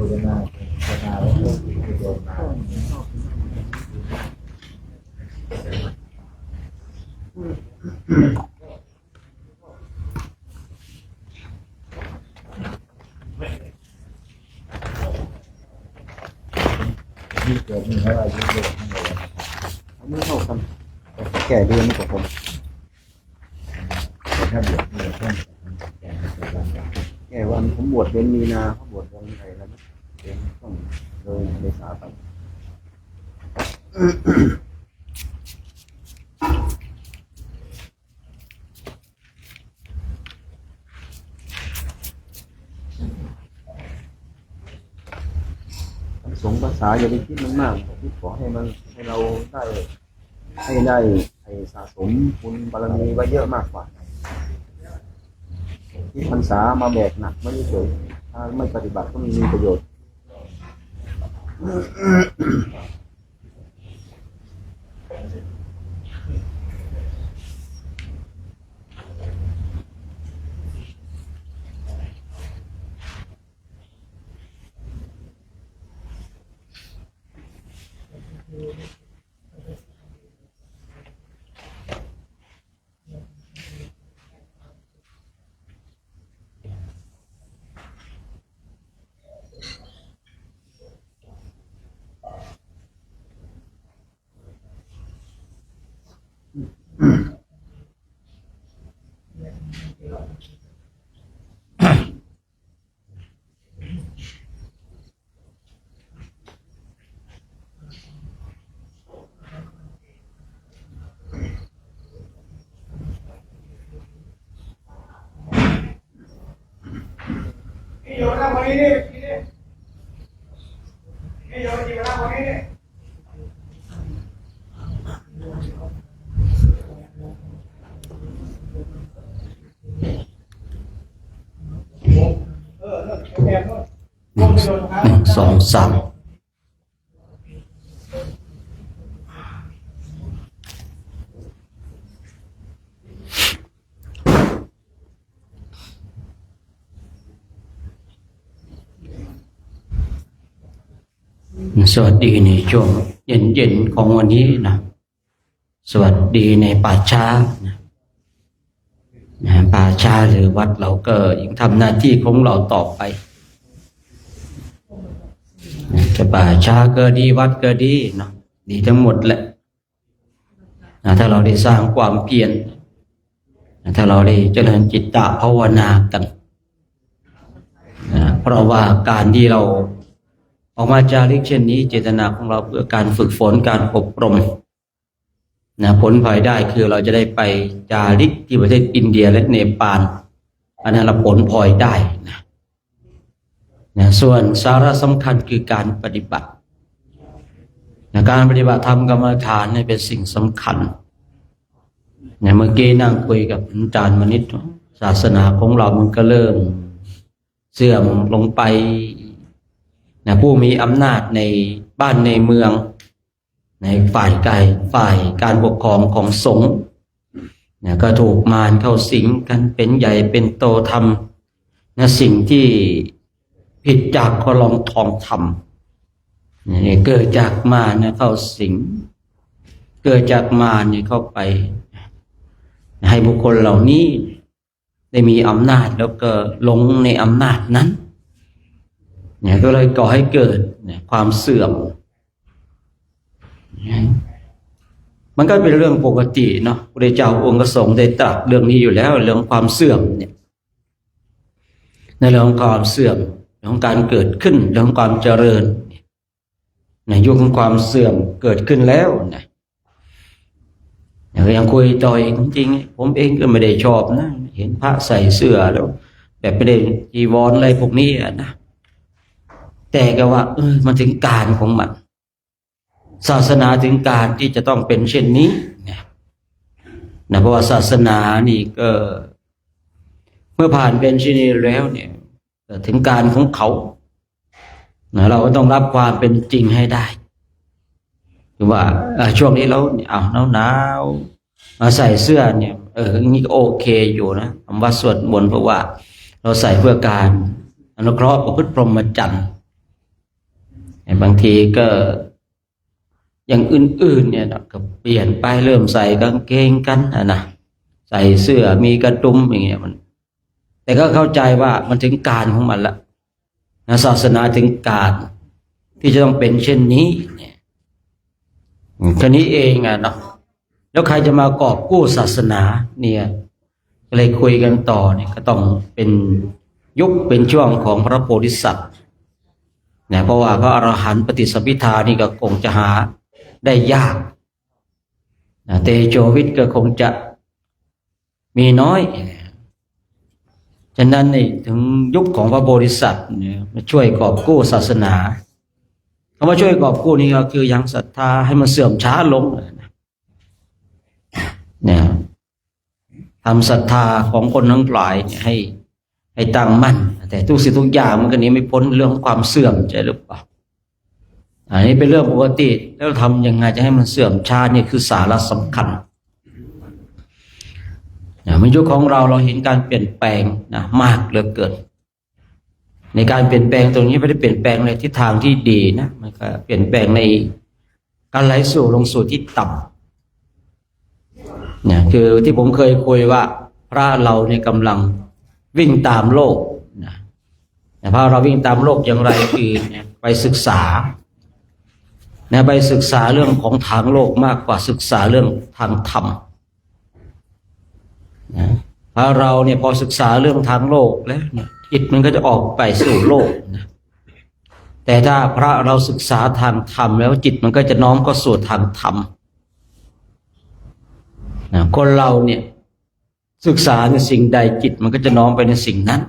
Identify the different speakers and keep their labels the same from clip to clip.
Speaker 1: วทนาเวทนาแล้วก็โดนมาที่เกิดมีอะไรยิ่งเกิดทั้งหมด
Speaker 2: ไม่เท่ากันแต่แก่เดือนกับผม
Speaker 1: แต่ถ้าบวชเนี่ยต้อง
Speaker 2: แก่วันผมบวชเป็นมีนาเขาบวชวันไหนแล้วนะเป็นต้องเลยเมษาไปสงภาษาอย่าไปคิดมันมากคิดขอให้มันให้เราได้ให้สะสมบุญบารมีไว้เยอะมากกว่าที่พรรษามาแบกหนักไม่เฉยถ้าไม่ปฏิบัติก็ไม่มีประโยชน์
Speaker 3: สองสามสวัสดีในช่วงเย็นๆของวันนี้นะสวัสดีในป่าช้านะป่าช้าหรือวัดเราก็ยังทำหน้าที่ของเราต่อไปจะป่าช้าก็ดีวัดก็ดีเนาะดีทั้งหมดแหละถ้าเราได้สร้างความเพียรถ้าเราได้เจริญจิตตภาวนากันเพราะว่าการที่เราออกมาจาริกเช่นนี้เจตนาของเราเพื่อการฝึกฝนการอบรมผลพลอยได้คือเราจะได้ไปจาริกที่ประเทศอินเดียและเนปาลอันนั้นเราผลพลอยได้นะส่วนสาระสำคัญคือการปฏิบัติการปฏิบัติธรรมกรรมฐานนี่เป็นสิ่งสำคัญเมื่อกี้นั่งคุยกับอาจารย์มณิษฐ์ศาสนาของเรามันก็เริ่มเสื่อมลงไปผู้มีอำนาจในบ้านในเมืองในฝ่ายการปกครองของสงฆ์ก็ถูกมารเข้าสิงกันเป็นใหญ่เป็นโตทำสิ่งที่ผิดจากคลองทองธรรมเกิดจากมารเข้าสิงเกิดจากมารเข้าไปให้บุคคลเหล่านี้ได้มีอำนาจแล้วก็หลงในอำนาจนั้นก็เลยก่อให้เกิดความเสื่อมมันก็เป็นเรื่องปกติเนาะพระเจ้าองค์สงฆ์ได้ตรัสเรื่องนี้อยู่แล้วเรื่องความเสื่อมในเรื่องของความเสื่อมเรื่องของการเกิดขึ้นเรื่องของความเจริญในยุคของความเสื่อมเกิดขึ้นแล้วอย่างคุยต่อเองจริงๆผมเองก็ไม่ได้ชอบนะเห็นพระใส่เสื้อแล้วแบบไม่ได้จีวรอะไรพวกนี้นะแต่ก็ว่ามันถึงการของมันศาสนาถึงการที่จะต้องเป็นเช่นนี้นะเพราะว่าศาสนานี่ก็เมื่อผ่านเป็นเช่นนี้แล้วเนี่ยถึงการของเขาเราก็ต้องรับความเป็นจริงให้ได้คือว่าช่วงนี้เราหนาวมาใส่เสื้อเนี่ยนี่ก็โอเคอยู่นะคำว่าสวดมนต์เพราะว่าเราใส่เพื่อการอนุเคราะห์ประพฤติพรหมจรรย์ บางทีก็อย่างอื่นๆเนี่ยก็เปลี่ยนไปเริ่มใส่กางเกงกันนะใส่เสื้อมีกระดุมอย่างเงี้ยมันแต่ก็เข้าใจว่ามันถึงการของมันละนะศาสนาถึงการที่จะต้องเป็นเช่นนี้เนี่ยแค่นี้เองเนาะแล้วใครจะมากอบกู้ศาสนาเนี่ยเลยคุยกันต่อเนี่ยก็ต้องเป็นยุคเป็นช่วงของพระโพธิสัตว์เนี่ยเพราะว่าพระอรหันต์ปฏิสัมภิทานี่ก็คงจะหาได้ยากนะเตโชวิทย์ก็คงจะมีน้อยฉะนั้นนี่ถึงยุคของพระโพธิสัตว์เนี่ยมาช่วยกอบกู้ศาสนาคำว่าช่วยกอบกู้นี่ก็คือยังศรัทธาให้มันเสื่อมช้าลงเนี่ยทำศรัทธาของคนทั้งหลายให้ตั้งมั่นแต่ทุกสิ่งทุกอย่างมันก็หนีไม่พ้นเรื่องความเสื่อมใช่หรือเปล่าอันนี้เป็นเรื่องปกติแล้วทำยังไงจะให้มันเสื่อมช้านี่คือสาระสำคัญในยุคของเราเห็นการเปลี่ยนแปลงมากเหลือเกินในการเปลี่ยนแปลงตรงนี้ไม่ได้เปลี่ยนแปลงในทิศทางที่ดีนะมันก็เปลี่ยนแปลงในการไหลสู่ลงสู่ที่ต่ำเนี่ยคือที่ผมเคยคุยว่าพระเราเนี่ยกำลังวิ่งตามโลกนะแต่พระเราวิ่งตามโลกอย่างไรคือเนี่ยไปศึกษาไปศึกษาเรื่องของทางโลกมากกว่าศึกษาเรื่องทางธรรมนะพระเราเนี่ยพอศึกษาเรื่องทางโลกแล้วเนี่ยจิตมันก็จะออกไปสู่โลกนะแต่ถ้าพระเราศึกษาทางธรรมแล้วจิตมันก็จะน้อมเข้าสู่ทางธรรมนะคนเราเนี่ยศึกษาในสิ่งใดจิตมันก็จะน้อมไปในสิ่งนั้น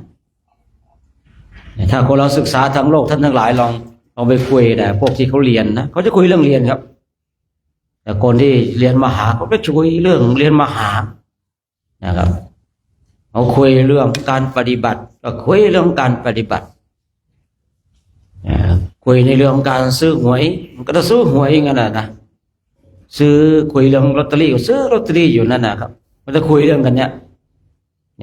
Speaker 3: ถ้าคนเราศึกษาทางโลกท่านทั้งหลายลองไปคุยแต่พวกที่เขาเรียนนะเขาจะคุยเรื่องเรียนครับแต่คนที่เรียนมหาเขาก็คุยเรื่องเรียนมหานะครับเขาคุยเรื่องการปฏิบัติก็คุยเรื่องการปฏิบัติคุยในเรื่องการซื้อหวยมันก็จะซื้อหวยงั้นนะซื้อคุยเรื่องลอตเตอรี่ก็ซื้อลอตเตอรี่อยู่นั่นนะครับมันจะคุยเรื่องกันเนี่ย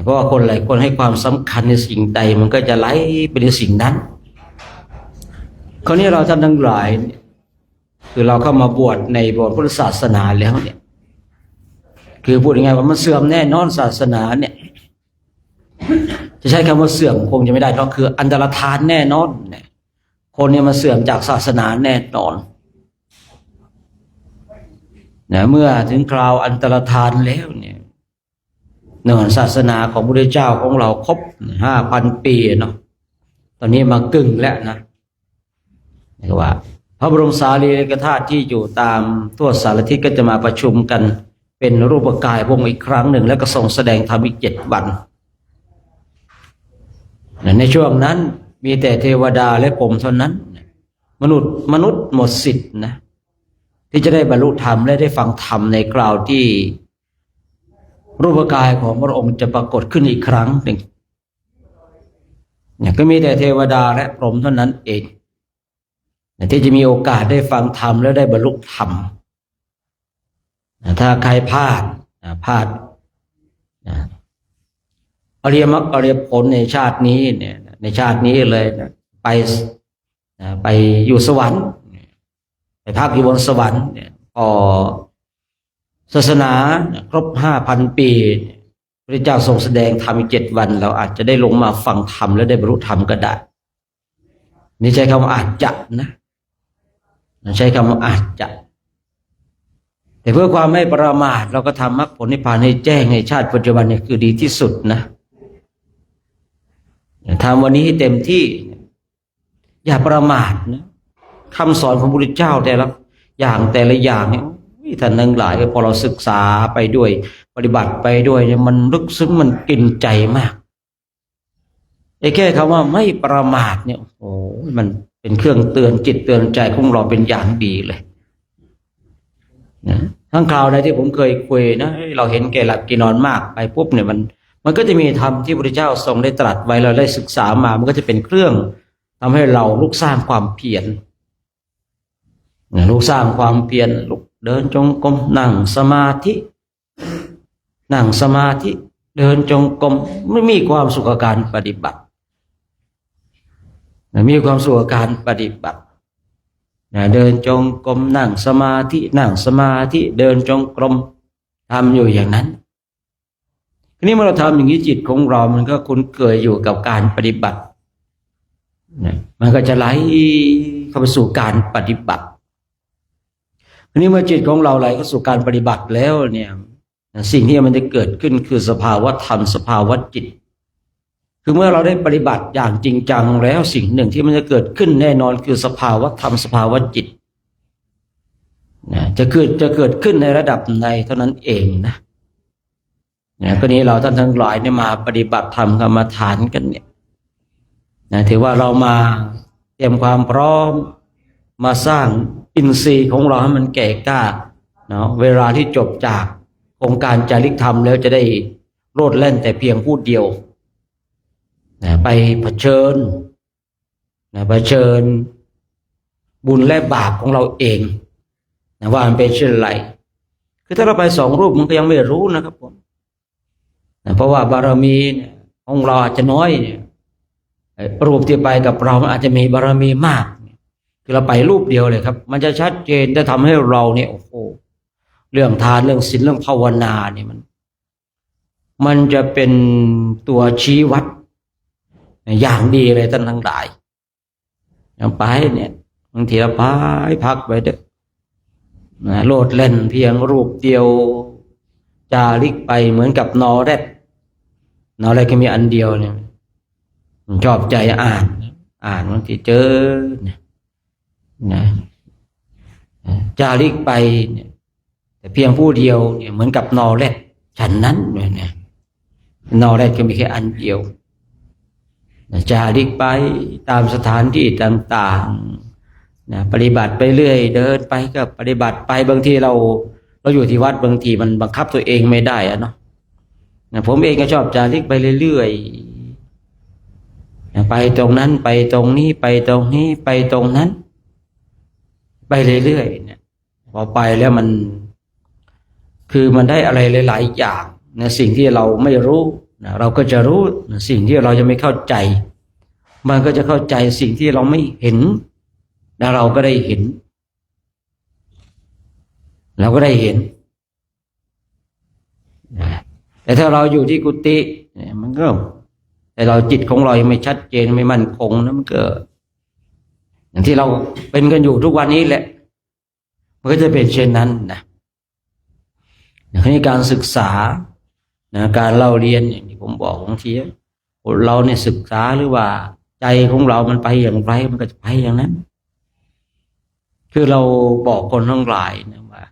Speaker 3: เพราะว่าคนหลายคนให้ความสำคัญในสิ่งใดมันก็จะไหลไปในสิ่งนั้นคราวนี้เราท่านทั้งหลายคือเราเข้ามาบวชในบวชพุทธศาสนาแล้วเนี่ยคือพูดยังไงว่ามันเสื่อมแน่นอนศาสนาเนี่ยจะใช้คำว่าเสื่อมคงจะไม่ได้เพราะคืออันตรธานแน่นอนเนี่ยคนเนี่ยมาเสื่อมจากศาสนาแน่นอนนะเมื่อถึงคราวอันตรธานแล้วเนี่ยเนื่องศาสนาของพระพุทธเจ้าของเราครบ 5,000 ปีเนาะตอนนี้มากึ่งแล้วนะนี่ก็ว่าพระบรมสารีริกธาตุที่อยู่ตามทั่วสารทิศก็จะมาประชุมกันเป็นรูปกายพระองค์อีกครั้งหนึ่งแล้วก็ทรงแสดงธรรมอีก7 วันในช่วงนั้นมีแต่เทวดาและพรหมเท่านั้นมนุษย์หมดสิทธิ์นะที่จะได้บรรลุธรรมและได้ฟังธรรมในคราวที่รูปกายของพระองค์จะปรากฏขึ้นอีกครั้งหนึ่งเนี่ยก็มีแต่เทวดาและพรหมเท่านั้นเองที่จะมีโอกาสได้ฟังธรรมและได้บรรลุธรรมถ้าใครพลาดอริยมรรคอริยผลในชาตินี้เนี่ยในชาตินี้เลยไปอยู่สวรรค์ไปพักอยู่บนสวรรค์เนี่ยพอศาสนาครบ 5,000 ปีพระเจ้าทรงแสดงธรรมอีก7 วันเราอาจจะได้ลงมาฟังธรรมและได้บรรลุธรรมก็ได้นี่ใช้คำว่าอาจจะนะใช้คำว่าอาจจะแต่เพื่อความไม่ประมาทเราก็ทำมรรคผลนิพพานให้แจ้งในชาติปัจจุบันเนี่ยคือดีที่สุดนะทำวันนี้ให้เต็มที่อย่าประมาทนะคำสอนของพระพุทธเจ้าแต่ละอย่างเนี่ยท่านทั้งหลายพอเราศึกษาไปด้วยปฏิบัติไปด้วยเนี่ยมันลึกซึ้งมันกินใจมากไอ้แค่คำว่าไม่ประมาทเนี่ยโอ้มันเป็นเครื่องเตือนจิตเตือนใจของเราเป็นอย่างดีเลยนะทั้งคราวในที่ผมเคยคุยนะเราเห็นแก่หลับกี่นอนมากไปปุ๊บเนี่ยมันก็จะมีธรรมที่พระพุทธเจ้าทรงได้ตรัสไว้เราได้ศึกษามามันก็จะเป็นเครื่องทำให้เราลุกสร้างความเพียรลุกสร้างความเพียรลุกเดินจงกรมนั่งสมาธิเดินจงกรมไม่มีความสุขกับการปฏิบัติมีความสุขกับการปฏิบัติ เดินจงกรมนั่งสมาธิเดินจงกรมทำอยู่อย่างนั้นทีนี้เมื่อเราทำอย่างนี้จิตของเรามันก็คุ้นเคยอยู่กับการปฏิบัติมันก็จะไหลเข้าไปสู่การปฏิบัติทีนี้เมื่อจิตของเราไหลเข้าสู่การปฏิบัติแล้วเนี่ยสิ่งที่มันจะเกิดขึ้นคือสภาวะธรรมสภาวะจิตคือเมื่อเราได้ปฏิบัติอย่างจริงจังแล้วสิ่งหนึ่งที่มันจะเกิดขึ้นแน่นอนคือสภาวะธรรมสภาวะจิตจะเกิดขึ้นในระดับใดเท่านั้นเองนะก็นี้เราท่านทั้งหลายเนี่ยมาปฏิบัติธรรมกรรมฐานกันเนี่ยถือว่าเรามาเตรียมความพร้อมมาสร้างอินทรีย์ของเราให้มันแก่กล้าเนาะเวลาที่จบจากโครงการจาริกธรรมแล้วจะได้โลดแล่นแต่เพียงผู้เดียวไปเผชิญบุญและบาปของเราเองว่ามันเป็นเช่นไรคือถ้าเราไป2 รูปมันก็ยังไม่รู้นะครับผมเพราะว่าบารมีเนี่ยของเราอาจจะน้อยเนี่ยรูปที่ไปกับเรามันอาจจะมีบารมีมากคือเราไปรูปเดียวเลยครับมันจะชัดเจนจะทำให้เราเนี่ยโอ้โหเรื่องทานเรื่องศีลเรื่องภาวนาเนี่ยมันจะเป็นตัวชี้วัดอย่างดีเลยท่านทั้งหลายอย่างไปเนี่ยบางทีเราไปพักไปเด้อโลดเล่นเพียงรูปเดียวจาริกไปเหมือนกับนอแรดก็มีอันเดียวเนี่ยชอบใจอ่านบางทีเจอนะจาริกไปเนี่ยแต่เพียงผู้เดียวเนี่ยเหมือนกับนอแรดฉันนั้นเนี่ยนอแรดก็มีแค่อันเดียวจาริกไปตามสถานที่ต่างๆปฏิบัติไปเรื่อยเดินไปก็ปฏิบัติไปบางทีเราอยู่ที่วัดบางทีมันบังคับตัวเองไม่ได้เนาะผมเองก็ชอบจาริกไปเรื่อยๆไปตรงนั้นไปตรงนี้ไปตรงนี้ไปตรงนั้นไปเรื่อยๆเนี่ยพอไปแล้วมันคือมันได้อะไรหลายๆอย่างนะสิ่งที่เราไม่รู้นะเราก็จะรู้นะสิ่งที่เราจะไม่เข้าใจมันก็จะเข้าใจสิ่งที่เราไม่เห็นแล้วเราก็ได้เห็นนะแต่ถ้าเราอยู่ที่กุฏิเนี่ยมันก็แต่เราจิตของเรายังไม่ชัดเจนไม่มั่นคงนะมันก็อย่างที่เราเป็นกันอยู่ทุกวันนี้แหละมันก็จะเป็นเช่นนั้นนะในการศึกษาการเล่าเรียนอย่างที่ผมบอกบางทีเราเนี่ยศึกษาหรือว่าใจของเรามันไปอย่างไรมันก็จะไปอย่างนั้นคือเราบอกคนทั้งหลายนะว่า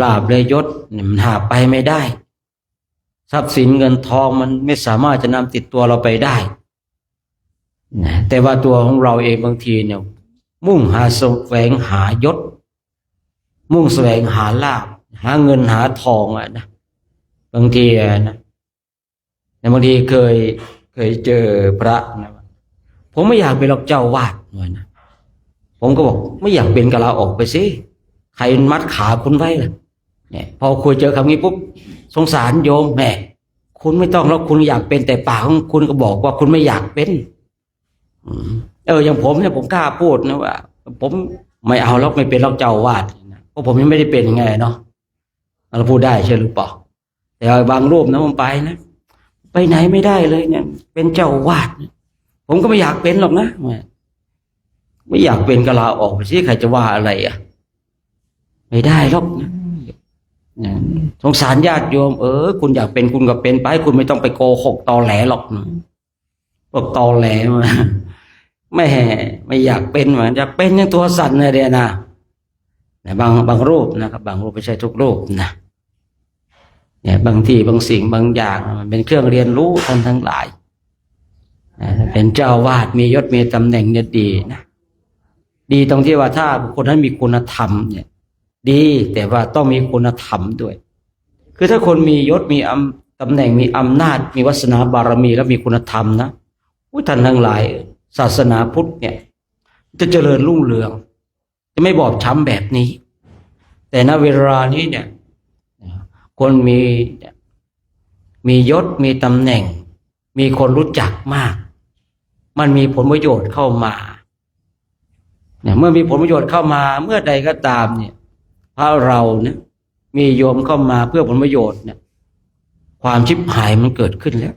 Speaker 3: ลาภและยศมันหาไปไม่ได้ทรัพย์สินเงินทองมันไม่สามารถจะนำติดตัวเราไปได้นะแต่ว่าตัวของเราเองบางทีเนี่ยมุ่งหาแสวงหายศมุ่งแสวงหาลาภหาเงินหาทองนะบางทีนะบางทีเคยเจอพระนะผมไม่อยากเป็นหรอกเจ้าวาดนะผมก็บอกไม่อยากเป็นก็ลาออกไปสิใครมัดขาคุณไว้ล่ะเนี่ยพอคุยเจอคำนี้ปุ๊บสงสารโยมแม่คุณไม่ต้องแล้วคุณอยากเป็นแต่ปากของคุณก็บอกว่าคุณไม่อยากเป็นอย่างผมเนี่ยผมกล้าพูดนะว่าผมไม่เอาแล้วไม่เป็นหรอกเจ้าวาดนะเพราะผมยังไม่ได้เป็นไงเนาะเราพูดได้ใช่หรือเปล่าแต่บางรูปนะผมไปนะไปไหนไม่ได้เลยเนี่ยเป็นเจ้าวาดผมก็ไม่อยากเป็นหรอกนะไม่อยากเป็นก็ลาออกไปสิใครจะว่าอะไรไม่ได้หรอกนะสงสารญาติโยมคุณอยากเป็นคุณก็เป็นไปคุณไม่ต้องไปโกหกตอแหลหรอกพวกตอแหลมาไม่อยากเป็นเหมือนจะเป็นยังตัวสั่นเลยเดียนะบางรูปนะครับบางรูปไม่ใช่ทุกรูปนะเนี่ยบางทีบางสิ่งบางอย่างมันเป็นเครื่องเรียนรู้ท่านทั้งหลายเป็นเจ้าวาดมียศมีตำแหน่งเนี่ยดีนะดีตรงที่ว่าถ้าคนนั้นมีคุณธรรมเนี่ยดีแต่ว่าต้องมีคุณธรรมด้วยคือถ้าคนมียศมีตำแหน่งมีอำนาจมีวาสนาบารมีแล้วมีคุณธรรมนะท่านทั้งหลายศาสนาพุทธเนี่ยจะเจริญรุ่งเรืองจะไม่บอบช้ำแบบนี้แต่ณเวลานี้เนี่ยคนมียศมีตำแหน่งมีคนรู้จักมากมันมีผลประโยชน์เข้ามา เนี่ยเมื่อมีผลประโยชน์เข้ามาเมื่อใดก็ตามเนี่ยพระเราเนี่ยมีโยมเข้ามาเพื่อผลประโยชน์เนี่ยความชิบหายมันเกิดขึ้นแล้ว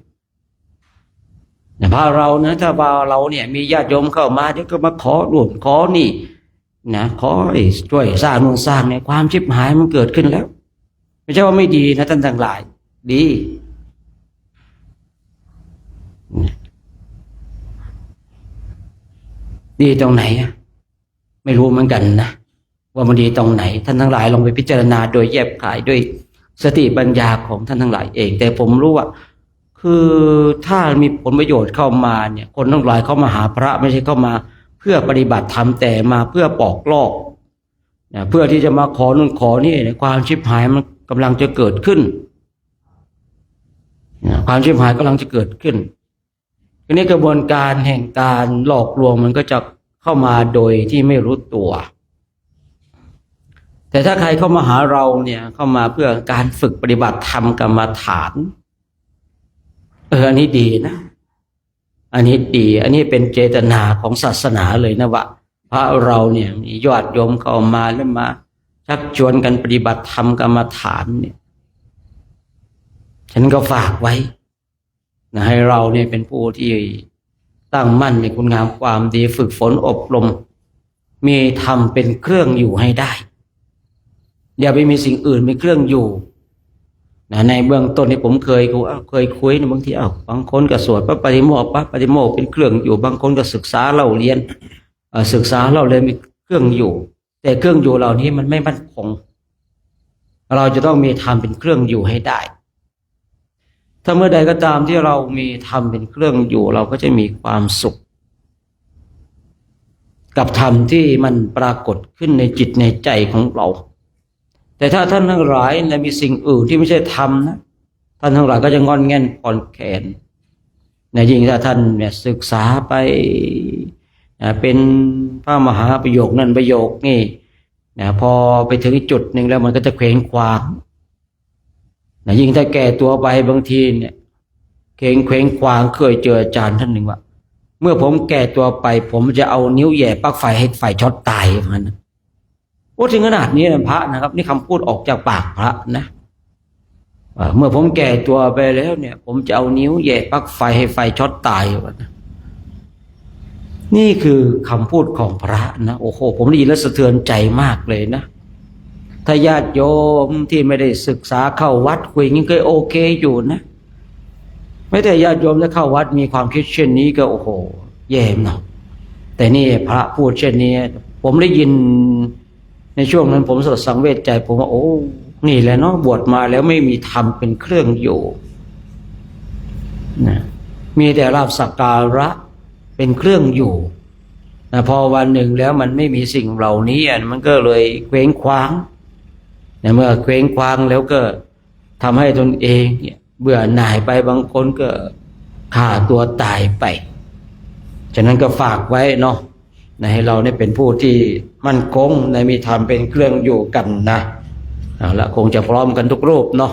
Speaker 3: เนี่ยพระเรานะถ้าว่าเราเนี่ยมีญาติโยมเข้ามาเดี๋ยวก็มาขอหลวงขอนี่นะขอช่วยสร้างนู่นสร้างเนี่ยความชิบหายมันเกิดขึ้นแล้วไม่ใช่ว่าไม่ดีนะท่านทั้งหลายดีดีตรงไหนอะไม่รู้เหมือนกันนะว่ามันดีตรงไหนท่านทั้งหลายลองไปพิจารณาโดยแยบขายด้วยสติปัญญาของท่านทั้งหลายเองแต่ผมรู้ว่าคือถ้ามีผลประโยชน์เข้ามาเนี่ยคนทั้งหลายเข้ามาหาพระไม่ใช่เข้ามาเพื่อปฏิบัติธรรมแต่มาเพื่อปอกลอกนะเพื่อที่จะมาขอนู่นขอนี่ความชิบหายมันกำลังจะเกิดขึ้นนะความชิบหายกำลังจะเกิดขึ้นทีนี้กระบวนการแห่งการหลอกลวงมันก็จะเข้ามาโดยที่ไม่รู้ตัวแต่ถ้าใครเข้ามาหาเราเนี่ยเข้ามาเพื่อการฝึกปฏิบัติธรรมกรรมฐานอันนี้ดีนะอันนี้ดีอันนี้เป็นเจตนาของศาสนาเลยนะว่าพระเราเนี่ยมียอดโยมเข้ามาแล้วมาชักชวนกันปฏิบัติธรรมกรรมฐานเนี่ยฉันก็ฝากไว้นะให้เราเนี่ยเป็นผู้ที่ตั้งมั่นในคุณงามความดีฝึกฝนอบรมมีธรรมเป็นเครื่องอยู่ให้ได้อย่าไปมีสิ่งอื่นเป็นเครื่องอยู่นะในเบื้องต้นที่ผมเคยคุยในบางทีบางคนก็สวดพระปฏิโมกข์เป็นเครื่องอยู่บางคนก็ศึกษาเล่าเรียนมีเครื่องอยู่แต่เครื่องอยู่เหล่านี้มันไม่มั่นคงเราจะต้องมีธรรมเป็นเครื่องอยู่ให้ได้ถ้าเมื่อใดก็ตามที่เรามีธรรมเป็นเครื่องอยู่เราก็จะมีความสุขกับธรรมที่มันปรากฏขึ้นในจิตในใจของเราแต่ถ้าท่านทั้งหลายมีสิ่งอื่นที่ไม่ใช่ธรรมนะท่านทั้งหลายก็จะงอนแง่นผ่อนแขนยิ่งถ้าท่านเนี่ยศึกษาไปเป็นพระมหาประโยคนั่นประโยคนี่พอไปถึงจุดหนึ่งแล้วมันก็จะเคว้งคว้างยิ่งถ้าแก่ตัวไปบางทีเนี่ยเคว้งคว้างเคยเจออาจารย์ท่านหนึ่งว่าเมื่อผมแก่ตัวไปผมจะเอานิ้วแย่ปลั๊กไฟให้ไฟช็อตตายอย่างนั้นถึงขนาดนี้นะพระนะครับนี่คำพูดออกจากปากพระนะเมื่อผมแก่ตัวไปแล้วเนี่ยผมจะเอานิ้วแย่ปลั๊กไฟให้ไฟช็อตตายนะนี่คือคำพูดของพระนะโอ้โหผมได้ยินแล้วสะเทือนใจมากเลยนะถ้าญาติโยมที่ไม่ได้ศึกษาเข้าวัดคุยงี้ก็โอเคอยู่นะไม่แต่ญาติโยมถ้าเข้าวัดมีความคิดเช่นนี้ก็โอ้โหแย่เนาะแต่นี่พระพูดเช่นนี้ผมได้ยินในช่วงนั้นผมสดสังเวชใจผมว่าโอ้นี่แหละเนาะบวชมาแล้วไม่มีธรรมเป็นเครื่องอยู่นะมีแต่ลาภสักการะเป็นเครื่องอยู่นะพอวันหนึ่งแล้วมันไม่มีสิ่งเหล่านี้มันก็เลยเคว้งคว้างนะเมื่อเคว้งคว้างแล้วก็ทำให้ตนเองเนี่ยเบื่อหน่ายไปบางคนก็ฆ่าตัวตายไปฉะนั้นก็ฝากไว้เนาะให้เราเนี่ยเป็นผู้ที่มั่นคงมีธรรมเป็นเครื่องอยู่กันนะและคงจะพร้อมกันทุกรูปเนาะ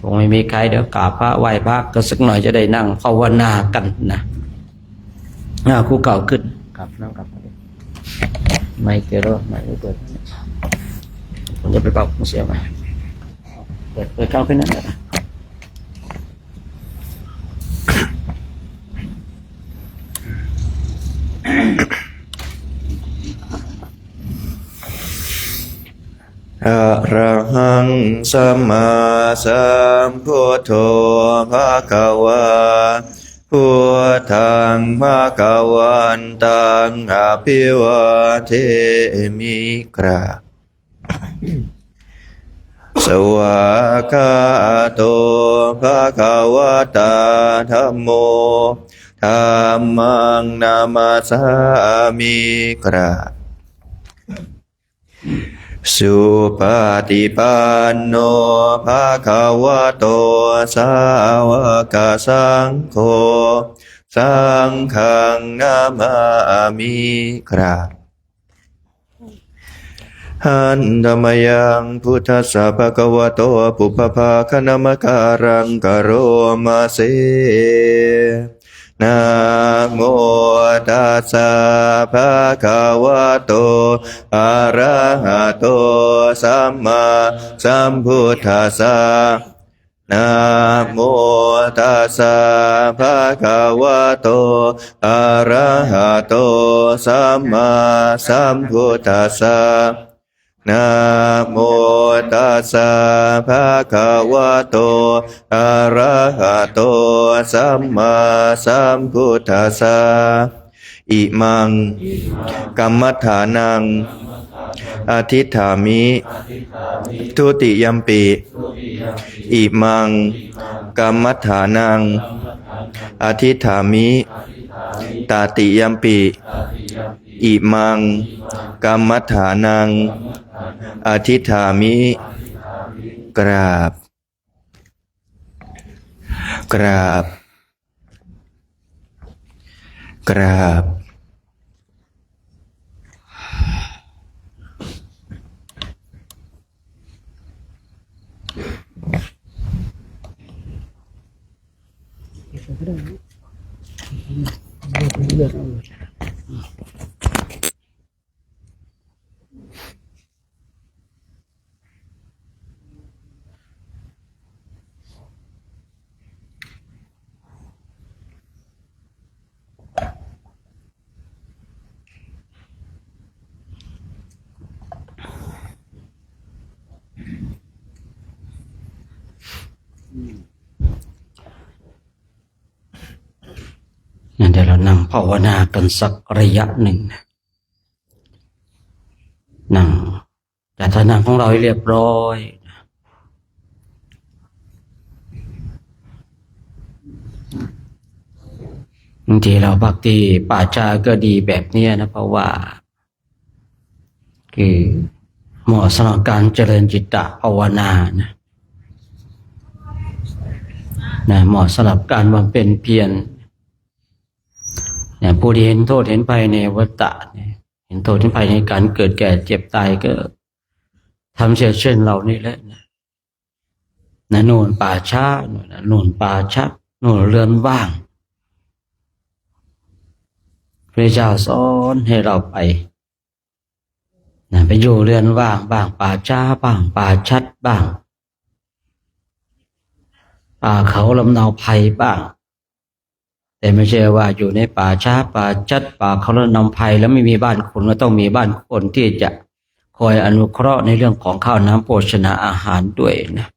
Speaker 3: คงไม่มีใครเดี๋ยวกราบพระไหว้พระก็สักหน่อยจะได้นั่งภาวนากันนะครูเก่าขึ้นครับนั่งกลับไม่เจอไม่เปิดผมจะไปเป่าเสียงไหมเปิดเข้าขึ้นนั่นแหละ
Speaker 4: อะระหังสัมมาสัมพุทโธภะคะวาพุทธังภะคะวันตังอภิวาเทมิกราสวากาโตภะคะวะตาธัมโมธัมมังนามัสสามิกราสุปฏิปันโนภะคะวะโตสาวกสังโฆสังฆังนามามิครับหันธรรมยังพุทธัสสะภะคะวะโตปุพพะคะนะมะการังกะโรมาเส นะโมตัสสะภะคะวะโตอะระหะโตสัมมาสัมพุทธัสสะนะโมตัสสะภะคะวะโตอะระหะโตสัมมาสัมพุทธัสสะนะโมตัสสะภะคะวะโตอะระหะโตสัมมาสัมพุทธัสสะอิมังกัมมัฏฐานังอธิฐามิทุติยัมปิอิมังกัมมัฏฐานังอธิฐามิตติยัมปิอิมังกัมมัฏฐานังอธิฐามิกราบกราบกราบ
Speaker 3: นั่นเดี๋ยวเรานั่งภาวนากันสักระยะหนึ่งนั่งแต่ถ้านั่งของเราให้เรียบร้อยบางทีเราบางทีป่าจาก็ดีแบบนี้นะเพราะว่าคือเหมาะสำหรับการเจริญจิตตภาวนานะเหมาะสำหรับการบำเพ็ญเพียรผู้ที่เห็นโทษเห็นภัยในวัฏฏะเห็นโทษเห็นภัยในการเกิดแก่เจ็บตายก็ทำเช่นเรานี่แหละนะโน่นป่าช้าโน่นป่าชักโน่นเรือนว่างพระเจ้าสอนให้เราไปไปอยู่เรือนว่างบ้างป่าช้าบ้างป่าชัดบ้างป่าเขาลำเนาไพรบ้างแต่ไม่ใช่ว่าอยู่ในป่าช้าป่าชัดป่าเขาลำเนาไพรแล้วไม่มีบ้านคนก็ต้องมีบ้านคนที่จะคอยอนุเคราะห์ในเรื่องของข้าวน้ำโภชนาอาหารด้วยนะ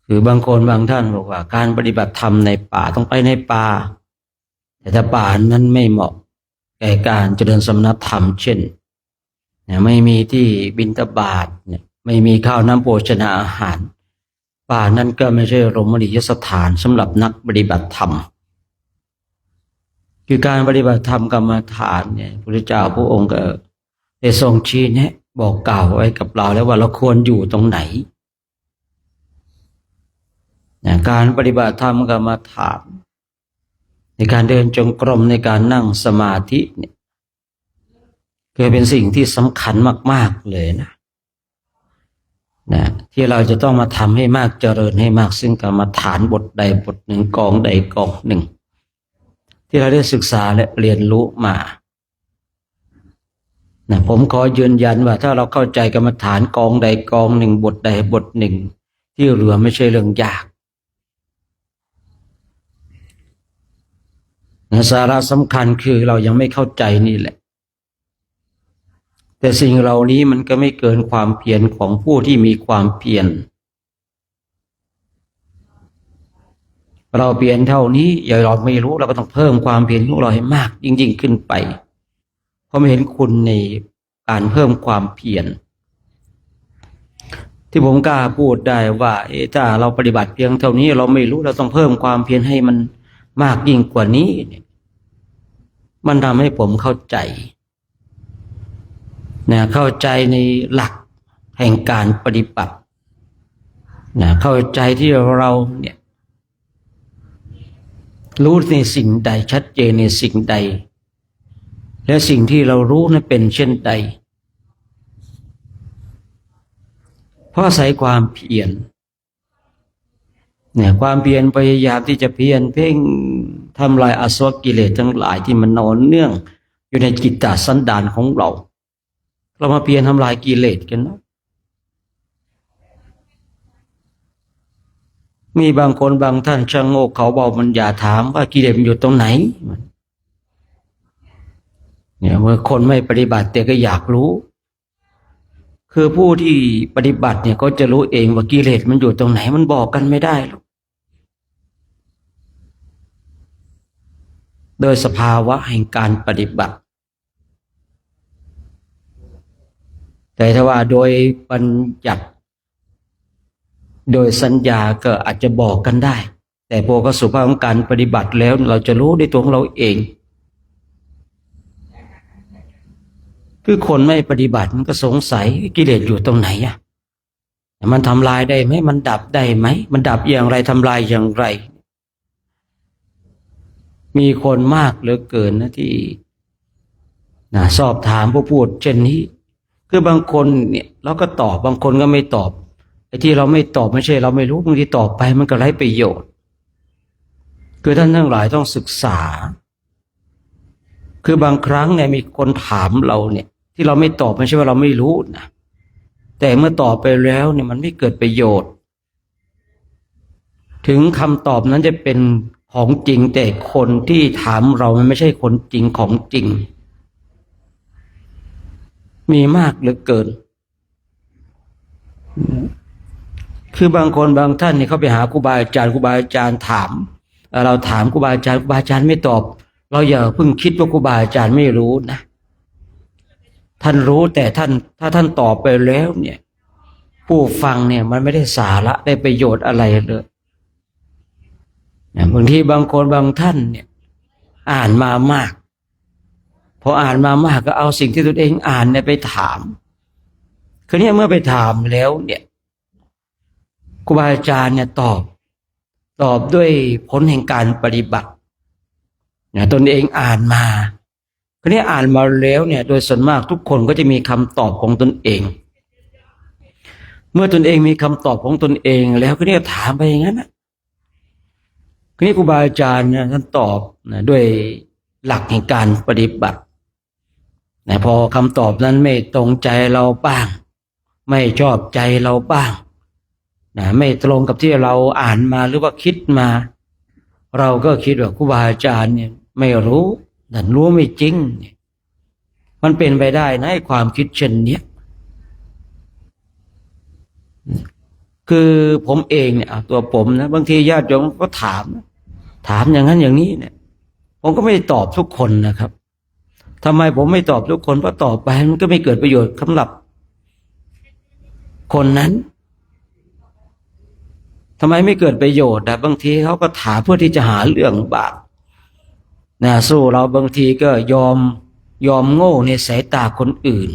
Speaker 3: คือบางคนบางท่านบอกว่าการปฏิบัติธรรมในป่าต้องไปในป่าแต่ถ้าป่านั้นไม่เหมาะแก่การเจริญสมณธรรมเช่นไม่มีที่บิณฑบาตไม่มีข้าวน้ำโภชนาอาหารป่านั้นก็ไม่ใช่รมณียสถานสำหรับนักปฏิบัติธรรมคือการปฏิบัติธรรมกรรมฐานพระพุทธเจ้าพระองค์ก็ได้ทรงชี้แนะบอกกล่าวไว้กับเราแล้วว่าเราควรอยู่ตรงไหนการปฏิบัติธรรมกรรมฐานในการเดินจงกรมในการนั่งสมาธิเนี่ยคือเป็นสิ่งที่สำคัญมากๆเลยนะที่เราจะต้องมาทำให้มากเจริญให้มากซึ่งกรรมฐานบทใดบทหนึ่งกองใดกองหนึ่งที่เราได้ศึกษาและเรียนรู้มาผมขอยืนยันว่าถ้าเราเข้าใจกรรมฐานกองใดกองหนึ่งบทใดบทหนึ่งที่เหลือไม่ใช่เรื่องยากสาระสำคัญคือเรายังไม่เข้าใจนี่แหละแต่สิ่งเหล่านี้มันก็ไม่เกินความเพียรของผู้ที่มีความเพียรเราเพียรเท่านี้อย่าเราไม่รู้เราก็ต้องเพิ่มความเพียรของเราให้มากยิ่งขึ้นไปเพราะไม่เห็นคุณในการเพิ่มความเพียรที่ผมกล้าพูดได้ว่าถ้าเราปฏิบัติเพียงเท่านี้เราไม่รู้เราต้องเพิ่มความเพียรให้มันมากยิ่งกว่านี้มันทำให้ผมเข้าใจเข้าใจในหลักแห่งการปฏิบัติเข้าใจที่เรารู้ในสิ่งใดชัดเจนในสิ่งใดและสิ่งที่เรารู้นั้นเป็นเช่นใดเพราะอาศัยความเพียรความเพียรพยายามที่จะเพียรเพ่ง ทำลายอาสวะกิเลสทั้งหลายที่มันนอนเนื่องอยู่ในจิตตสันดานของเรามาเพียรทำลายกิเลสกันนะมีบางคนบางท่านช่างโง่เขาเบามันอย่าถามว่ากิเลสมันอยู่ตรงไหนเนี่ยเมื่อคนไม่ปฏิบัติแต่ก็อยากรู้คือผู้ที่ปฏิบัติเนี่ยก็จะรู้เองว่ากิเลสมันอยู่ตรงไหนมันบอกกันไม่ได้หรอกโดยสภาวะแห่งการปฏิบัติแต่ถ้าว่าโดยบัญญัติโดยสัญญาก็อาจจะบอกกันได้แต่พอเข้าสู่ภาวะของการปฏิบัติแล้วเราจะรู้ด้วยตัวของเราเองคือคนไม่ปฏิบัติมันก็สงสัยกิเลสอยู่ตรงไหนอ่ะมันทำลายได้ไหมมันดับได้ไหมมันดับอย่างไรทำลายอย่างไรมีคนมากเหลือเกินนะที่สอบถามผู้พูดเช่นนี้คือบางคนเนี่ยเราก็ตอบบางคนก็ไม่ตอบไอ้ที่เราไม่ตอบไม่ใช่เราไม่รู้บางทีตอบไปมันก็ไร้ประโยชน์คือท่านทั้งหลายต้องศึกษาคือบางครั้งเนี่ยมีคนถามเราเนี่ยที่เราไม่ตอบไม่ใช่ว่าเราไม่รู้นะแต่เมื่อตอบไปแล้วเนี่ยมันไม่เกิดประโยชน์ถึงคำตอบนั้นจะเป็นของจริงแต่คนที่ถามเรามันไม่ใช่คนจริงของจริงมีมากเหลือเกินคือบางคนบางท่านเนี่ยเขาไปหาครูบาอาจารย์ถามเราถามครูบาอาจารย์ไม่ตอบเราอย่าเพิ่งคิดว่าครูบาอาจารย์ไม่รู้นะท่านรู้แต่ถ้าท่านตอบไปแล้วเนี่ยผู้ฟังเนี่ยมันไม่ได้สาระได้ประโยชน์อะไรเลยบางทีบางคนบางท่านเนี่ยอ่านมามากพออ่านมามากก็เอาสิ่งที่ตนเองอ่านเนี่ยไปถามคือเนี่ยเมื่อไปถามแล้วเนี่ยครูบาอาจารย์เนี่ยตอบด้วยผลแห่งการปฏิบัติตนเองอ่านมาคือเนี่ยอ่านมาแล้วเนี่ยโดยส่วนมากทุกคนก็จะมีคำตอบของตนเองเมื่อตนเองมีคำตอบของตนเองแล้วก็เนี่ยถามไปอย่างนั้นนะคือนี่ครูบาอาจารย์เนี่ยท่านตอบด้วยหลักแห่งการปฏิบัติพอคำตอบนั้นไม่ตรงใจเราบ้างไม่ชอบใจเราบ้างไม่ตรงกับที่เราอ่านมาหรือว่าคิดมาเราก็คิดว่าครูบาอาจารย์เนี่ยไม่รู้แต่รู้ไม่จริงมันเป็นไปได้นะความคิดเช่นนี้คือผมเองเนี่ยตัวผมนะบางทีญาติโยมก็ถามอย่างนั้นอย่างนี้เนี่ยผมก็ไม่ตอบทุกคนนะครับทำไมผมไม่ตอบทุกคนเพราะตอบไปมันก็ไม่เกิดประโยชน์สำหรับคนนั้นทำไมไม่เกิดประโยชน์บางทีเขาก็ถามเพื่อที่จะหาเรื่องบาปสู้เราบางทีก็ยอมโง่ในสายตาคนอื่น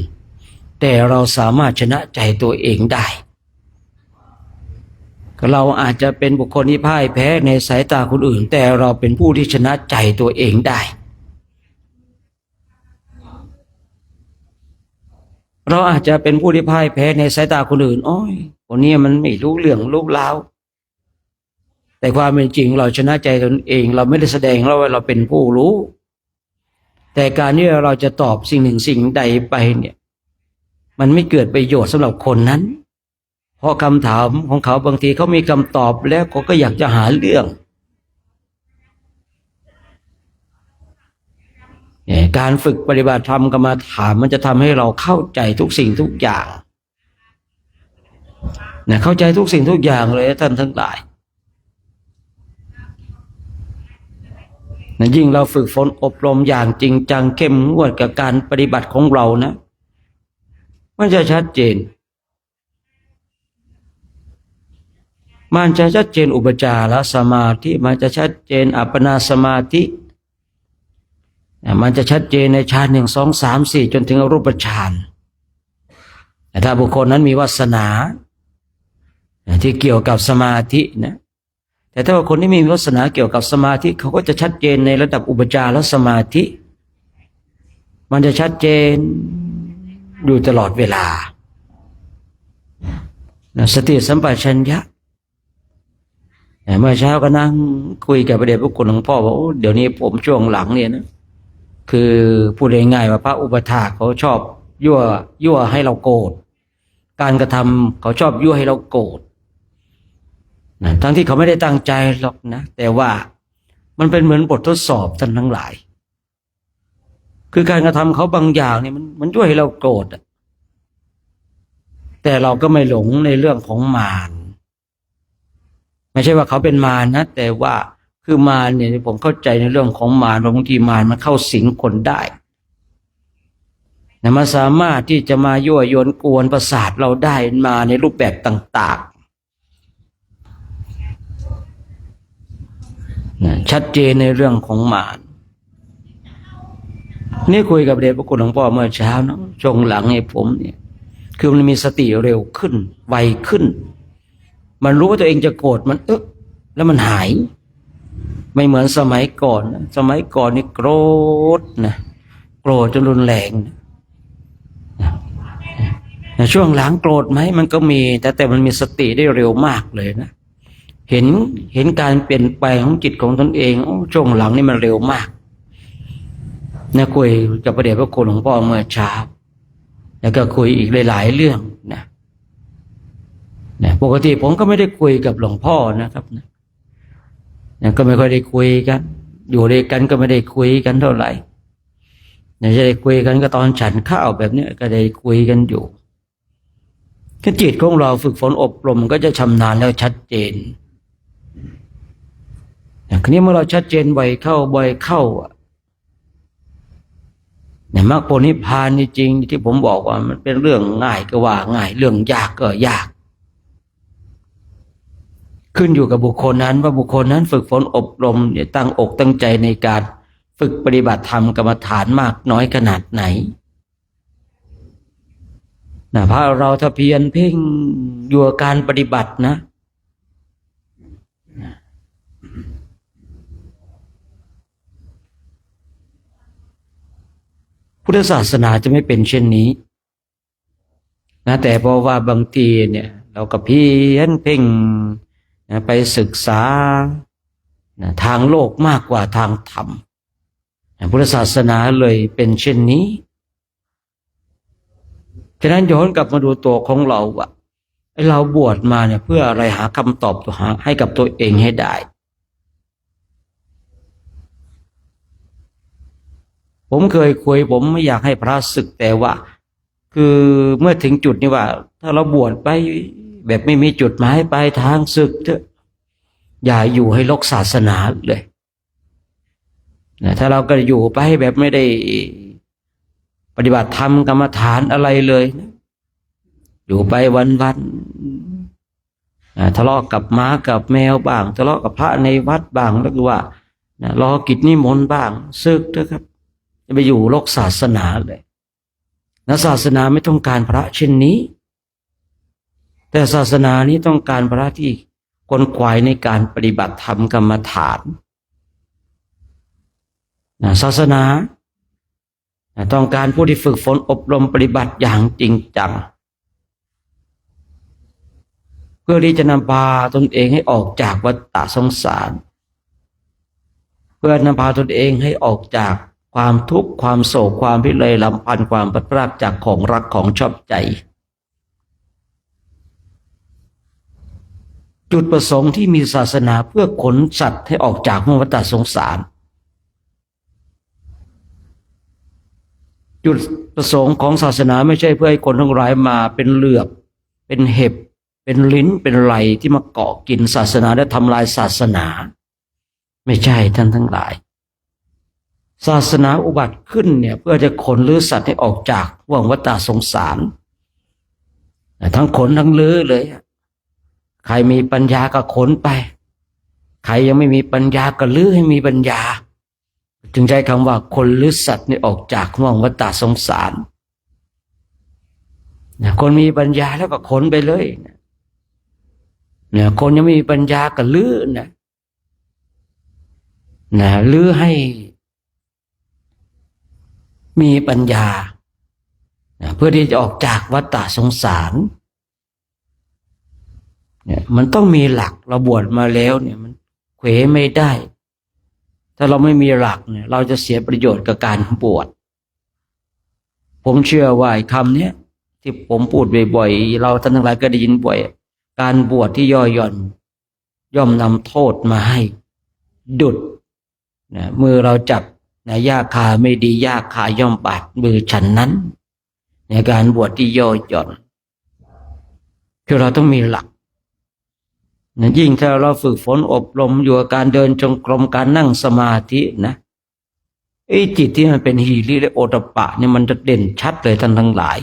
Speaker 3: แต่เราสามารถชนะใจตัวเองได้เราอาจจะเป็นบุคคลที่พ่ายแพ้ในสายตาคนอื่นแต่เราเป็นผู้ที่ชนะใจตัวเองได้เราอาจจะเป็นผู้ที่พ่ายแพ้ในสายตาคนอื่นโอ้ยคนนี้มันไม่รู้เรื่องรู้ราวแต่ความเป็นจริงเราชนะใจตนเองเราไม่ได้แสดงว่าเราเป็นผู้รู้แต่การที่เราจะตอบสิ่งหนึ่งสิ่งใดไปเนี่ยมันไม่เกิดประโยชน์สำหรับคนนั้นเพราะคำถามของเขาบางทีเขามีคำตอบแล้วเขาก็อยากจะหาเรื่องการฝึกปฏิบัติธรรมกรรมฐานมันจะทำให้เราเข้าใจทุกสิ่งทุกอย่างเข้าใจทุกสิ่งทุกอย่างเลยท่านทั้งหลายยิ่งเราฝึกฝนอบรมอย่างจริงจังเข้มงวดกับการปฏิบัติของเรานะมันจะชัดเจนอุปจารสมาธิมันจะชัดเจนอัปปนาสมาธิมันจะชัดเจนในฌาน1 2 3 4จนถึงอรูปฌานแต่ถ้าบุคคลนั้นมีวาสนาที่เกี่ยวกับสมาธินะแต่ถ้าคนที่มีวาสนาเกี่ยวกับสมาธิเขาก็จะชัดเจนในระดับอุปจารสมาธิมันจะชัดเจนอยู่ตลอดเวลาสติสัมปชัญญะ เมื่อเช้าก็นั่งคุยกับพระเดชพระคุณหลวงพ่อว่าเดี๋ยวนี้ผมช่วงหลังเนี่ยนะคือพูดง่ายๆว่าพระอุปถากเขาชอบยั่วให้เราโกรธการกระทำเขาชอบยั่วให้เราโกรธนะทั้งที่เขาไม่ได้ตั้งใจหรอกนะแต่ว่ามันเป็นเหมือนบททดสอบท่านทั้งหลายคือการกระทำเขาบางอย่างเนี่ยมันยั่วให้เราโกรธแต่เราก็ไม่หลงในเรื่องของมารไม่ใช่ว่าเขาเป็นมารนะแต่ว่าคือมารเนี่ยผมเข้าใจในเรื่องของมารบางทีมารมันเข้าสิงคนได้นะมันสามารถที่จะมายั่วยวนกวนประสาทเราได้มาในรูปแบบต่างๆนะชัดเจนในเรื่องของมารนี่คุยกับเดชพระคุณหลวงพ่อเมื่อเช้านะช่วงหลังให้ผมเนี่ยคือมันมีสติเร็วขึ้นไวขึ้นมันรู้ว่าตัวเองจะโกรธมันแล้วมันหายไม่เหมือนสมัยก่อนนะสมัยก่อนนี่โกรธนะโกรธจนรุนแรงนะช่วงหลังโกรธไหมมันก็มีแต่มันมีสติได้เร็วมากเลยนะเห็นการเปลี่ยนแปลงของจิตของตนเองช่วงหลังนี่มันเร็วมากนะคุยกับพระเดชพระคุณหลวงพ่อเมื่อเช้าแล้วก็คุยอีกหลายๆเรื่องนะปกติผมก็ไม่ได้คุยกับหลวงพ่อนะครับนะก็ไม่ค่อยได้คุยกันอยู่ด้วยกันก็ไม่ได้คุยกันเท่าไหร่จะได้คุยกันก็ตอนฉันข้าวแบบนี้ก็ได้คุยกันอยู่จิตของเราฝึกฝนอบรมก็จะชำนาญแล้วชัดเจนคราวนี้เมื่อเราชัดเจนบ่อยเข้ามรรคผลนิพพานนี่จริงที่ผมบอกว่ามันเป็นเรื่องง่ายก็ว่าง่ายเรื่องยากก็ยากขึ้นอยู่กับบุคคลนั้นว่าบุคคลนั้นฝึกฝนอบรมตั้งอกตั้งใจในการฝึกปฏิบัติธรรมกรรมฐานมากน้อยขนาดไหนพระเราถ้าเพียรเพ่งอยู่กับการปฏิบัตินะพุทธศาสนาจะไม่เป็นเช่นนี้นะแต่เพราะว่าบางทีเนี่ยเราก็เพียรเพ่งไปศึกษาทางโลกมากกว่าทางธรรมพุทธศาสนาเลยเป็นเช่นนี้ฉะนั้นย้อนกลับมาดูตัวของเราว่าเราบวชมาเนี่ยเพื่ออะไรหาคำตอบให้กับตัวเองให้ได้ผมเคยคุยผมไม่อยากให้พระศึกแต่ว่าคือเมื่อถึงจุดนี้ว่าถ้าเราบวชไปแบบไม่มีจุดหมายปลายทางศึกเถอะอย่าอยู่ให้ลกศาสนาเลยถ้าเราก็อยู่ไปแบบไม่ได้ปฏิบัติธรรมกรรมฐานอะไรเลยอยู่ไปวันๆทะเลาะกับม้ากับแมวบ้างทะเลาะกับพระในวัดบ้างแล้วก็ว่ารอกิจนิมนต์บ้างศึกเถอะครับจะไปอยู่ลกศาสนาเลยนะศาสนาไม่ต้องการพระเช่นนี้แต่ศาสนานี้ต้องการพระที่ขวนขวายในการปฏิบัติธรรมกรรมฐานศาสนาต้องการผู้ที่ฝึกฝนอบรมปฏิบัติอย่างจริงจังเพื่อที่จะนำพาตนเองให้ออกจากวัฏฏะสงสารเพื่อนำพาตนเองให้ออกจากความทุกข์ความโศกความพิไรลำพันธ์ความพลัดพรากจากของรักของชอบใจจุดประสงค์ที่มีศาสนาเพื่อขนสัตว์ให้ออกจากวัฏฏะสงสารจุดประสงค์ของศาสนาไม่ใช่เพื่อให้คนทั้งหลายมาเป็นเหลือบเป็นเห็บเป็นลิ้นเป็นไหลที่มาเกาะกินศาสนาและทำลายศาสนาไม่ใช่ท่านทั้งหลายศาสนาอุบัติขึ้นเนี่ยเพื่อจะขนลื้อสัตว์ให้ออกจากห่วงวัฏฏะสงสารทั้งขนทั้งลื้อเลยใครมีปัญญาก็ขนไปใครยังไม่มีปัญญาก็ลื้อให้มีปัญญาจึงใช้คำว่าคนลื้อสัตว์นี่ออกจากห่วงวัฏฏะสงสารคนมีปัญญาแล้วก็ขนไปเลยคนยังไม่มีปัญญาก็ลื้อลื้อให้มีปัญญาเพื่อที่จะออกจากวัฏฏะสงสาร เนี่ยมันต้องมีหลักเราบวชมาแล้วเนี่ยมันเขวไม่ได้ถ้าเราไม่มีหลักเนี่ยเราจะเสียประโยชน์กับการบวชผมเชื่อว่าคำนี้ที่ผมพูดบ่อยๆเราท่านทั้งหลายก็ได้ยินบ่อยการบวชที่ย่อหย่อนย่อมนำโทษมาให้ดุดนะมือเราจับนะหญ้าคาไม่ดีหญ้าคาย่อมบาดมือฉันนั้นในการบวชที่ย่อหย่อนคือเราต้องมีหลักนะยิ่งถ้าเราฝึกฝนอบรมอยู่กับการเดินจงกรมการนั่งสมาธินะไอ้จิตที่มันเป็นหีริและโอตตัปปะเนี่ยมันจะเด่นชัดเลยท่านทั้งหลาย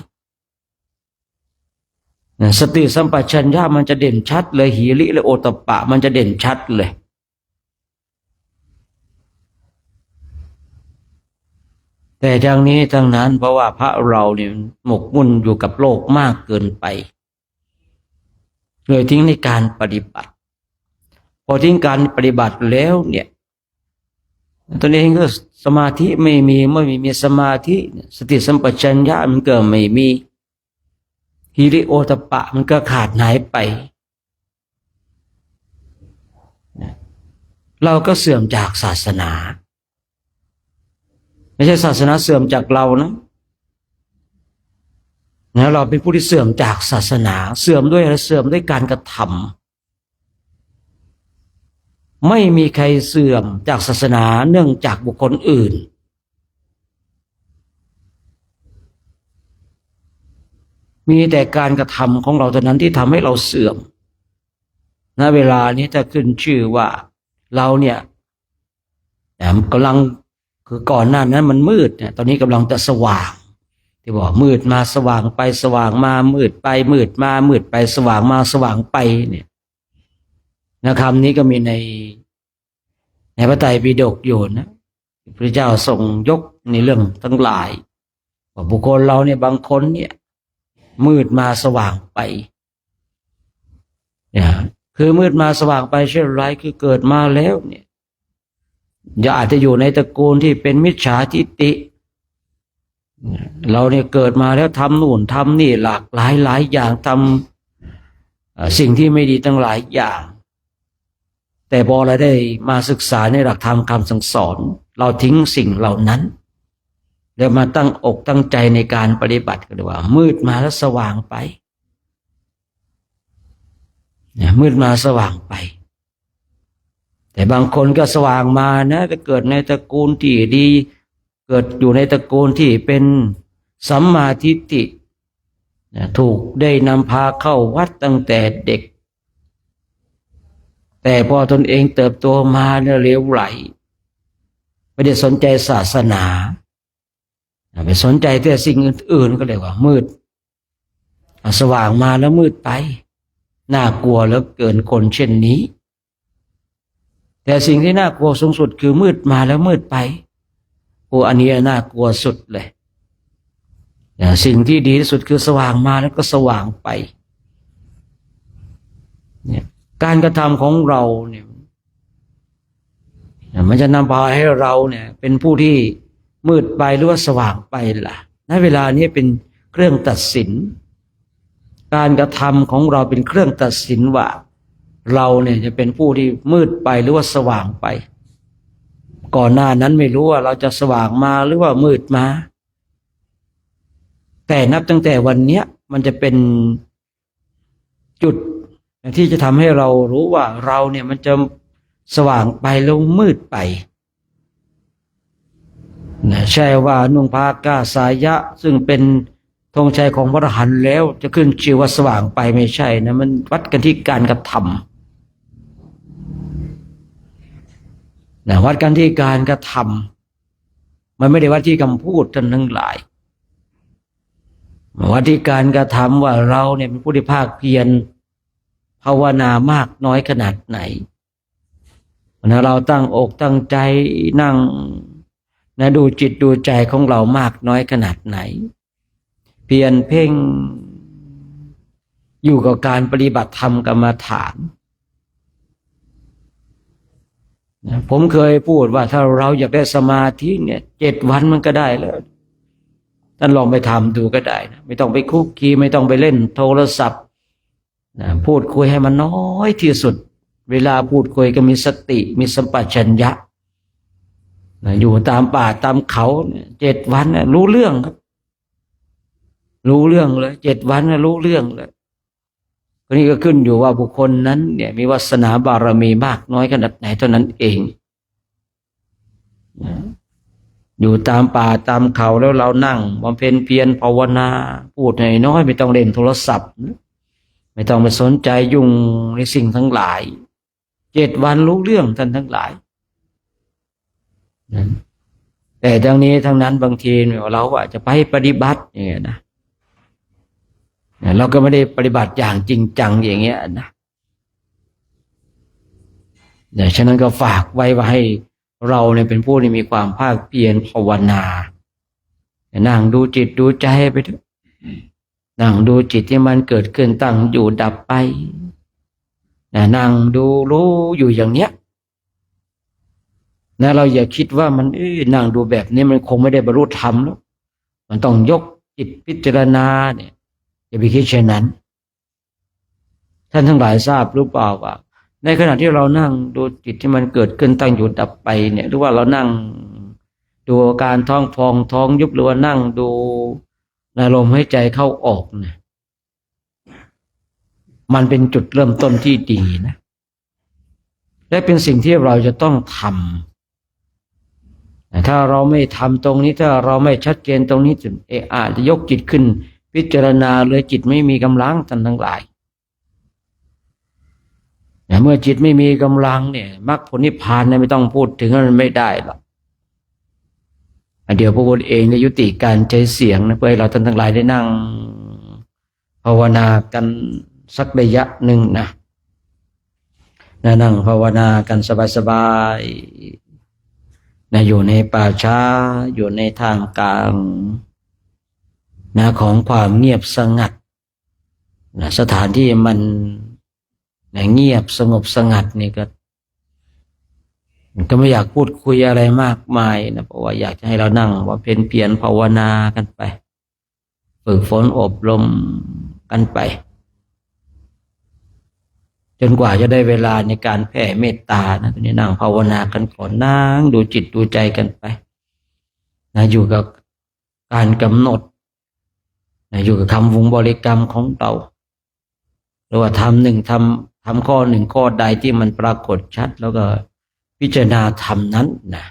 Speaker 3: นะสติสัมปชัญญะมันจะเด่นชัดเลยหีริและโอตตัปปะมันจะเด่นชัดเลยแต่ทางนี้ทั้งนั้นเพราะว่าพระเราเนี่ยหมกมุ่นอยู่กับโลกมากเกินไปเลยทิ้งในการปฏิบัติพอทิ้งการปฏิบัติแล้วเนี่ยตัวเองก็สมาธิไม่มีเมื่อไม่มีสมาธิสติสัมปชัญญะมันก็ไม่มีหิริโอตตัปปะมันก็ขาดหายไปเราก็เสื่อมจากศาสนาไม่ใช่ศาสนาเสื่อมจากเรานะเราเป็นผู้ที่เสื่อมจากศาสนาเสื่อมด้วยอะไรเสื่อมด้วยการกระทำไม่มีใครเสื่อมจากศาสนาเนื่องจากบุคคลอื่นมีแต่การกระทำของเราเท่านั้นที่ทำให้เราเสื่อมณเวลานี้ถ้าขึ้นชื่อว่าเราเนี่ยกำลังคือก่อนหน้านั้นมันมืดเนี่ยตอนนี้กำลังจะสว่างที่บอกมืดมาสว่างไปสว่างมามืดไปมืดมามืดไปสว่างมาสว่างไปเนี่ยนะคำนี้ก็มีในพระไตรปิฎกอยู่นะพระเจ้าทรงยกในเรื่องทั้งหลายว่าบุคคลเราเนี่ยบางคนเนี่ยมืดมาสว่างไปเนี่ยคือมืดมาสว่างไปเช่นไรคือเกิดมาแล้วเนี่ยอย่าอาจจะอยู่ในตระกูลที่เป็นมิจฉาทิฏฐิเราเนี่ยเกิดมาแล้วทำนู่นทำนี่หลากหลายอย่างทำสิ่งที่ไม่ดีตั้งหลายอย่างแต่พอเราได้มาศึกษาในหลักธรรมคำสั่งสอนเราทิ้งสิ่งเหล่านั้นแล้วมาตั้งอกตั้งใจในการปฏิบัติก็เลยว่ามืดมาแล้วสว่างไปเนี่ยมืดมาสว่างไปแต่บางคนก็สว่างมานะจะเกิดในตระกูลที่ดีเกิดอยู่ในตระกูลที่เป็นสัมมาทิฏฐิถูกได้นำพาเข้าวัดตั้งแต่เด็กแต่พอตนเองเติบโตมาเนี่ยเลวไหลไม่ได้สนใจศาสนาไปสนใจแต่สิ่งอื่นๆก็เลยว่ามืดสว่างมาแล้วมืดไปน่ากลัวเหลือเกินคนเช่นนี้แต่สิ่งที่น่ากลัวสูงสุดคือมืดมาแล้วมืดไปอันนี้น่ากลัวสุดเลยสิ่งที่ดีที่สุดคือสว่างมาแล้วก็สว่างไปเนี่ยการกระทำของเราเนี่ยมันจะนำพาให้เราเนี่ยเป็นผู้ที่มืดไปหรือว่าสว่างไปล่ะณเวลานี้เป็นเครื่องตัดสินการกระทำของเราเป็นเครื่องตัดสินว่าเราเนี่ยจะเป็นผู้ที่มืดไปหรือว่าสว่างไปก่อนหน้านั้นไม่รู้ว่าเราจะสว่างมาหรือว่ามืดมาแต่นับตั้งแต่วันเนี้ยมันจะเป็นจุดที่จะทำให้เรารู้ว่าเราเนี่ยมันจะสว่างไปแล้วมืดไปนะใช่ว่านุ่งผ้ากาสายะซึ่งเป็นธงชัยของพระอรหันต์แล้วจะขึ้นชื่อว่าสว่างไปไม่ใช่นะมันวัดกันที่การกระทำนะวัดกันที่การกระทำมันไม่ได้วัดที่คำพูดท่านทั้งหลายวัดที่การกระทำว่าเราเนี่ยเป็นผู้ที่ภาคเพียรภาวนามากน้อยขนาดไหนนะเราตั้งอกตั้งใจนั่งนะดูจิตดูใจของเรามากน้อยขนาดไหนเพียรเพ่งอยู่กับการปฏิบัติธรรมกรรมฐานนะผมเคยพูดว่าถ้าเราอยากได้สมาธิเนี่ย7 วันมันก็ได้แล้วท่านลองไปทำดูก็ได้นะไม่ต้องไปคุกคีไม่ต้องไปเล่นโทรศัพท์ พูดคุยให้มันน้อยที่สุดเวลาพูดคุยก็มีสติมีสัมปชัญญะอยู่ตามป่าตามเขา7 วันรู้เรื่องครับรู้เรื่องเลย7 วันรู้เรื่องเลยก็นี่ก็ขึ้นอยู่ว่าบุคคลนั้นเนี่ยมีวาสนาบารมีมากน้อยขนาดไหนเท่านั้นเองอยู่ตามป่าตามเขาแล้วเรานั่งบำเพ็ญเพียรภาวนาพูดน้อยไม่ต้องเล่นโทรศัพท์ไม่ต้องไปสนใจยุ่งในสิ่งทั้งหลาย7 วันรู้เรื่องท่านทั้งหลายแต่ทั้งนี้ทั้งนั้นบางทีเราอาจจะไปปฏิบัติอย่างเงี้ยนะเราก็ไม่ได้ปฏิบัติอย่างจริงจังอย่างเงี้ยนะฉะนั้นก็ฝากไว้ว่าให้เราเนี่ยเป็นผู้ที่มีความภาคเพียรภาวนานั่งดูจิตดูใจไปเถอะนั่งดูจิตที่มันเกิดขึ้นตั้งอยู่ดับไปนั่งดูรู้อยู่อย่างเนี้ยนะเราอย่าคิดว่ามันนั่งดูแบบนี้มันคงไม่ได้บรรลุธรรมแล้วมันต้องยกจิตพิจารณาเนี่ยอย่าไปคิดเช่นนั้นท่านทั้งหลายทราบหรือเปล่าว่าในขณะที่เรานั่งดูจิตที่มันเกิดขึ้นตั้งอยู่ดับไปเนี่ยหรือว่าเรานั่งดูอาการท้องพองท้องยุบหรือว่านั่งดูลมหายใจเข้าออกเนี่ยมันเป็นจุดเริ่มต้นที่ดีนะและเป็นสิ่งที่เราจะต้องทำถ้าเราไม่ทำตรงนี้ถ้าเราไม่ชัดเจนตรงนี้อาจจะยกจิตขึ้นพิจารณาเลยจิตไม่มีกำลังท่านทั้งหลายเมื่อจิตไม่มีกำลังเนี่ยมรรคผลนิพพานเนี่ยไม่ต้องพูดถึงมันไม่ได้หรอกเดี๋ยวพระพุทธเองได้ยุติการใช้เสียงนะเพื่อให้เราท่านทั้งหลายได้นั่งภาวนากันสักระยะหนึ่งนะนั่งภาวนากันสบายๆอยู่ในป่าช้าอยู่ในทางกลางของความเงียบสงัดสถานที่มันเงียบสงบสงัดนี่ก็ไม่อยากพูดคุยอะไรมากมายนะเพราะว่าอยากจะให้เรานั่งว่าเป็นเพียรภาวนากันไปฝึกฝนอบรมกันไปจนกว่าจะได้เวลาในการแผ่เมตตานะตอนนี้นั่งภาวนากันก่อนนั่งดูจิตดูใจกันไปอยู่กับการกำหนดอยู่กับคำวงบริกรรมของเราหรือว่าทำข้อหนึ่งข้อใดที่มันปรากฏชัดแล้วก็พิจารณาธรรมนั้นนะ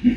Speaker 2: อ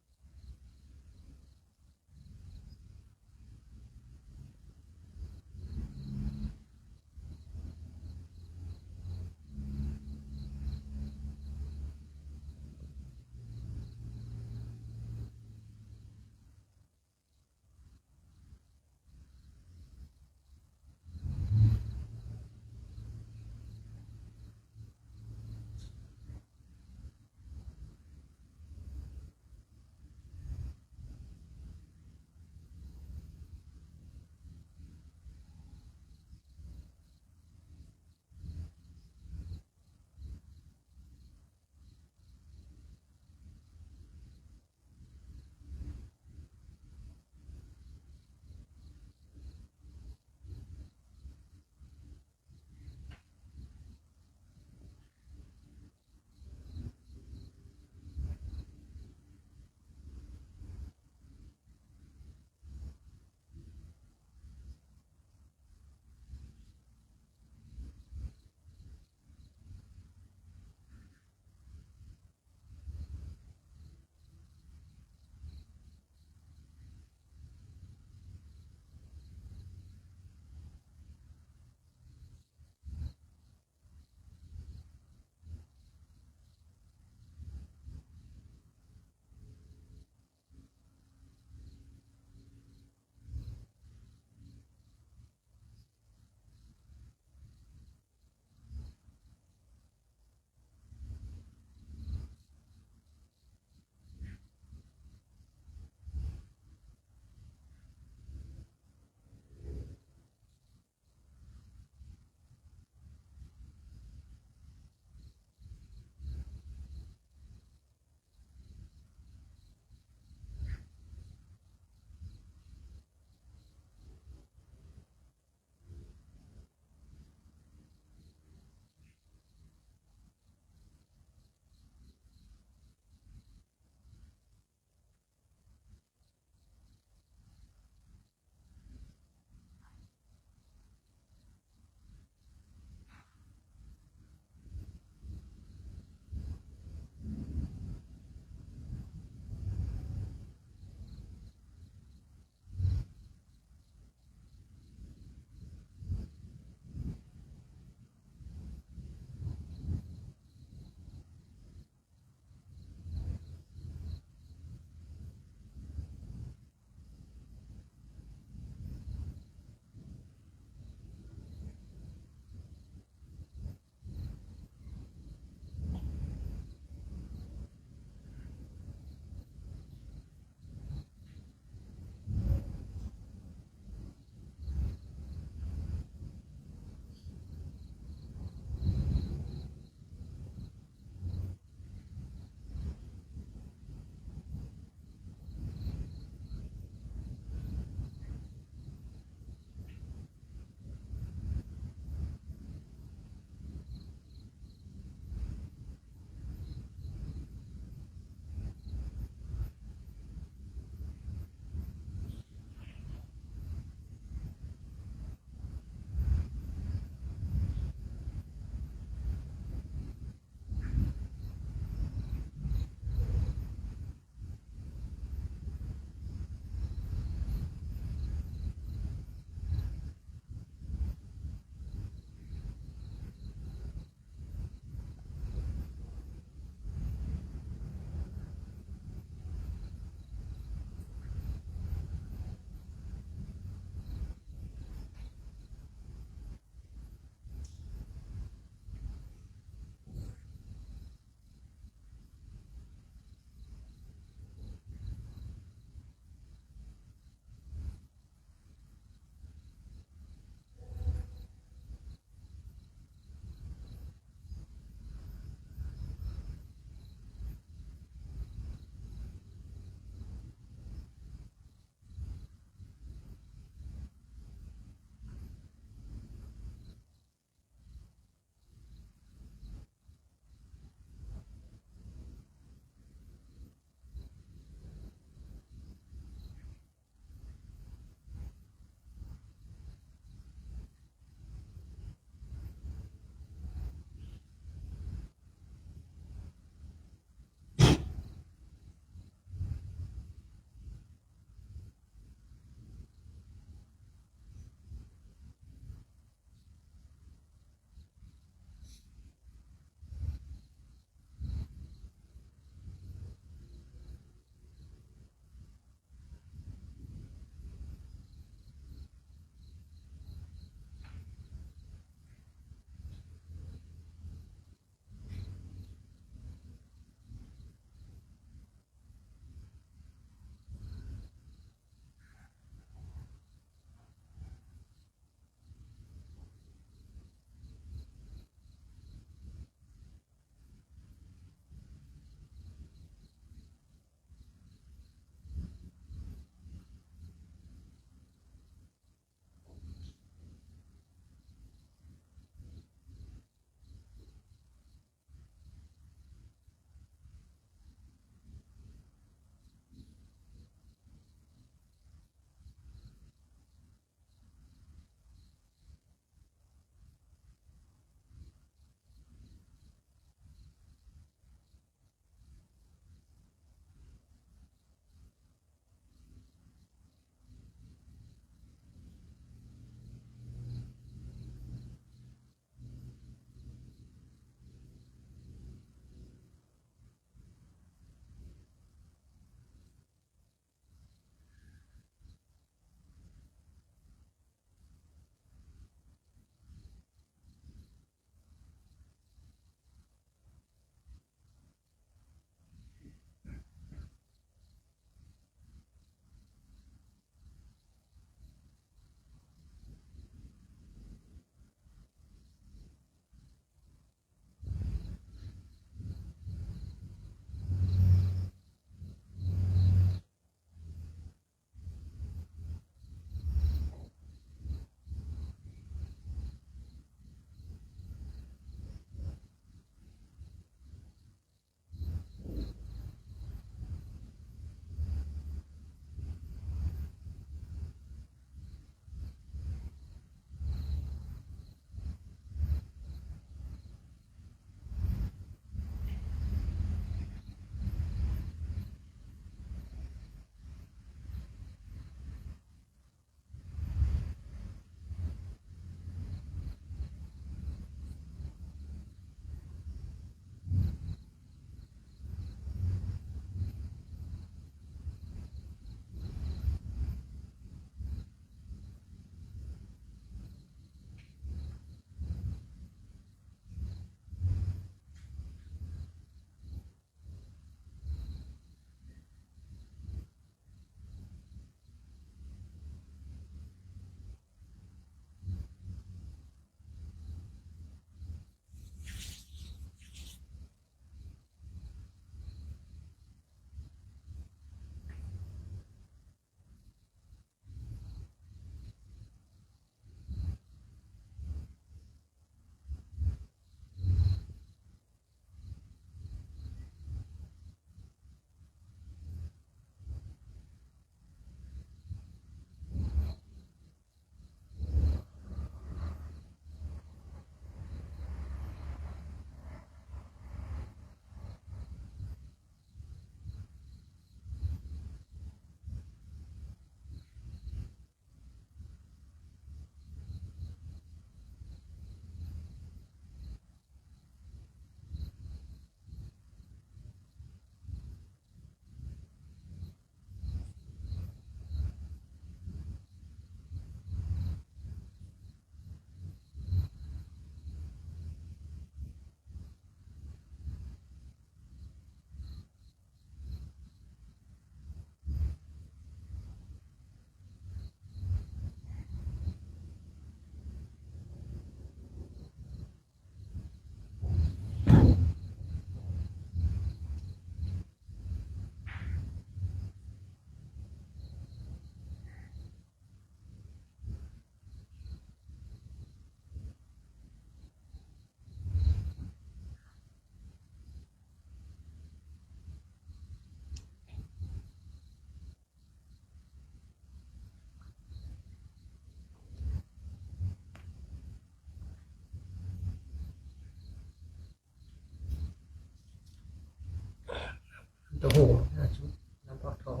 Speaker 5: เต้าหู้5 ชุดน้ำฟักทอง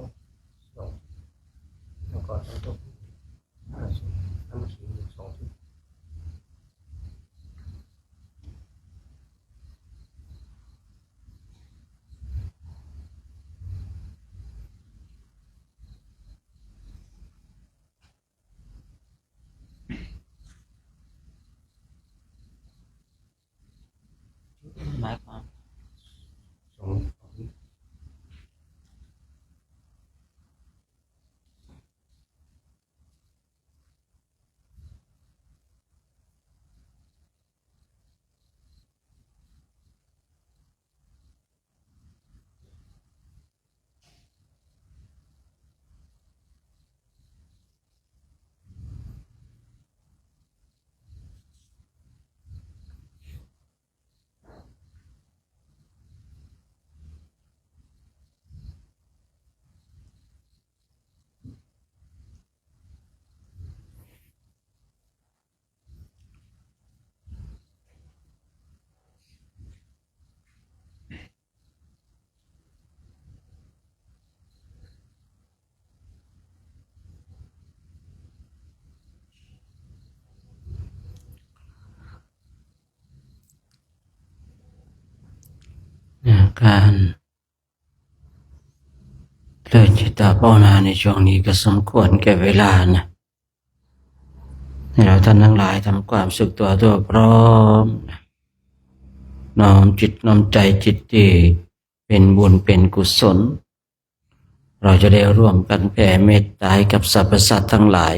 Speaker 5: 2แล้วก็น้ำเต้าหู้5 ชุดน้ำขิง2 ชุด
Speaker 3: หมายความ
Speaker 5: 2
Speaker 3: การเลิกจิตตภาวนาในช่วงนี้ก็สมควรแก่เวลานะให้เราท่านทั้งหลายทำความสึกตัวพร้อมน้อมจิตน้อมใจจิตที่เป็นบุญเป็นกุศลเราจะได้ร่วมกันแผ่เมตตาให้กับสรรพสัตว์ทั้งหลาย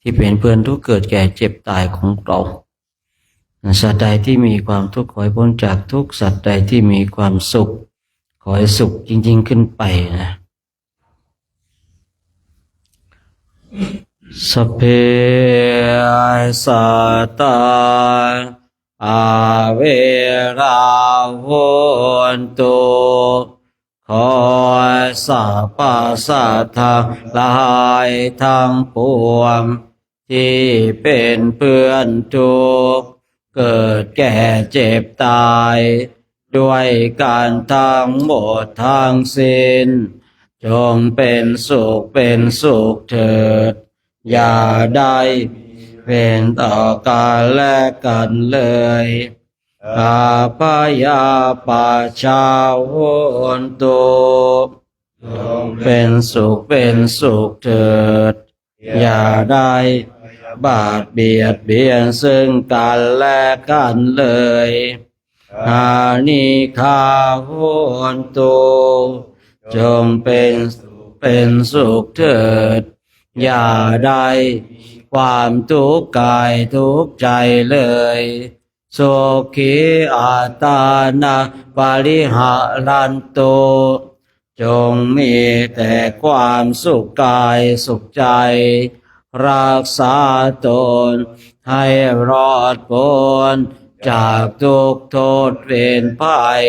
Speaker 3: ที่เป็นเพื่อนทุกข์เกิดแก่เจ็บตายของเราสัตว์ใดที่มีความทุกข์ขอให้พ้นจากทุกข์สัตว์ใดที่มีความสุขขอให้สุขจริงๆขึ้นไปนะสัพเพสัตตาอาเวราโหนตุขอสัพพสัตว์ทั้งหลายทั้งปวงที่เป็นเพื่อนทุกข์เกิดแก่เจ็บตายด้วยการทั้งหมดทั้งสิ้นจงเป็นสุขเถิดอย่าได้เป็นต่อกันและกันเลยอาพยาปาชาโหนตุเป็นสุขเถิดอย่าได้บาดเบียดเบียนซึ่งกันและกันเลยอานิคาโหนตุจงเป็นสุขเถิดอย่าได้ความทุกข์กายทุกข์ใจเลยโสขิอัตตานาปริหารันตุจงมีแต่ความสุขกายสุขใจรักษาตนให้รอดพ้นจากทุกข์โทษเวรภัย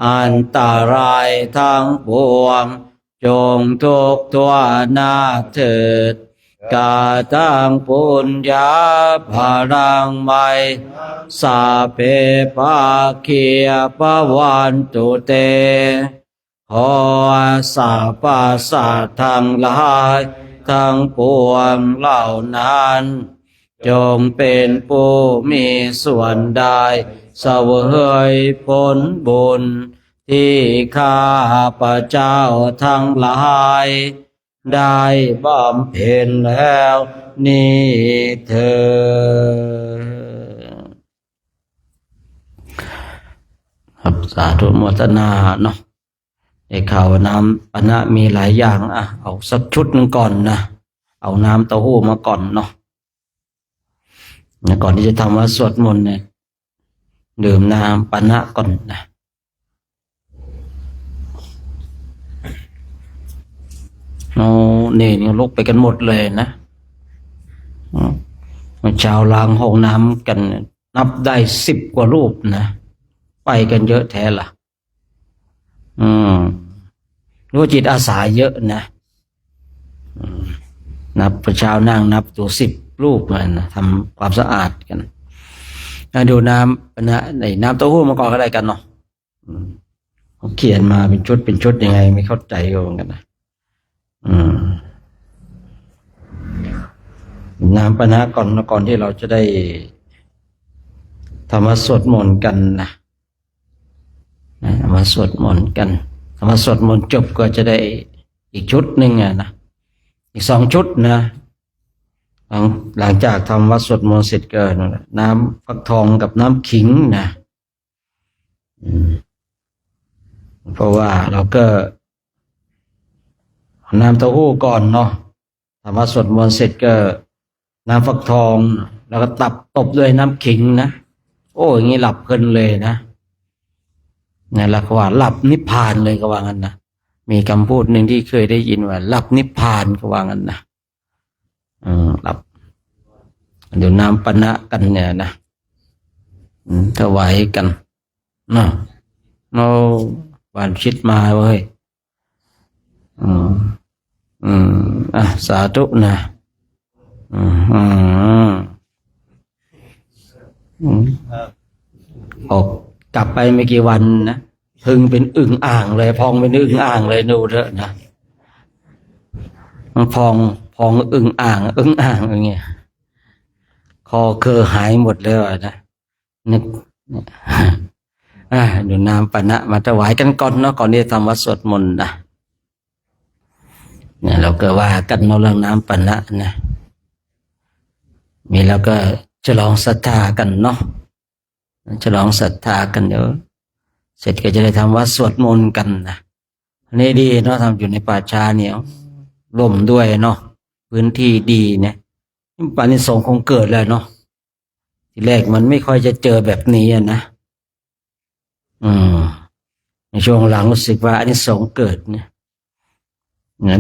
Speaker 3: อันตรายทั้งปวงจงทุกข์ทั่วหน้าเถิดกาตังปุญญาภารังไมสาเพภาคียปวันตุเตขอสัพพสัตว์ทั้งหลายทั้งปวงเหล่านั้นจงเป็นผู้มีส่วนได้เสวยผลบุญที่ข้าพเจ้าทั้งหลายได้บำเพ็ญแล้วนี้เถิดครับสาธุโมทนาเนาะไอ้ข่าวน้ำปานะมีหลายอย่างเอาสักชุดหนึ่งก่อนนะเอาน้ำเต้าหู้มาก่อนเนาะก่อนที่จะทำวัดสวดมนต์เนี่ยดื่มน้ำปานะก่อนนะนี่ลุกไปกันหมดเลยนะมันชาวล้างห้องน้ำกันนับได้10 กว่ารูปนะไปกันเยอะแท้ล่ะรู้จิตอาสาเยอะนะนับประชานั่งนับตัว10 รูปนะทำความสะอาดกันดูน้ำนะในน้ำเต้าหู้มาก่อนก็ได้กันเนาะ เขาเขียนมาเป็นชุดยังไงไม่เข้าใจก็เหมือนกันนะน้ำปะนะก่อนที่เราจะได้ทำมาสวดมนต์กันนะมาสวดมนต์กันทำมาสวดมนต์จบก็จะได้อีกชุดหนึ่งนะอีก2 ชุดนะหลังจากทำวัดสวดมนต์เสร็จก็น้ำฟักทองกับน้ำขิงนะเพราะว่าเราก็น้ำเต้าหู้ก่อนเนาะทำวัดสวดมนต์เสร็จก็น้ำฟักทองแล้วก็ตบด้วยน้ำขิงนะโอ้อย่างนี้หลับเพลินเลยนะนี่แหละว่าหลับนิพพานเลยก็ว่างั้นนะมีคำพูดหนึ่งที่เคยได้ยินว่าหลับนิพพานก็ว่างั้นนะหลับเดี๋ยวน้ำปะนะกันเนี่ยนะถวายกันนะเราหวานชิดมาเว้ยสาธุนะออกกลับไปไม่กี่วันนะพึงเป็นอึ่งอ่างเลยพองเป็นอึ่งอ่างเลยดูเถอะนะมันพองอึ่งอ่างอย่างเงี้ยคอเคอหายหมดเลยนะนึกดูน้ำปะนะมาถวายกันก่อนเนาะก่อนที่จะทำวัดสวดมนต์นะเนี่ยเราก็ว่ากันเรื่องน้ำปะนะนะมีแล้วก็ฉลองศรัทธากันเนาะฉลองศรัทธากันเดี๋ยวเสร็จก็จะได้ทำวัดสวดมนต์กันนะอันนี้ดีเนาะทำอยู่ในป่าช้าเนี่ยร่มด้วยเนาะพื้นที่ดีเนี่ยปานิสงส์คงเกิดแล้วเนาะทีแรกมันไม่ค่อยจะเจอแบบนี้นะในช่วงหลังรู้สึกว่าอานิสงส์เกิดเนี่ย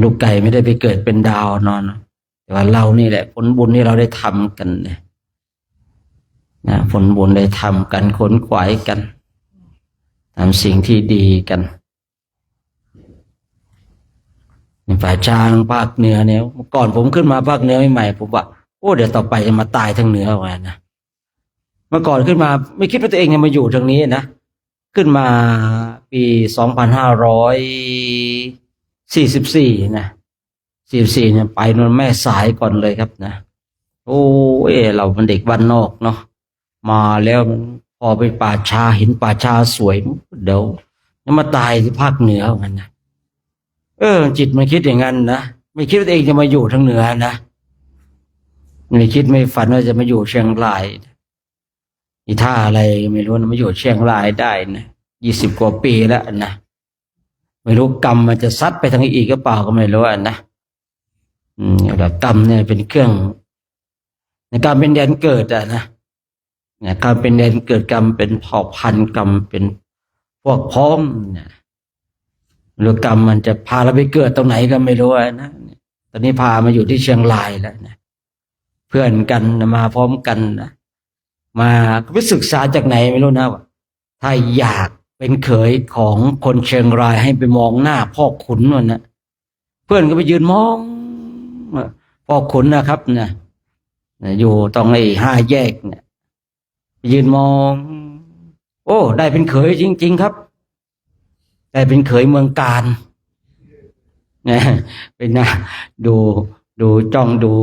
Speaker 3: ลูกไก่ไม่ได้ไปเกิดเป็นดาวนอนแต่ว่าเรานี่แหละผลบุญที่เราได้ทำกันเนี่ยนะผลบุญได้ทำกันขนขวายกันทำสิ่งที่ดีกันในป่าช้าภาคเหนือเนี่ยเมื่อก่อนผมขึ้นมาภาคเหนือใหม่ๆผมว่าโอ้เดี๋ยวต่อไปจะมาตายทางเหนือว่านะเมื่อก่อนขึ้นมาไม่คิดว่าตัวเองจะมาอยู่ทางนี้นะขึ้นมาปี2544นะ44เนี่ยไปนนแม่สายก่อนเลยครับนะโอ้เราเป็นเด็กบ้านนอกเนาะมาแล้วพอไปป่าช้าเห็นป่าช้าสวยเดี๋ยวจะมาตายที่ภาคเหนือเหมือนกันนะจิตมันคิดอย่างนั้นนะไม่คิดว่าตัวเองจะมาอยู่ทางเหนือนะไม่คิดไม่ฝันว่าจะมาอยู่เชียงรายอีท่าอะไรไม่รู้นะมาอยู่เชียงรายได้นะ20 กว่าปีแล้วนะไม่รู้กรรมมันจะซัดไปทางอีกก็เปล่าก็ไม่รู้นะแบบกรรมเนี่ยเป็นเครื่องในการเป็นแดนเกิดนะการเป็นแดนเกิดกรรมเป็นเผ่าพันธุ์กรรมเป็นพวกพ้องเนี่ยหรือกรรมมันจะพาเราไปเกิดตรงไหนก็ไม่รู้นะตอนนี้พามาอยู่ที่เชียงรายแล้วนะเพื่อนกันมาพร้อมกันนะมาไปศึกษาจากไหนไม่รู้นะว่าถ้าอยากเป็นเขยของคนเชียงรายให้ไปมองหน้าพ่อขุนนั่นนะเพื่อนก็ไปยืนมองพ่อขุนนะครับนะอยู่ตรงไอ้5 แยกเนี่ยยืนมองโอ้ได้เป็นเขยจริงๆครับได้เป็นเขยเมืองการนะเป็นนะดูจ้องดู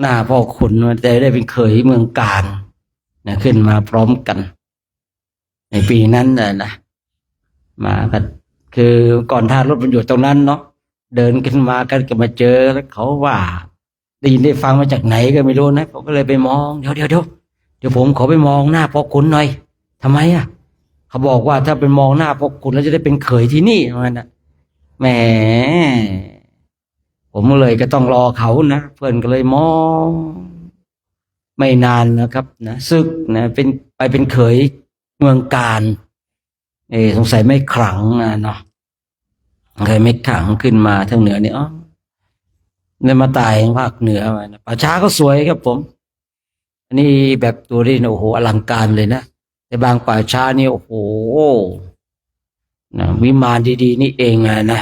Speaker 3: หน้าพ่อขุนแต่ได้เป็นเขยเมืองการนะขึ้นมาพร้อมกันในปีนั้นนะมากันคือก่อนท่ารถมันอยู่ตรงนั้นเนาะเดินขึ้นมากันก็มาเจอแล้วเขาว่าได้ยินได้ฟังมาจากไหนก็ไม่รู้นะเขาก็เลยไปมองเดี๋ยวผมขอไปมองหน้าพ่อขุนหน่อยทำไมเขาบอกว่าถ้าไปมองหน้าพ่อขุนแล้วจะได้เป็นเขยที่นี่มันนะแหมผมเลยก็ต้องรอเขานะเพื่อนก็เลยมองไม่นานนะครับนะซึกนะเป็นเขยเมืองการสงสัยไม่ขลังเนาะเคยไม่ขลังขึ้นมาทางเหนือนี่เนี่ยมาตายทางภาคเหนือมาป่าช้าก็สวยครับผมอันนี้แบบตัวนี้โอ้โหอลังการเลยนะแต่บางป่าช้านี่โอ้โหนะวิมานดีๆนี่เองนะ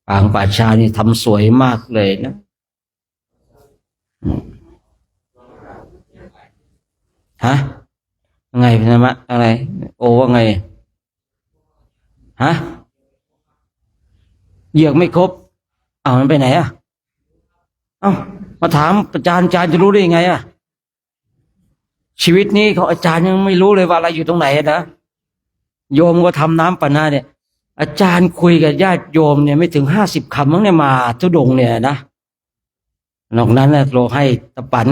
Speaker 3: บางป่าช้านี่ทำสวยมากเลยนะฮะไงพี่ธรรมะอะไรโอว่าไง ฮะเหยือกไม่ครบเอามันไปไหนอ่ะมาถามอาจารย์จะรู้ได้ยังไงอ่ะชีวิตนี้เขาอาจารย์ยังไม่รู้เลยว่าอะไรอยู่ตรงไหนนะโยมก็ทำน้ำปานาเนี่ยอาจารย์คุยกับญาติโยมเนี่ยไม่ถึง50 คำมั้งเนี่ยมาทุดงเนี่ยนะนอกนั้นนะเราให้ตะปัน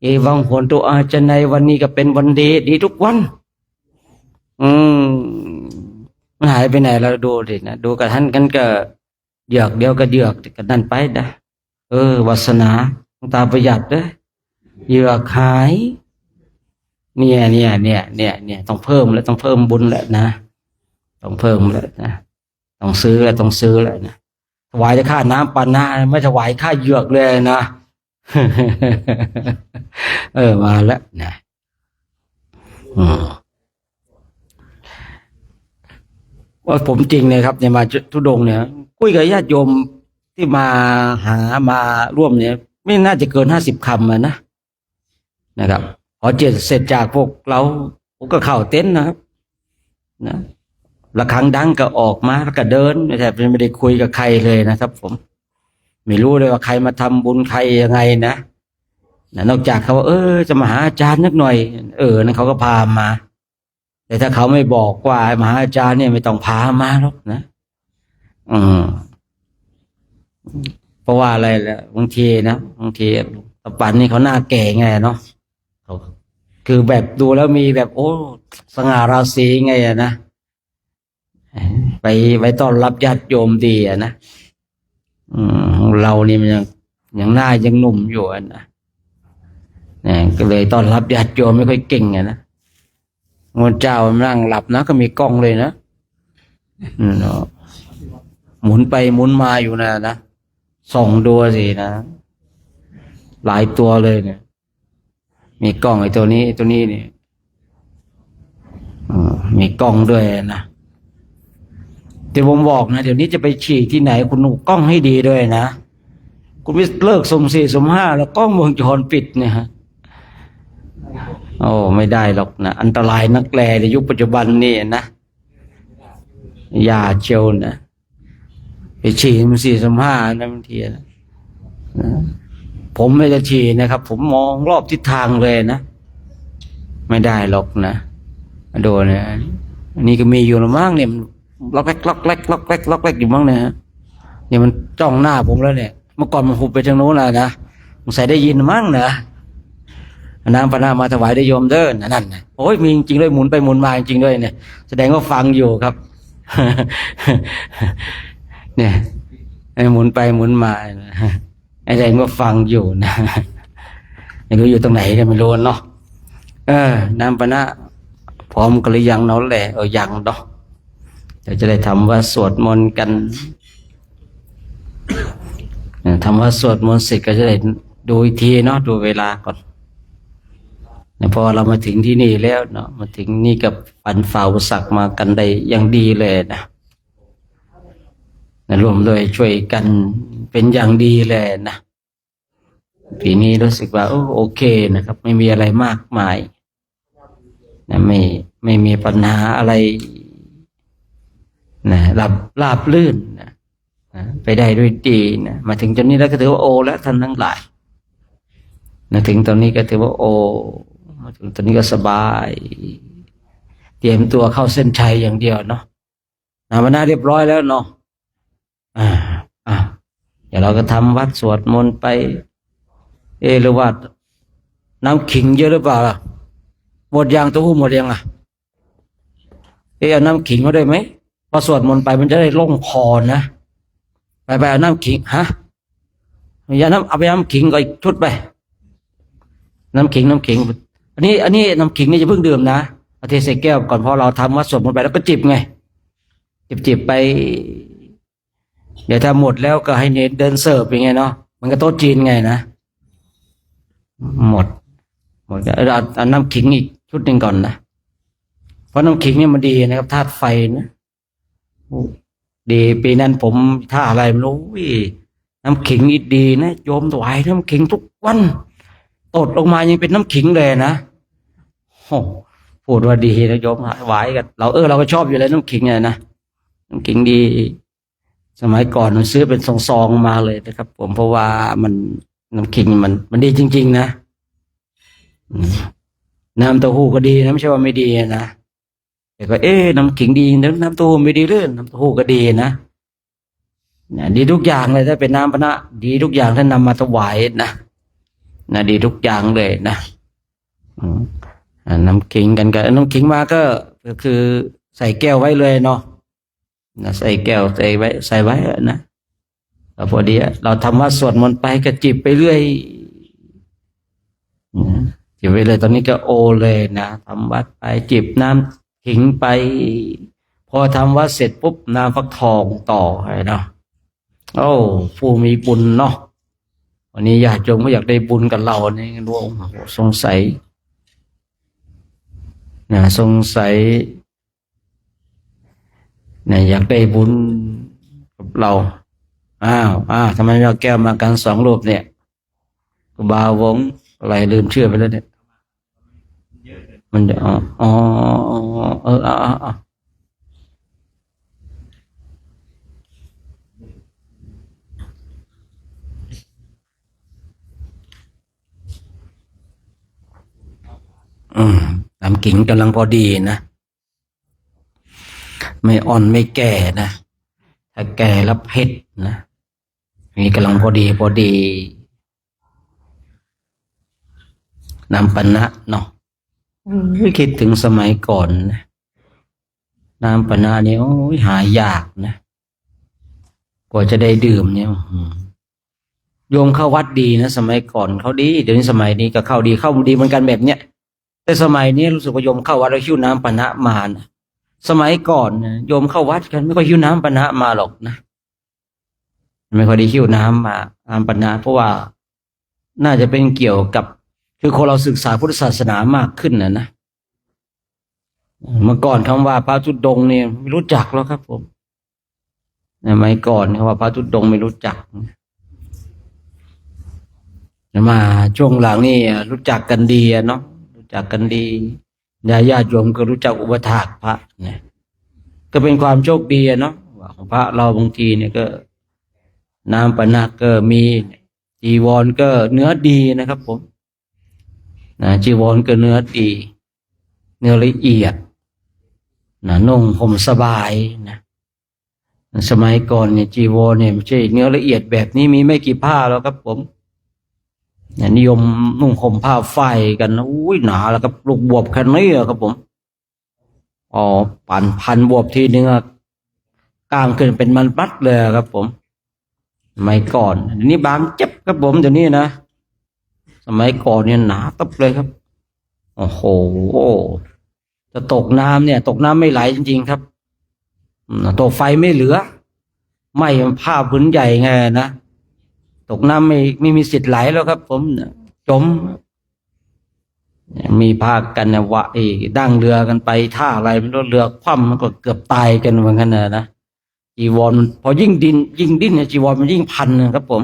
Speaker 3: เอวังโหนตุอาจในวันนี้ก็เป็นวันดีทุกวันมันหายไปไหนเราดูดินะดูกับท่านกันก็เดือกเดียวก็เดือกกันนั่นไปนะวาสนาตาประหยัดเด้อเหยือกหายเนี่ยต้องเพิ่มแล้วต้องเพิ่มบุญแล้วนะต้องเพิ่มแล้วนะต้องซื้อแล้วนะถวายแต่ค่าน้ำปานะไม่ถวายค่าเหยือกเลยนะ มาแล้วนะว่าผมจริงเลยครับเนี่ยมาทุดงเนี่ยคุยกับญาติโยมที่มาหามาร่วมเนี่ยไม่น่าจะเกิน50 คำนะครับพอเสร็จจากพวกเราผมก็เข้าเต็นท์นะครับนะระฆังดังก็ออกมาแล้วก็เดินแต่ไม่ได้คุยกับใครเลยนะครับผมไม่รู้เลยว่าใครมาทำบุญใครยังไงนะนอกจากเขาว่าจะมาหาอาจารย์นักหน่อยนั่นเขาก็พามาแต่ถ้าเขาไม่บอกว่ามาหาอาจารย์เนี่ยไม่ต้องพามาหรอกนะเพราะว่าอะไรล่ะบางทีตะปันนี่เขาหน้าแก่ไงเนาะคือแบบดูแล้วมีแบบสง่าราศีไงนะไปต้อนรับญาติโยมดีนะเรานี่มันยังหน้ายังหนุ่มอยู่นะก็เลยต้อนรับญาติโยมไม่ค่อยเก่งนะงนเจ้ามันนั่งหลับนะก็มีกล้องเลยนะหมุนไปหมุนมาอยู่นะส่องดูสินะหลายตัวเลยเนี่ยมีกล้องไอ้ตัวนี้นี่มีกล้องด้วยนะแต่ผมบอกนะเดี๋ยวนี้จะไปฉี่ที่ไหนคุณดูกล้องให้ดีด้วยนะคุณไม่เลิกสุ่ม 4 สุ่ม 5แล้วกล้องวงจรปิดเนี่ยฮะไม่ได้หรอกนะอันตรายนักแลในยุคปัจจุบันนี่นะอย่าเชียวนะไปฉี่มัน4 สุ่ม 5นะบางทีนะผมไม่จะฉี่นะครับผมมองรอบทิศทางเลยนะไม่ได้หรอกนะโดนนะอันนี้ก็มีอยู่ละมั้งเนี่ยล็อกแรกอยู่มั้งเนี่ยเนี่ยมันจ้องหน้าผมแล้วเนี่ยเมื่อก่อนมันหุบไปทางโน้นนะสงสัยได้ยินมั้งนะน้ำปานะมาถวายได้โยมเด้อนั่นโอ้ยมีจริงด้วยหมุนไปหมุนมาจริงด้วยเนี่ยแสดงว่าฟังอยู่ครับ เนี่ยหมุนไปหมุนมาแสดงว่าฟังอยู่นะไม่รู้อยู่ตรงไหนกันไม่รู้เนาะน้ำปานะพร้อมกันหรือยังเนาะแหละยังเนาะเดี๋ยวจะได้ทำว่าสวดมนต์กันทำว่าสวดมนต์เสร็จก็จะได้ดูอีกทีเนาะดูเวลาก่อนพอเรามาถึงที่นี่แล้วเนาะมาถึงนี่กับปันฝ่าอุปสรรคมากันได้อย่างดีเลยนะร่วมด้วยช่วยกันเป็นอย่างดีเลยนะปีนี้รู้สึกว่าโอเคนะครับไม่มีอะไรมากมายนะไม่มีปัญหาอะไรนะราบลื่นนะไปได้ด้วยดีนะมาถึงตอนนี้แล้วก็ถือว่าแล้วท่านทั้งหลายนะถึงตอนนี้ก็ถือว่ามาถึงตอนนี้ก็สบายเตรียมตัวเข้าเส้นชัยอย่างเดียวเนาะวันหน้าเรียบร้อยแล้วเนาะเดี๋ยวเราก็ทำวัดสวดมนต์ไปหรือว่าน้ำขิงเยอะหรือเปล่าล่ะหมดยังตัวหูหมดยังเอาน้ำขิงมาได้ไหมพอสวดมนต์ไปมันจะได้ล่องคอนะไปเอาน้ำขิงเอาไปน้ำขิงก็อีกชุดไปน้ำขิงอันนี้น้ำขิงนี่จะเพิ่งดื่มนะเอาเทใส่แก้วก่อนพอเราทำวัดสวดมนต์ไปแล้วก็จิบไงจิบไปเดี๋ยวถ้าหมดแล้วก็ให้เนเดินเสิร์ฟยังไงเนาะมันก็โต๊ะจีนไงนะหมดเอาน้ำขิงอีกชุดหนึ่งก่อนนะเพราะน้ำขิงนี่มันดีนะครับธาตุไฟนะดีปีนั้นผมท่าอะไรไม่รู้น้ำขิงนี่ดีนะโยมถวายน้ำขิงทุกวันตดลงมายังเป็นน้ำขิงเลยนะ พูดว่าดีนะโยมหวายกันเราก็ชอบอยู่แล้วน้ำขิงไงนะน้ำขิงดี สมัยก่อนมันซื้อเป็นซองๆมาเลยนะครับ ผมเพราะว่ามันน้ำขิงมันดีจริงๆนะน้ำเต้าหู้ก็ดีนะไม่ใช่ว่าไม่ดีนะแต่ก็น้ำขิงดีน้ำเต้าหู้ไม่ดีหรือน้ำเต้าหู้ก็ดีนะดีทุกอย่างเลยถ้าเป็นน้ำพระดีทุกอย่างท่านนำมาถวายนะดีทุกอย่างเลยนะน้ำขิงกันกับน้ำขิงมาก็คือใส่แก้วไว้เลยเนาะใส่แก้วใส่ไว้นะพอดีเราทำวัดสวดมนต์ไปก็จิบไปเรื่อยจิบไปเลยตอนนี้ก็โอเลยนะทำวัดไปจิบน้ำขิงไปพอทำวัดเสร็จปุ๊บน้ำฟักทองต่อให้เนาะโอ้ผู้มีบุญเนาะวันนี้ญาติโยมก็อยากได้บุญกับเราเนี่ยรู้สงสัยสงสัยอยากได้บุญกับเราทำไมไม่เอาแก้วมากัน2 รูปเนี่ยกูบาวงอะไรลืมเชื่อไปแล้วเนี่ยมันจะน้ำขิงกำลังพอดีนะไม่อ่อนไม่แก่นะถ้าแก่แล้วเผ็ดนะนี่กำลังพอดีน้ำปะนะเนาะไม่คิดถึงสมัยก่อนนะน้ำปะนะนี่หายากนะกว่าจะได้ดื่มเนี่ยโยมเข้าวัดดีนะสมัยก่อนเขาดีเดี๋ยวนี้สมัยนี้ก็เข้าดีเหมือนกันแบบเนี้ยแต่สมัยนี้รู้สึกว่าโยมเข้าวัดแล้วหิ้วน้ำปะนะมานะสมัยก่อนนะโยมเข้าวัดกันไม่ค่อยหิ้วน้ำปะนะมาหรอกนะไม่ค่อยได้หิ้วน้ำปะนะเพราะว่าน่าจะเป็นเกี่ยวกับคือคนเราศึกษาพุทธศาสนามากขึ้นนะเมื่อก่อนคำว่าพระธุดงค์เนี่ยไม่รู้จักแล้วครับผมสมัยก่อนคำว่าพระธุดงค์ไม่รู้จักมาช่วงหลังนี่รู้จักกันดีเนาะรู้จักกันดีญาติโยมก็รู้จักอุปถากพระเนี่ยก็เป็นความโชคดีเนาะของพระเราบางทีเนี่ยก็น้ำปะนะก็มีจีวรก็เนื้อดีนะครับผมจีวรก็เนื้อดีเนื้อละเอียดนุ่งห่มสบายนะสมัยก่อนเนี่ยจีวรเนี่ยไม่ใช่เนื้อละเอียดแบบนี้มีไม่กี่ผ้าแล้วครับผมนิยมนุ่งห่มผ้าฝ้ายกันอุ้ยหนาแล้วก็ลูกบวบแค่นี้ครับผมพันบวบทีนึงกล้ามขึ้นเป็นมันปัดเลยครับผมสมัยก่อนเดี๋ยวนี้บางเจ็บครับผมเดี๋ยวนี้นะสมัยก่อนเนี่ยหนาตับเลยครับโอ้โหจะตกน้ำเนี่ยตกน้ำไม่ไหลจริงๆครับตกไฟไม่เหลือไหม้ผ้าผืนใหญ่ไงนะตกน้ำไม่มีสิทธิ์ไหลแล้วครับผมจมมีพากันนะว่าดั้งเรือกันไปท่าอะไรไม่รู้เรือคว่ำมันก็เกือบตายกันเหมือนกันนะจีวรพอยิ่งดิ้นเนี่ยจีวรมันยิ่งพันนะครับผม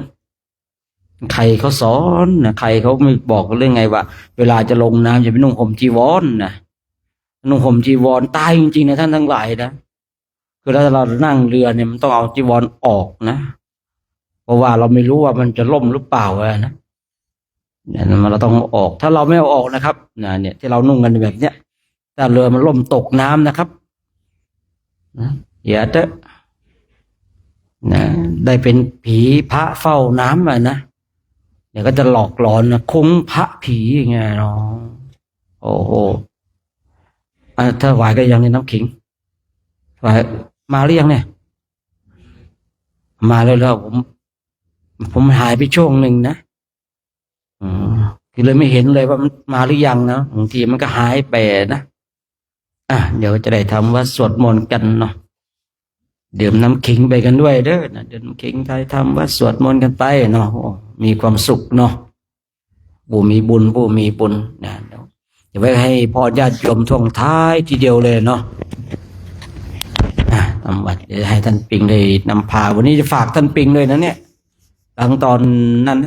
Speaker 3: ใครเขาสอนนะใครเขาไม่บอกเรื่องไงว่าเวลาจะลงน้ำจะไปนุ่งห่มจีวรนะนุ่งห่มจีวรตายจริงๆนะท่านทั้งหลายนะคือถ้าเรานั่งเรือเนี่ยมันต้องเอาจีวรออกนะเพราะว่าเราไม่รู้ว่ามันจะล่มหรือเปล่านะเนี่ยเราต้องออกถ้าเราไม่เอาออกนะครับเนี่ยที่เรานุ่งกันแบบเนี้ยถ้าเรือมันล่มตกน้ำนะครับอย่าจะได้เป็นผีพระเฝ้าน้ำนะเดี๋ยวก็จะหลอกหลอนนะคุ้งพระผีอย่างเงี้ยเนาะโอ้โหถ้าไหวก็ยังในน้ำขิงไหวมาหรือยังเนี่ยมาแล้วผมหายไปช่วงหนึ่งนะคือเลยไม่เห็นเลยว่ามันมาหรือยังนะบางทีมันก็หายไปนะเดี๋ยวจะได้ทำว่าสวดมนต์กันเนาะดื่มน้ำขิงไปกันด้วยเด้อนะดื่มน้ำขิงไทยทำว่าสวดมนต์กันไปเนาะมีความสุขเนาะผู้มีบุญนะเดี๋ยวไว้ให้พ่อญาติโยมท่วงท้ายทีเดียวเลยเนาะทำวัดเดี๋ยวให้ท่านปิงเลยนำพาวันนี้จะฝากท่านปิงเลยนะเนี่ยหลังตอนนั้น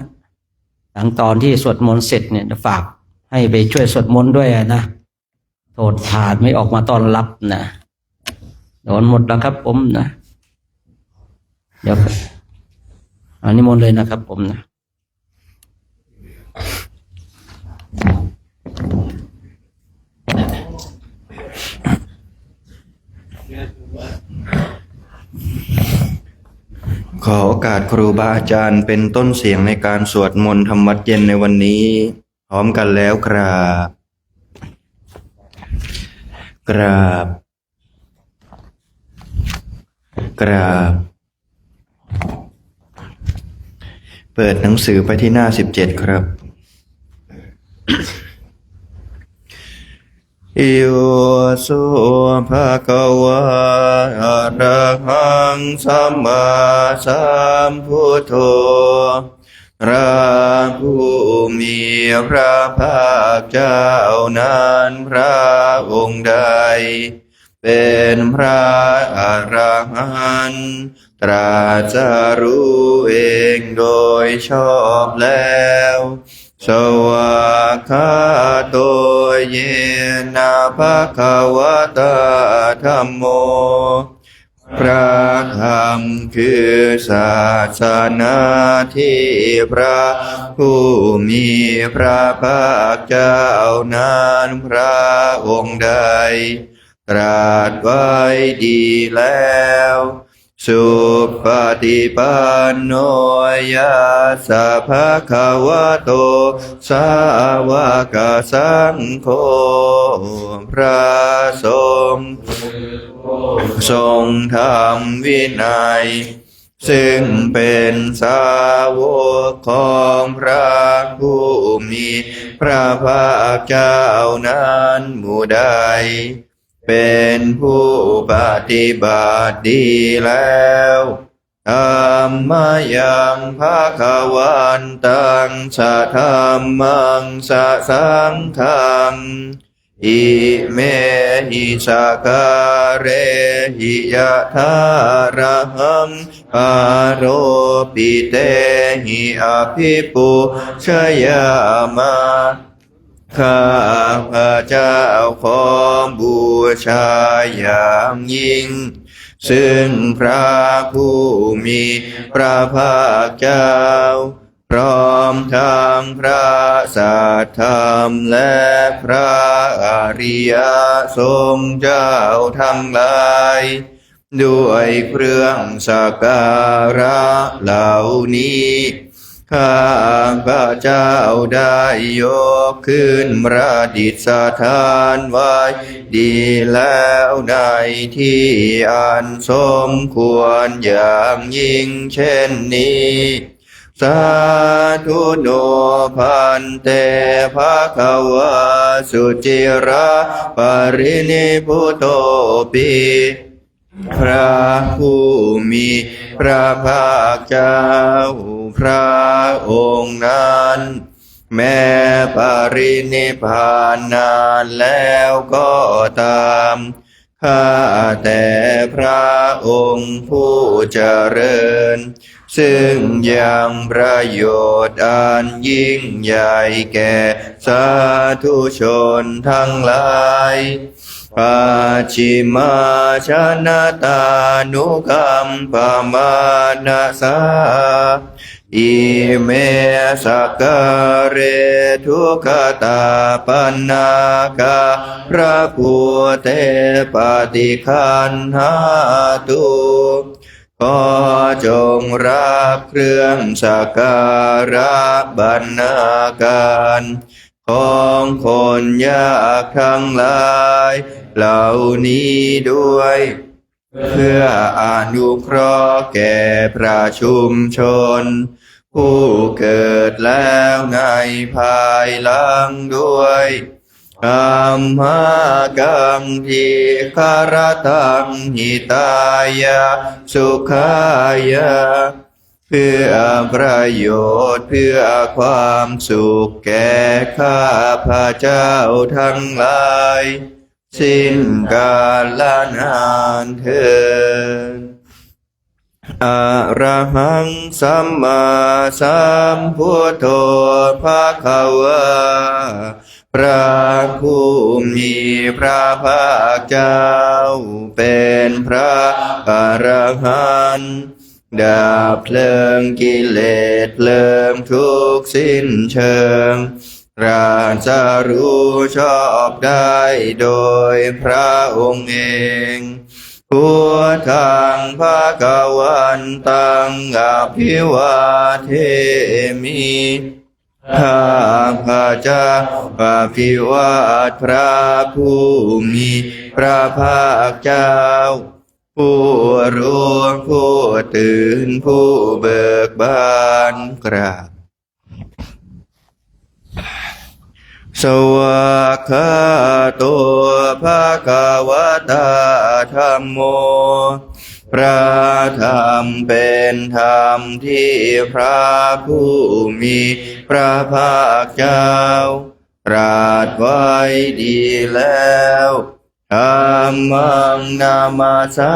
Speaker 3: หลังตอนที่สวดมนต์เสร็จเนี่ยจะฝากให้ไปช่วยสวดมนต์ด้วยนะโท โทษทานไม่ออกมาต้อนรับนะโดนหมดแล้วครับผมนะเดี๋ยวอันนี้มนต์เลยนะครับผมนะ
Speaker 4: ขอโอกาสครูบาอาจารย์เป็นต้นเสียงในการสวดมนต์ทำวัดเย็นในวันนี้พร้อมกันแล้วครับกราบกราบเปิดหนังสือไปที่หน้า17ครับอิโยโสภะคะวะอะระหังสัมมาสัมพุทโธพระผู้มีพระภาคเจ้านั้นพระองค์ใดเป็นพระอรหันต์ตรัสรู้เองโดยชอบแล้วสวากขาโตเยนะภะคะวะตาธัมโมพระธรรมคือศาสนาที่พระผู้มีพระภาคเจ้านั้นพระองค์ใดตรัสไว้ดีแล้วสุปฏิปันโนยัสสะภะคะวะโตสาวกสังโฆพระสงฆ์ทรงธรรมวินัยซึ่งเป็นสาวกของพระผู้มีพระภาคเจ้านั้นหมู่ใดเป็นผู้ปฏิบัติดีแล้วธัมมายังภะคะวันตังสะธัมมังสะสังฆังอิเมหิสะการเรหิยะทาระหังปาโรปิเตหิอภิปุชยามาข้าพระเจ้าขอบูชาอย่างยิ่งซึ่งพระผู้มีพระภาคเจ้าพร้อมทั้งพระสัทธรรมและพระอริยสงฆ์เจ้าทั้งหลายด้วยเครื่องสักการะเหล่านี้ข้าพระเจ้าได้ยกขึ้นประดิษฐานไว้ดีแล้วในที่อันสมควรอย่างยิ่งเช่นนี้สาธุโนพันเตภะคะวะสุจิระปรินิพพุโตปิพระผู้มีพระภาคเจ้าพระองค์นั้นแม้ปรินิพพานนานแล้วก็ตามข้าแต่พระองค์ผู้เจริญซึ่งยังประโยชน์อันยิ่งใหญ่แก่สาธุชนทั้งหลายปัจฉิมาชนะตานุกัมปมานะสาอิเมสกะเรทุกขตาปันนาคาพระพุทธปฏิคันหาตุขอจงรับเครื่องสักการะบรรณาการของคนยากทั้งหลายเหล่านี้ด้วยเพื่ออนุเคราะห์แก่ประชุมชนผู้เกิดแล้วในภายหลังด้วยอัมหากังทิคารตังหิตายะสุขายะเพื่อประโยชน์เพื่อความสุขแก่ข้าพระเจ้าทั้งหลายสิ้นกาลนานเถิดอะระหังสัมมาสัมพุทโธภะคะวะ พระผู้มีพระภาคเจ้าเป็นพระอรหันต์ดับเพลิงกิเลสเพลิงทุกข์สิ้นเชิงราชรู้ชอบได้โดยพระองค์เองพุทธังภควันตังอภิวาเทมิข้าพระเจ้าอภิวาทพระผู้มีพระภาคเจ้าผู้รู้ผู้ตื่นผู้เบิกบานกราบสวากขาโตภควตาธัมโมพระธรรมเป็นธรรมที่พระผู้มีพระภาคเจ้าตรัสไว้ดีแล้วธัมมังนามาสา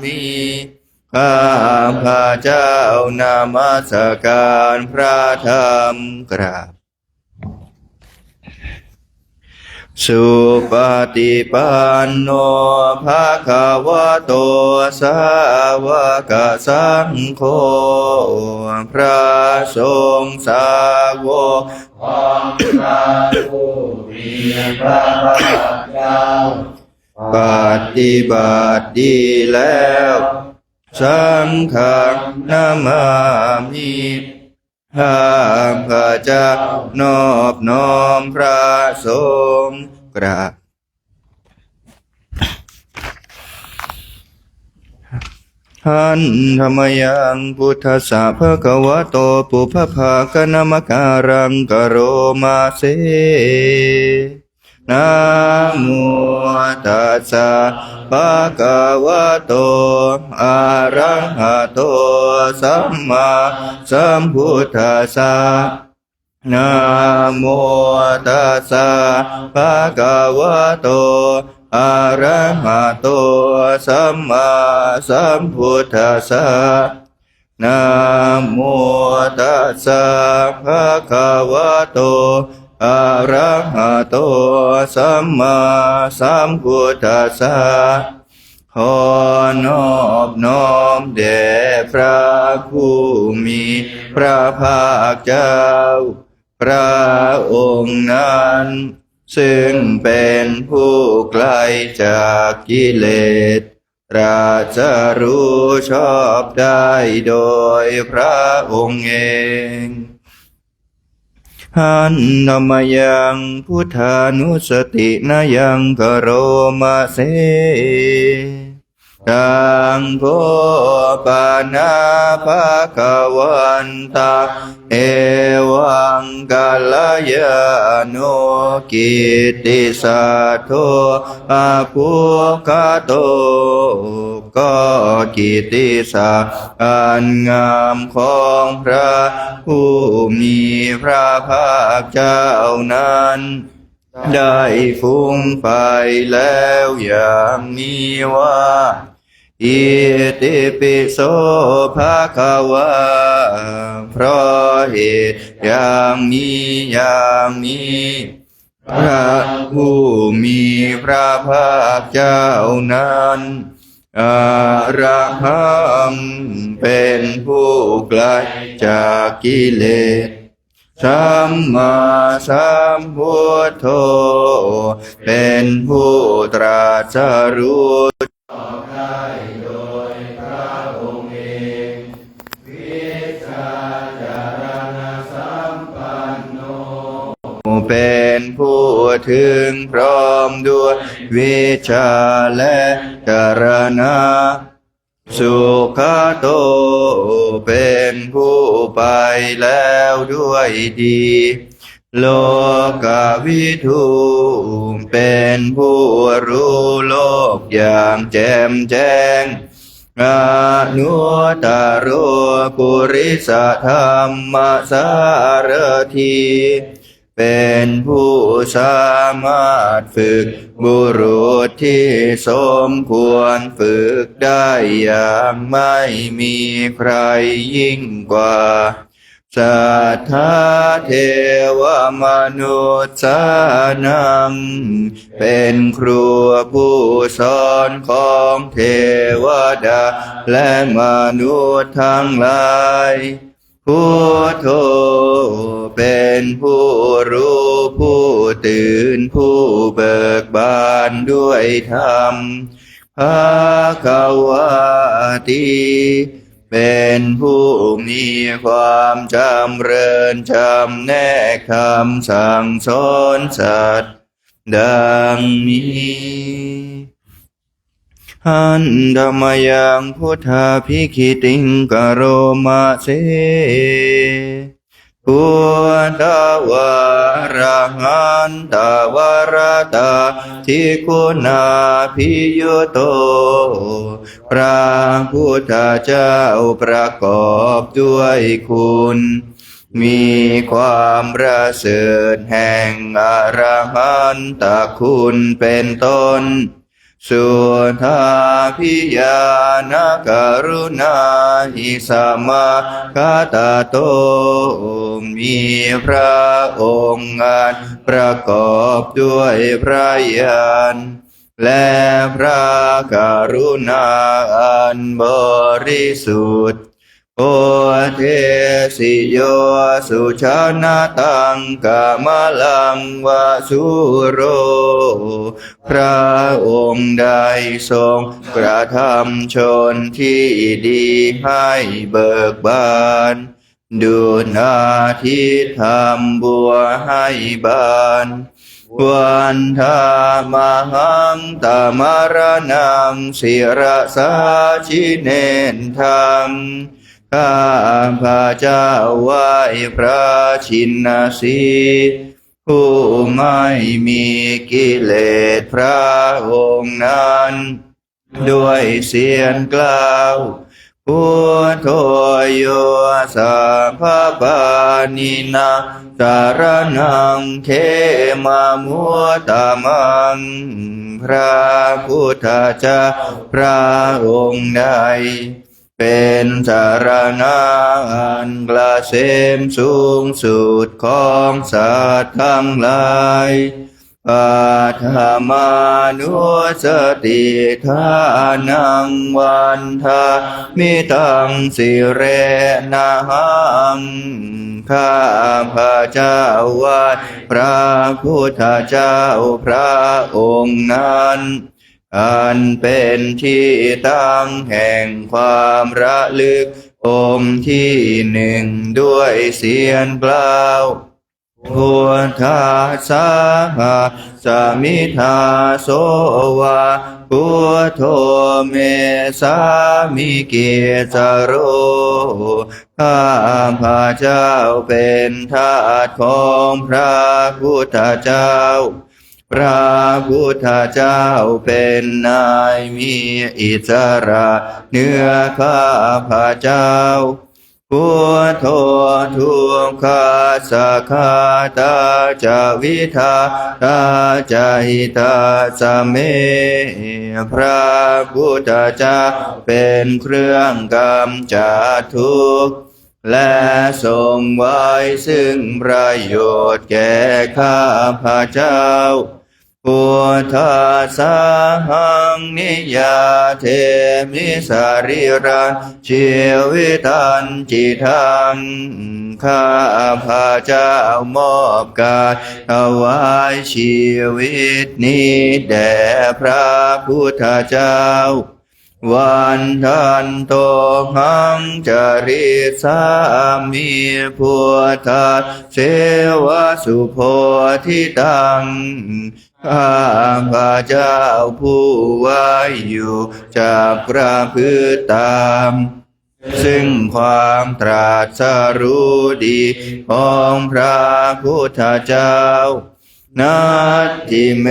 Speaker 4: มิข้าพระเจ้านมัสการพระธรรมกราบสุปฏิปันโนภควโตสาวกสังโฆพระสงฆ์สาวกของพระผู้มีพระภาคเจ้าปฏิบัติดีแล้วสังฆังนามามิข้าพระเจ้านอบน้อมพระสงฆ์กราบหันธรรมยังพุทธัสสะภะคะวะโตปุพพะกะนะมะการังกะโรมาเสนะโมตัสสะภะคะวะโตอะระหะโตสัมมาสัมพุทธัสสะนะโมตัสสะภะคะวะโตอะระหะโตสัมมาสัมพุทธัสสะนะโมตัสสะภะคะวะโตอะระหะโตสัมมาสัมพุทธัสสะขอนอบน้อมแด่พระผู้มีพระภาคเจ้าพระองค์นั้นซึ่งเป็นผู้ไกลจากกิเลสราชรู้ชอบได้โดยพระองค์เองหันธรรมยังพุทธานุสตินายังกโรมาเสตังโพปานาภคะวันตาเอวังกัลยาโนกิตติสัทโธอาภุคโตก็กิตติศักดิ์อันงามของพระผู้มีพระภาคเจ้านั้นได้ฟุ้งไปแล้วอย่างนี้ว่าอิติปิโสภควาเพราะเหตุอย่างนี้พระผู้มีพระภาคเจ้านั้นอรหังเป็นผู้ไกลจากกิเลสสัมมาสัมพุทโธเป็นผู้ตรัสรู้ได้โดยพระองค์เองวิชาจารณสัมปันโนเป็นผู้ถึงพร้อมด้วยวิชาและจารณะสุขโตเป็นผู้ไปแล้วด้วยดีโลกวิทูเป็นผู้รู้โลกอย่างแจ่มแจ้งอนุตตรปุริสธรรมสารถีเป็นผู้สามารถฝึกบุรุษที่สมควรฝึกได้อย่างไม่มีใครยิ่งกว่า สัทธาเทวมนุษย์สานังเป็นครูผู้สอนของเทวดาและมนุษย์ทั้งหลายพุทโธเป็นผู้รู้ผู้ตื่นผู้เบิกบานด้วยธรรมภควติเป็นผู้มีความจำเริญจำแนกคำสั่งสอนสัตว์ดังนี้หันธรรมยังพุทธาภิกขิติงกโรมาเสพุทธวารหันตวรตาทิคุณาภิยุโตพระพุทธเจ้าประกอบด้วยคุณมีความประเสริฐแห่งอรหันตคุณเป็นต้นสุทาภิญาณกรุณาหิสัมมาคตโตมีพระองค์อันประกอบด้วยพระญาณและพระกรุณาอันบริสุทธิ์โอเทสิโยสุชานาตังกามลังวาสุโรพระองค์ได้ทรงกระทำชนที่ดีให้เบิกบานดุจอาทิตย์ทำบัวให้บานวันธามหังตมรณังศิรสาชิเนนทังข้าพระเจ้าไหว้พระชินสีผู้ไม่มีกิเลสพระองค์นั้นด้วยเสียงกล่าวพุทโธโยสัพพปานินาสารนังเขมามุตตมังพระพุทธเจ้าพระองค์ใดเป็นสารณะอันเกษมสูงสุดของสัตว์ทั้งหลายปัทมานุสติทานังวันทามิตังสิเรนะหังข้าพระเจ้าว่าพระพุทธเจ้าพระองค์นั้นอันเป็นที่ตั้งแห่งความระลึกองค์ที่หนึ่งด้วยเสียงกล่าวพุทธัสสะสมิทาโสวะพุทโธเมสามิเกจโรข้าพระเจ้าเป็นทาสของพระพุทธเจ้าพระพุทธเจ้าเป็นนายมีอิสระเหนือข้าพระเจ้าพุทโธทุกขาสัคคาตาจาวิทาตาจาหิตาสเมพระพุทธเจ้าเป็นเครื่องกำจัดทุกข์และทรงไว้ซึ่งประโยชน์แก่ข้าพระเจ้าพุทธัสสะหังนิยาเทมิสาริรันชีวิตันจิตังข้าพระเจ้ามอบกายถวายชีวิตนี้แด่พระพุทธเจ้าวันทันโตหังจริสามิพุทธัสเสวสุโพธิตังข้าพระเจ้าผู้ไว้อยู่จากประพฤติตามซึ่งความตรัสรู้ดีของพระพุทธเจ้านัตถิเม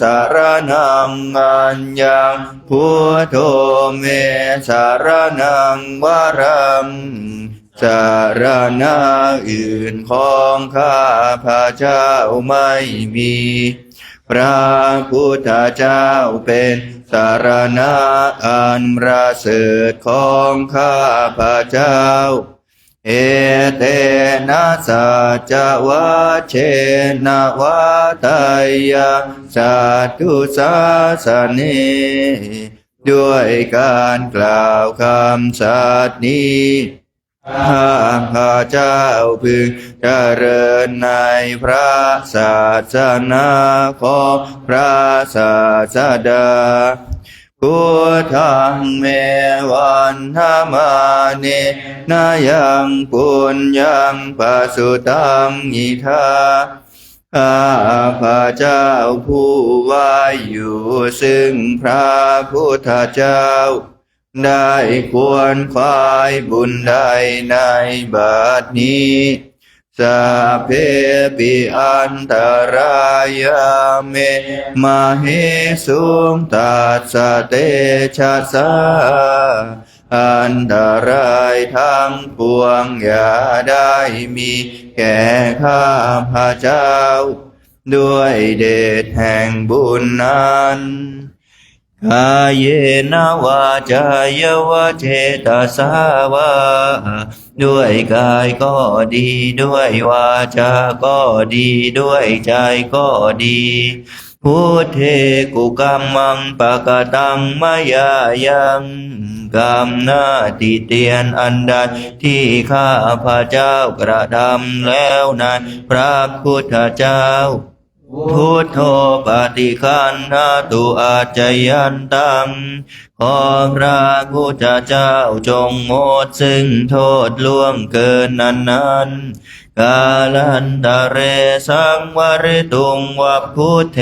Speaker 4: สารนังอัญญังพุทโธเมสารนังวรังสารณะอื่นของข้าพระเจ้าไม่มีพระพุทธเจ้าเป็นสารณะอันประเสริฐของข้าพระเจ้า เอเตนะสัจวะเชนะวะตายาสัตตุสาสเนด้วยการกล่าวคำสัตย์นี้ข้าพระเจ้าพึงเจริญในพระศาสนาของพระศาสดาพุทธังเมวันธมาเนนายังปุญญังปัสสุตังอิทาข้าพระเจ้าผู้ว่าอยู่ซึ่งพระพุทธเจ้าได้ควรควายบุญใดในบัดนี้สัพเพปิอันตรายาเมมาเหสุงตัสสะเตชะสาอันตรายทั้งปวงอย่าได้มีแก่ข้าพระเจ้าด้วยเดชแห่งบุญนั้นกายเยนะวาจายวะเจตสาวาด้วยกายก็ดีด้วยวาจาก็ดีด้วยใจก็ดีพุทเทกุกัมมังปะกะตังมายายังกรรมหน้าติเตียนอันใดที่ข้าพระเจ้ากระทำแล้วนั้นพระพุทธเจ้าพุทโธปฏิคันหาตุอาจยันตังขอพระพุทธเจ้าจงงดซึ่งโทษล่วงเกินนั้นกาลันตะเรสังวริตุงวัพพุทเท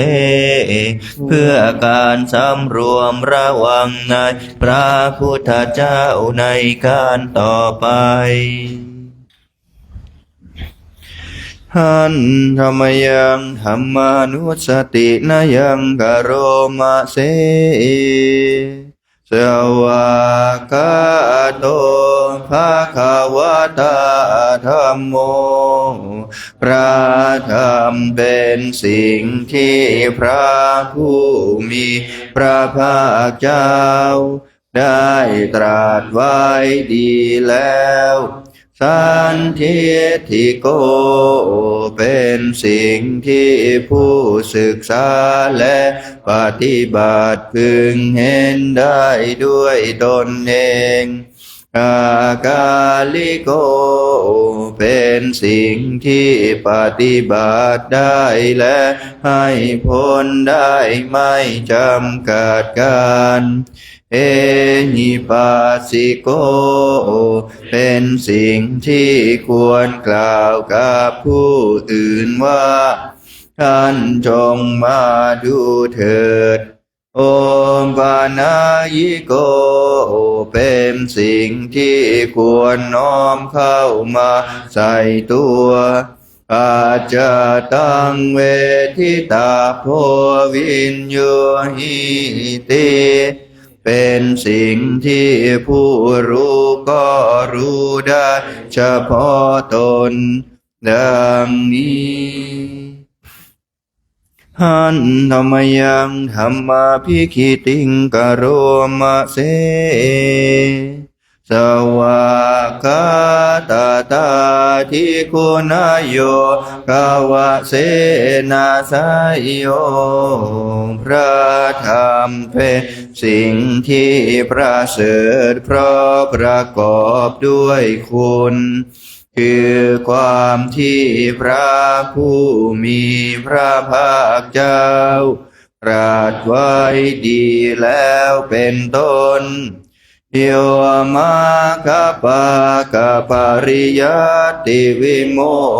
Speaker 4: เพื่อการสำรวมระวังในพระพุทธเจ้าในการต่อไปหันธรรมยังธรรมานุสตินายังกโรมาเสสวากาโตภะคะวะตาธัมโมพระธรรมเป็นสิ่งที่พระผู้มีพระภาคเจ้าได้ตรัสไว้ดีแล้วสันทิฏฐิโกเป็นสิ่งที่ผู้ศึกษาและปฏิบัติพึงเห็นได้ด้วยตนเองอากาลิโกเป็นสิ่งที่ปฏิบัติได้และให้ผลได้ไม่จำกัดการเอหิปัสสิโกเป็นสิ่งที่ควรกล่าวกับผู้อื่นว่าท่านจงมาดูเถิดโอมปานายิโกเป็นสิ่งที่ควรน้อมเข้ามาใส่ตัวอาจจะตังเวทิตาโพวินโยหิติเป็นสิ่งที่ผู้รู้ก็รู้ได้เฉพาะตนดังนี้หันธรรมยังธรรมาภิคิติงกโรมะเสสวากาตาตาทิคุณโยกาวะเสนาสายโยพระธรรมเป็นสิ่งที่ประเสริฐเพราะประกอบด้วยคุณคือความที่พระผู้มีพระภาคเจ้าตรัสไว้ดีแล้วเป็นต้นโยมาคปะกะปริยัติวิโม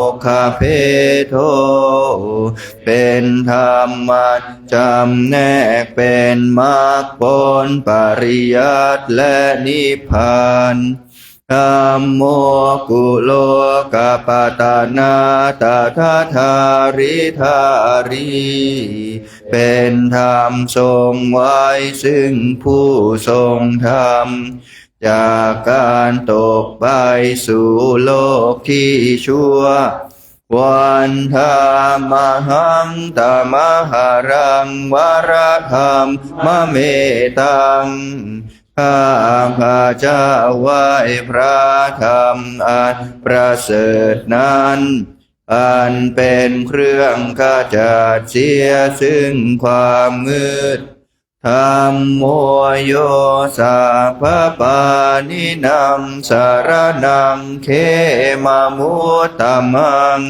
Speaker 4: กขเพโทเป็นธรรมะจำแนกเป็นมรรคผลปริยัติและนิพพานธัมโมกุโลกปตานาตถาธาริธารีเป็นธรรมทรงไว้ซึ่งผู้ทรงธรรมจากการตกไปสู่โลกที่ชั่ววันธามหังตมหารังวรธรรมมะเมตัง ข้าพระเจ้าไหว้พระธรรมอันประเสริฐนั้นอันเป็นเครื่องขจัดเสียซึ่งความมืดธัมโมโยสัพพปานินังสารนังเขมามุตตมัง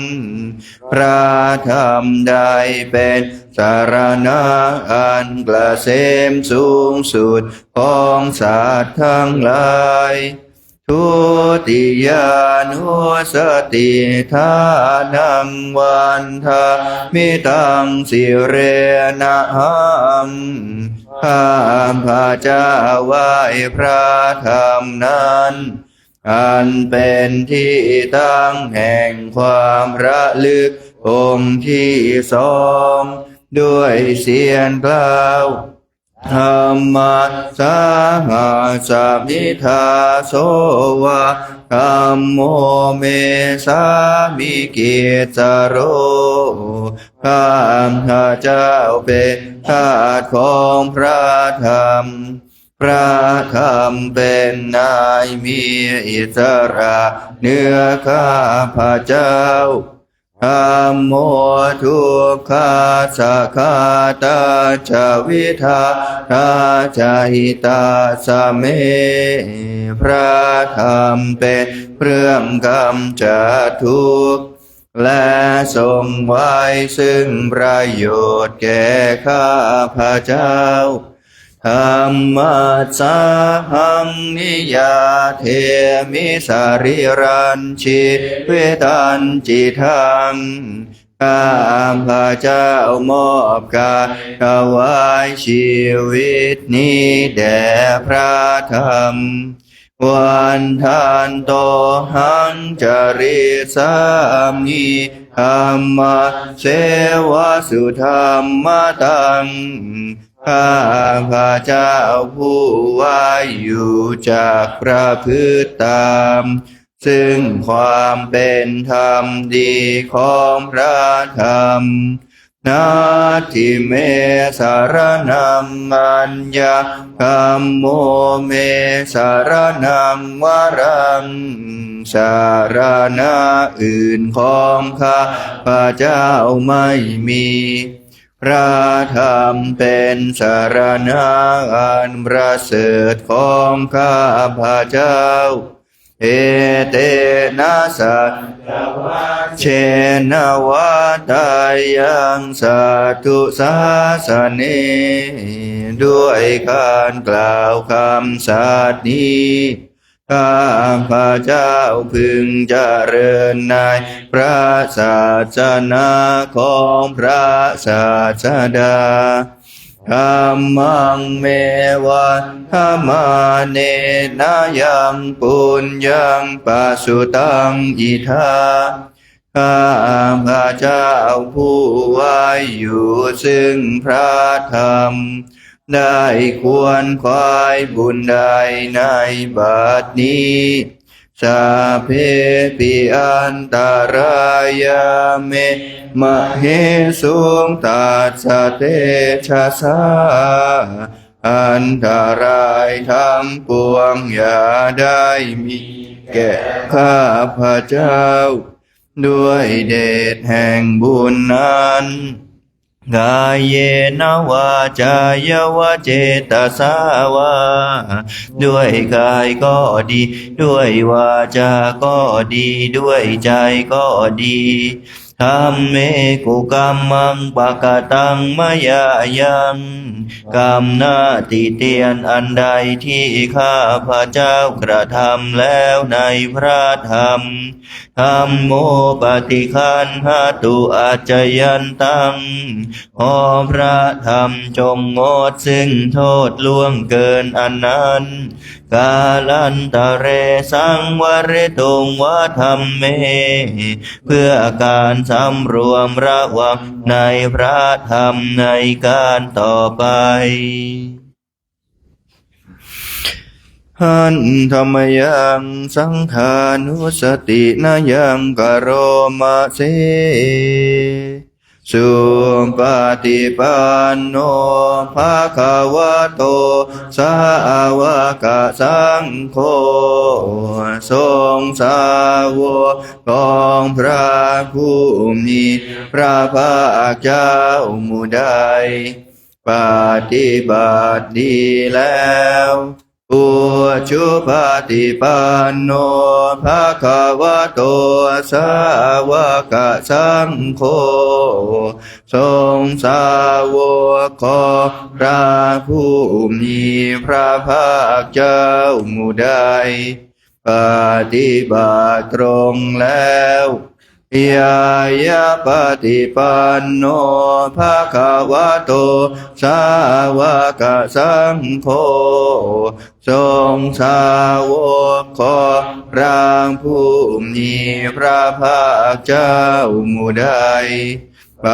Speaker 4: พระธรรมใดเป็นสารณะอันเกษมสูงสุดของสัตว์ทั้งหลายทุติยานุสติทานังวันทามิตังสิเรนะหังข้าพระเจ้าไหว้พระธรรมนั้นอันเป็นที่ตั้งแห่งความระลึกองค์ที่สองด้วยเสียงกล่าวธัมมัสสาหาสมิทาโสวะธัมโมเมสามิกิจโรข้าพระเจ้าเป็นทาสของพระธรรมพระธรรมเป็นนายมีอิสระเหนือข้าพระเจ้าธัมโมทุกขาสัคคาตาจาวิทาทาจาหิตาสเมพระธรรมเป็นเครื่องกำจัดทุกข์และทรงไว้ซึ่งประโยชน์แก่ข้าพระเจ้าธัมมัสสาหังนิยาเทมิสาริรัญชิเวตันจิทังข้าพระเจ้ามอบกายถวายชีวิตนี้แด่พระธรรมวันทานโตหังจริสามิธัมมาเสวะสุธรรมตังข้าพระเจ้าผู้ว่าอยู่จากประพฤติตามซึ่งความเป็นธรรมดีของพระธรรมนาทิเมสารนังอัญญาธัมโมเมสารนังวรังสารณะอื่นของข้าพระเจ้าไม่มีพระธรรมเป็นสารณะอันประเสริฐของข้าพระเจ้าเอเตนะสัจเชนะวัตายังสัตตุสาสเนด้วยการกล่าวคำสัตย์นี้ข้าพระเจ้าพึงเจริญในพระศาสนาของพระศาสดาธัมมังเมวะธัมมาเนนะยังปุญญังปัสสุตังอิทาข้าพระเจ้าผู้ไว้อยู่ซึ่งพระธรรมได้ควรควายบุญใดในบัดนี้สาเพปิอันตรายาเมมะเหสุงตัสสะเตชะสาอันตรายทั้งปวงอย่าได้มีแก่ข้าพระเจ้าด้วยเดชแห่งบุญนั้นกายเยนะวาจายวะเจตสาวาด้วยกายก็ดีด้วยวาจาก็ดีด้วยใจก็ดีธัมเมกุกัมมังปะกะตังมยายังกรรมหน้าติเตียนอันใดที่ข้าพระเจ้ากระทำแล้วในพระธรรมธัมโมปฏิคันหตุอาจยันตังขอพระธรรมจงงดซึ่งโทษล่วงเกินอันนั้นกาลันตะเรสังวริตุงวะธัมเมเพื่อการสำรวมระวังในพระธรรมในการต่อไปหันธรรมยังสังขานุสตินายังกโรมะเส สุปฏิปันโนภะคะวะโตสาวกสังโฆทรงสาวกของพระผู้มีพระภาคเจ้าหมู่ใดปฏิบัติดีแล้วอุชุปฏิปันโนภะคะวะโตสาวกสังโฆทรงสาวกของพระผู้มีพระภาคเจ้าหมู่ใดปฏิบัติตรงแล้วยายะปฏิปันโนภะคะวะโตสาวกสังโฆทรงสาวกของพระผู้มีพระภาคเจ้าหมู่ใดป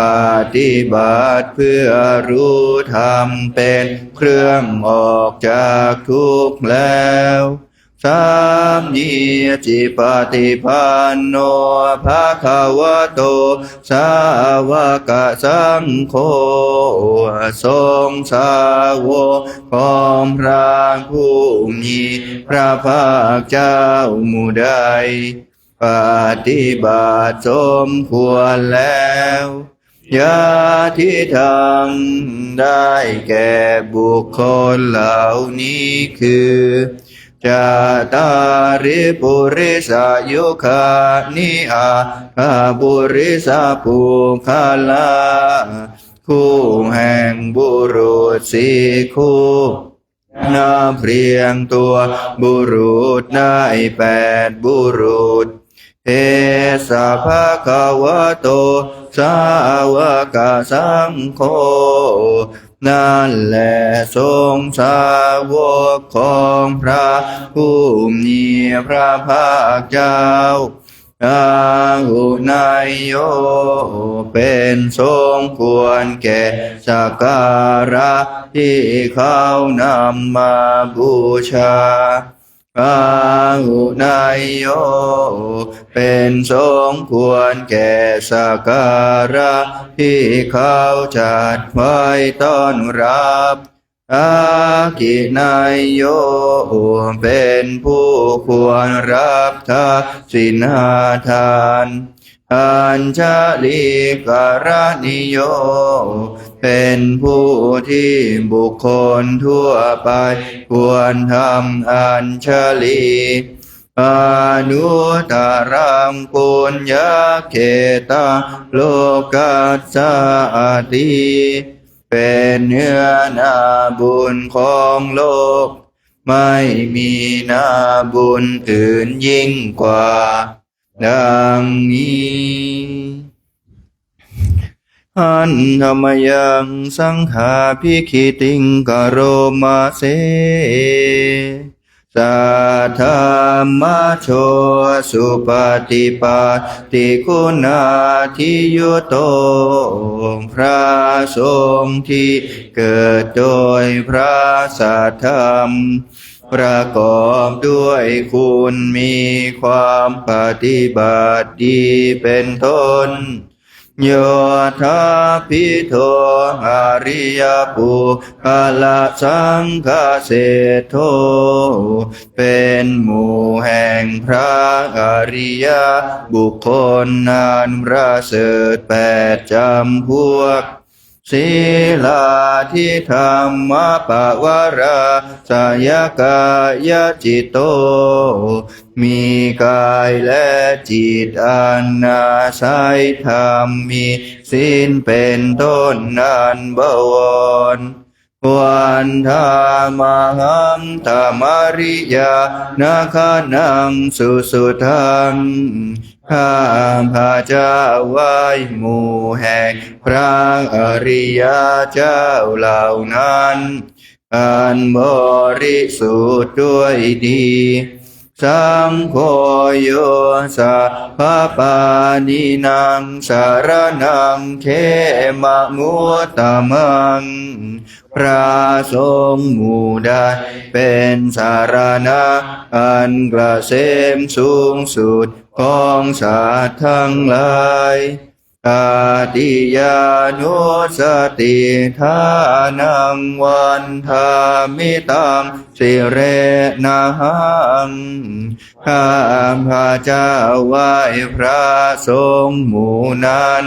Speaker 4: ฏิบัติเพื่อรู้ธรรมเป็นเครื่องออกจากทุกข์แล้วสามยีจิปฏิปันโนภะคะวะโตสาวกสังโฆทรงสาวกของพระผู้มีพระภาคเจ้าหมู่ใดปฏิบัติสมควรแล้วญาติธรรมได้แก่บุคคลเหล่านี้คือจาตาริปุริสายุคานิอาคาบุริสาปุคาลาคู่แห่งบุรุษสี่คู่นับเรียงตัวบุรุษได้8บุรุษเอสะภะคะวะโตสาวกสังโฆนั่นแหละทรงสาวกของพระผู้มีพระภาคเจ้าอาหุนายโยเป็นทรงควรแก่สักการะที่เขานำมาบูชาอาหุนายโยเป็นสมควรแก่สักการะที่เขาจัดไว้ต้อนรับอากินายโยเป็นผู้ควรรับทักษิณาทานอัญชลีกรณิโยเป็นผู้ที่บุคคลทั่วไปควรทำอัญชลีอนุตารังปุญญเขตาโลกัสสาติเป็นเนื้อนาบุญของโลกไม่มีนาบุญอื่นยิ่งกว่าดังนี้อันธรรมยังสังฆาภิกขิติงกโรมาเสสัทธามาโชสุปฏิปัตติคุณาทิยุโตพระสงฆ์ที่เกิดโดยพระสัทธรรมประกอบด้วยคุณมีความปฏิบัติดีเป็นต้นโยธาภิโทอริยปุคละสังฆเศรษโธเป็นหมู่แห่งพระอริยบุคคลนานประเสริฐ8จำพวกศีลาทิธรรมปวาราสยกายจิตโตมีกายและจิตอันอาศัยธรรมมีศีลเป็นต้นนันบวรวันธามาหัมธรรมริยานาคานังสุสุทังข้าพระเจ้าไหว้หมู่แห่งพระอริยเจ้าเหล่านั้นอันบริสุทธิ์ด้วยดีสังโฆโยสัพพปานินางสารนังเขมะมุตตมังพระสงฆ์หมู่ใดเป็นสารณะอันเกษมสูงสุดของสัตว์ทั้งหลาย ตาติยานุสติทานังวันทามิตังสิเรนะหังข้าพระเจ้าไหว้พระสงฆ์หมู่นั้น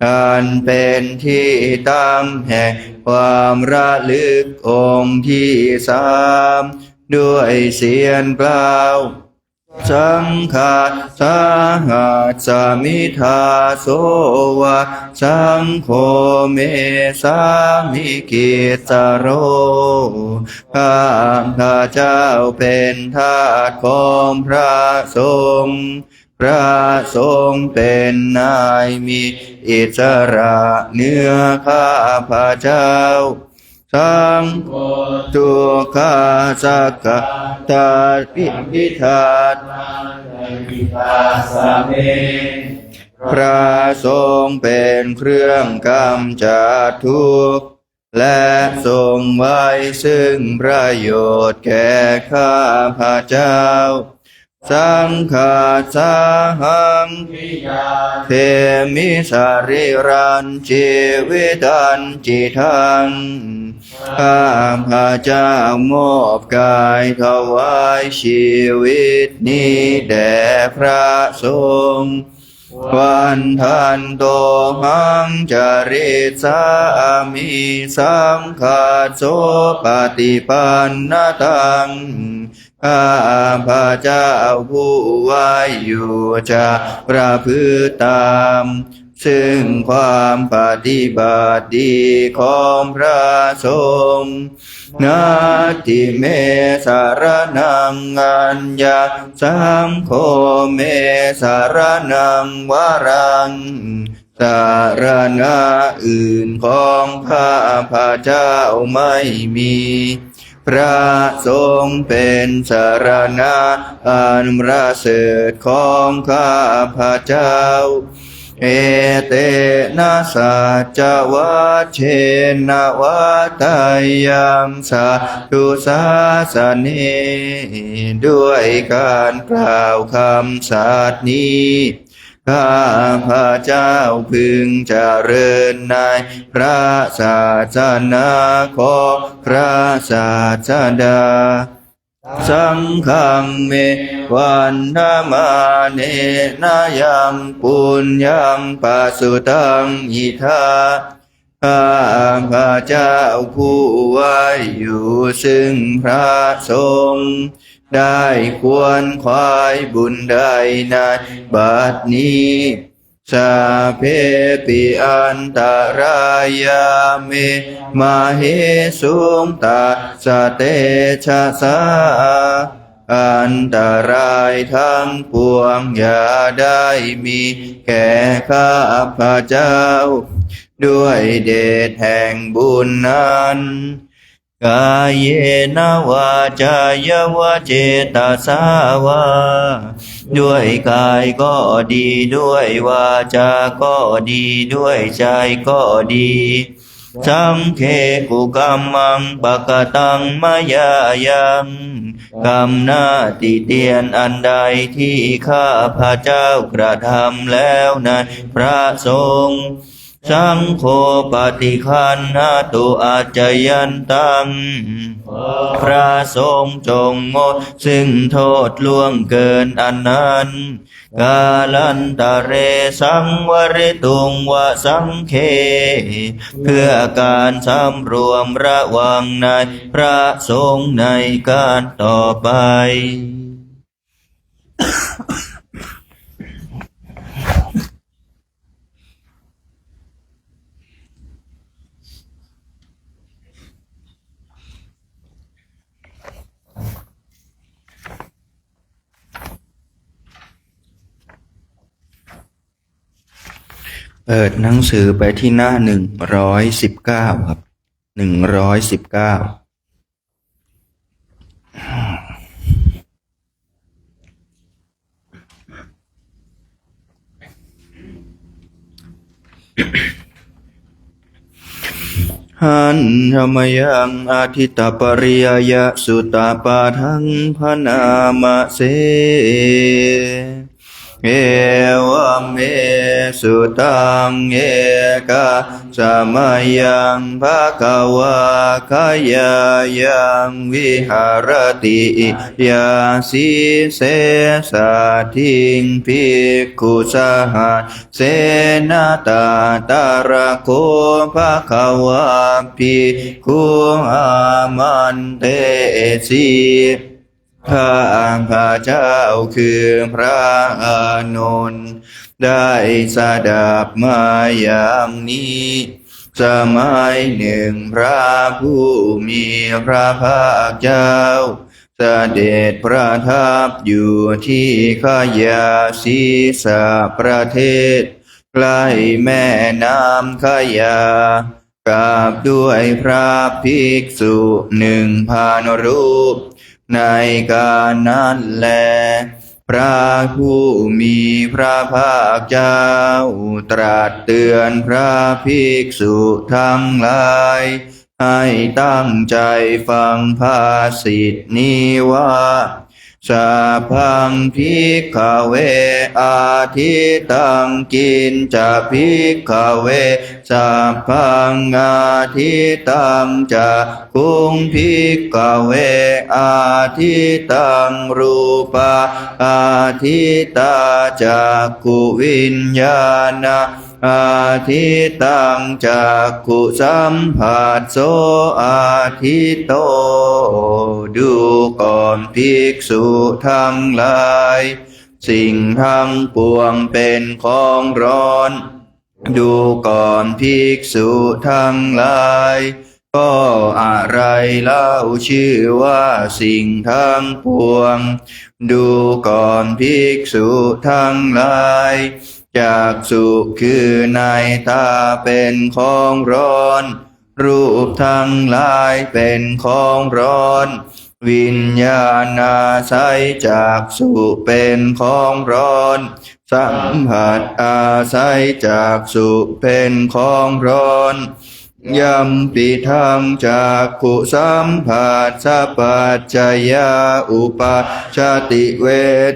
Speaker 4: อันเป็นที่ตั้งแห่งความระลึกองค์ที่สามด้วยเสียงกล่าวสังฆาสาหัสสมิทาโสวะสังโฆเมสามิกิสโรข้าพระเจ้าเป็นทาสของพระสงฆ์พระสงฆ์เป็นนายมีอิสระเหนือข้าพระเจ้าสังโฆทุกขาสักกะตาปิพิธาพระสงฆ์เป็นเครื่องกำจัดทุกข์และทรงไว้ซึ่งประโยชน์แก่ข้าพระเจ้าสังฆาสาหังเทมิสาริรันชีวิตันจิทังข้าพระเจ้ามอบกายถวายชีวิตนี้แด่พระสงฆ์วันทันโตหังจริตสามิสังฆาโสปฏิปันนตังข้าพระเจ้าผู้ไว้อยู่จะประพฤติตามซึ่งความปฏิบัติดีของพระสงฆ์นาทิเมสารนังอัญญาสังโฆเมสารนังวรังสารณะอื่นของข้าพระเจ้าไม่มีพระสงฆ์เป็นสารณะอันประเสริฐของข้าพระเจ้าเอเตนะสัจวัชเชนะวัตยัมสาธุสาสเนด้วยการกล่าวคำสัตย์นี้ข้าพระเจ้าพึงเจริญในพระศาสนาของพระศาสดาสังฆังเมวันนามาเนนายังปุญญังปัสสุตังอิทาข้าพระเจ้าผู้ไว้อยู่ซึ่งพระสงฆ์ได้ควรควายบุญใดในบัดนี้สาเพปิอันตรายาเมมาเหสุงตัสสะเตชะสาอันตรายทั้งปวงอย่าได้มีแก่ข้าพระเจ้าด้วยเดชแห่งบุญนั้นกายเยนะวาจายวเจตสาวาด้วยกายก็ดีด้วยวาจาก็ดีด้วยใจก็ดีสังเคกุกัมมังปะกตังมายายังกรรมหน้าติเตียนอันใดที่ข้าพระเจ้ากระทำแล้วในพระสงฆ์สังโฆปฏิคันหตุอาจยันตังพระสงฆ์จงงดซึ่งโทษล่วงเกินอันนั้นกาลันตะเรสังวริตุงวะสังเคเพื่อการสำรวมระวังในพระสงฆ์ในการต่อไปเปิดหนังสือไปที่หน้า119ครับ119หันธรรมยังอาทิตตปริยยะสุตตปาทังพนามะเสเอวะเม สุตังเอกะสมัยยังภะคะวะขยายังวิหารติยาสิเสสะทิงภิกขุสหัสเสนาตาตาระโคภะคะวะภิกขุอามันเตสีข้าเจ้าคือพระอานนท์ได้สดับมาอย่างนี้สมัยหนึ่งพระผู้มีพระภาคเจ้าเสด็จประทับอยู่ที่ขยาสีสะประเทศใกล้แม่น้ำขยากราบด้วยพระภิกษุ1,000 รูปในการนั้นแลพระผู้มีพระภาคเจ้าตรัสเตือนพระภิกษุทั้งหลายให้ตั้งใจฟังภาษิตนี้ว่าสัพพังภิกขเวอาทิตังกินจะภิกขเวสัพพังอาทิตังจะคุงภิกขเวอาทิตังรูปะอาทิตาจักขุวิญญาณอาทิตังจักขุสัมผัสโสอาทิโตดูก่อนภิกษุทั้งหลายสิ่งทั้งปวงเป็นของร้อนดูก่อนภิกษุทั้งหลายก็อะไรเล่าชื่อว่าสิ่งทั้งปวงดูก่อนภิกษุทั้งหลายจักษุคือในตาเป็นของร้อนรูปทั้งหลายเป็นของร้อนวิญญาณอาศัยจักษุเป็นของร้อนสัมผัสอาศัยจักษุเป็นของร้อนยัมปิทังจักขุสัมผัสสะปัจจยาอุปาชติเว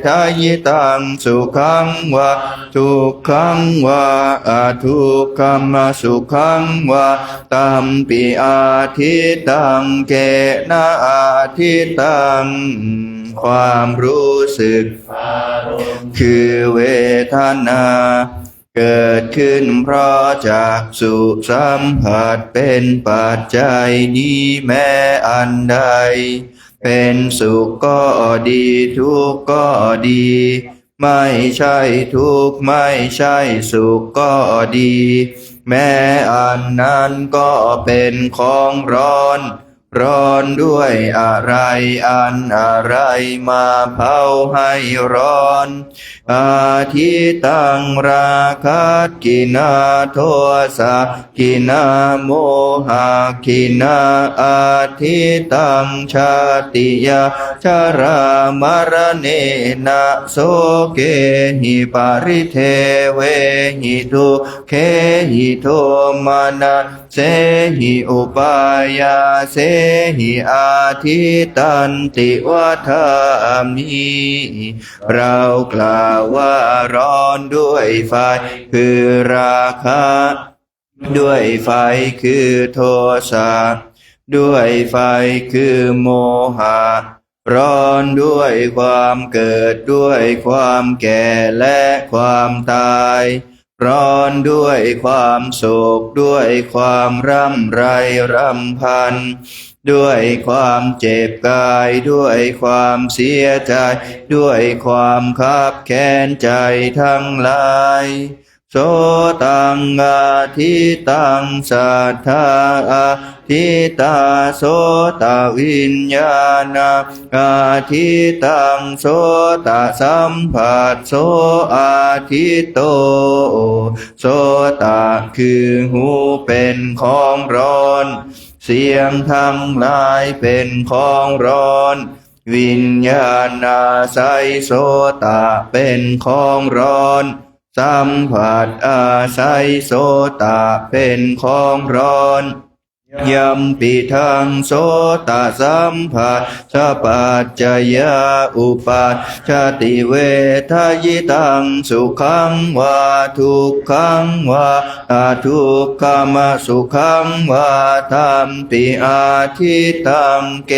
Speaker 4: ทายตังสุขังวะทุกขังวะอทุกขัมสุขังวะตัมปิอาทิตังเกนะอาทิตังความรู้สึกคือเวทนาเกิดขึ้นเพราะจักษุสัมผัสเป็นปัจจัยนี้แม้อันใดเป็นสุขก็ดีทุกข์ก็ดีไม่ใช่ทุกข์ไม่ใช่สุขก็ดีแม้อันนั้นก็เป็นของร้อนด้วยอะไรอันอะไรมาเผาให้ร้อนอาทิตังราคะกินาโทสะกินาโมหะกินาอาทิตังชาติยาชรามรณะนะโสเกหิปาริเทเวหิทุเขหิโทมานะเสหิอุปายาเสหิอาทิตันติวัฏามิเรากล่าวว่าร้อนด้วยไฟคือราคะด้วยไฟคือโทสะด้วยไฟคือโมหะร้อนด้วยความเกิดด้วยความแก่และความตายร้อนด้วยความโศกด้วยความร่ำไรรำพันด้วยความเจ็บกายด้วยความเสียใจด้วยความคับแค้นใจทั้งหลายโสตังอาทิตังสัทธาอาทิตาโสตวิญญาณอาทิตังโสตสัมผัสโสอาทิโตโสตคือหูเป็นของร้อนเสียงทั้งหลายเป็นของร้อนวิญญาณอาศัยโสตเป็นของร้อนสัมผัสอาศัยโสตเป็นของร้อน ยัมปิทังโสตสัมผัสสะปัจจยาอุปัชฌติเวทยิตังสุขังวาทุกขังวาทุกขมสุขังวาธัมปิอาทิตังเก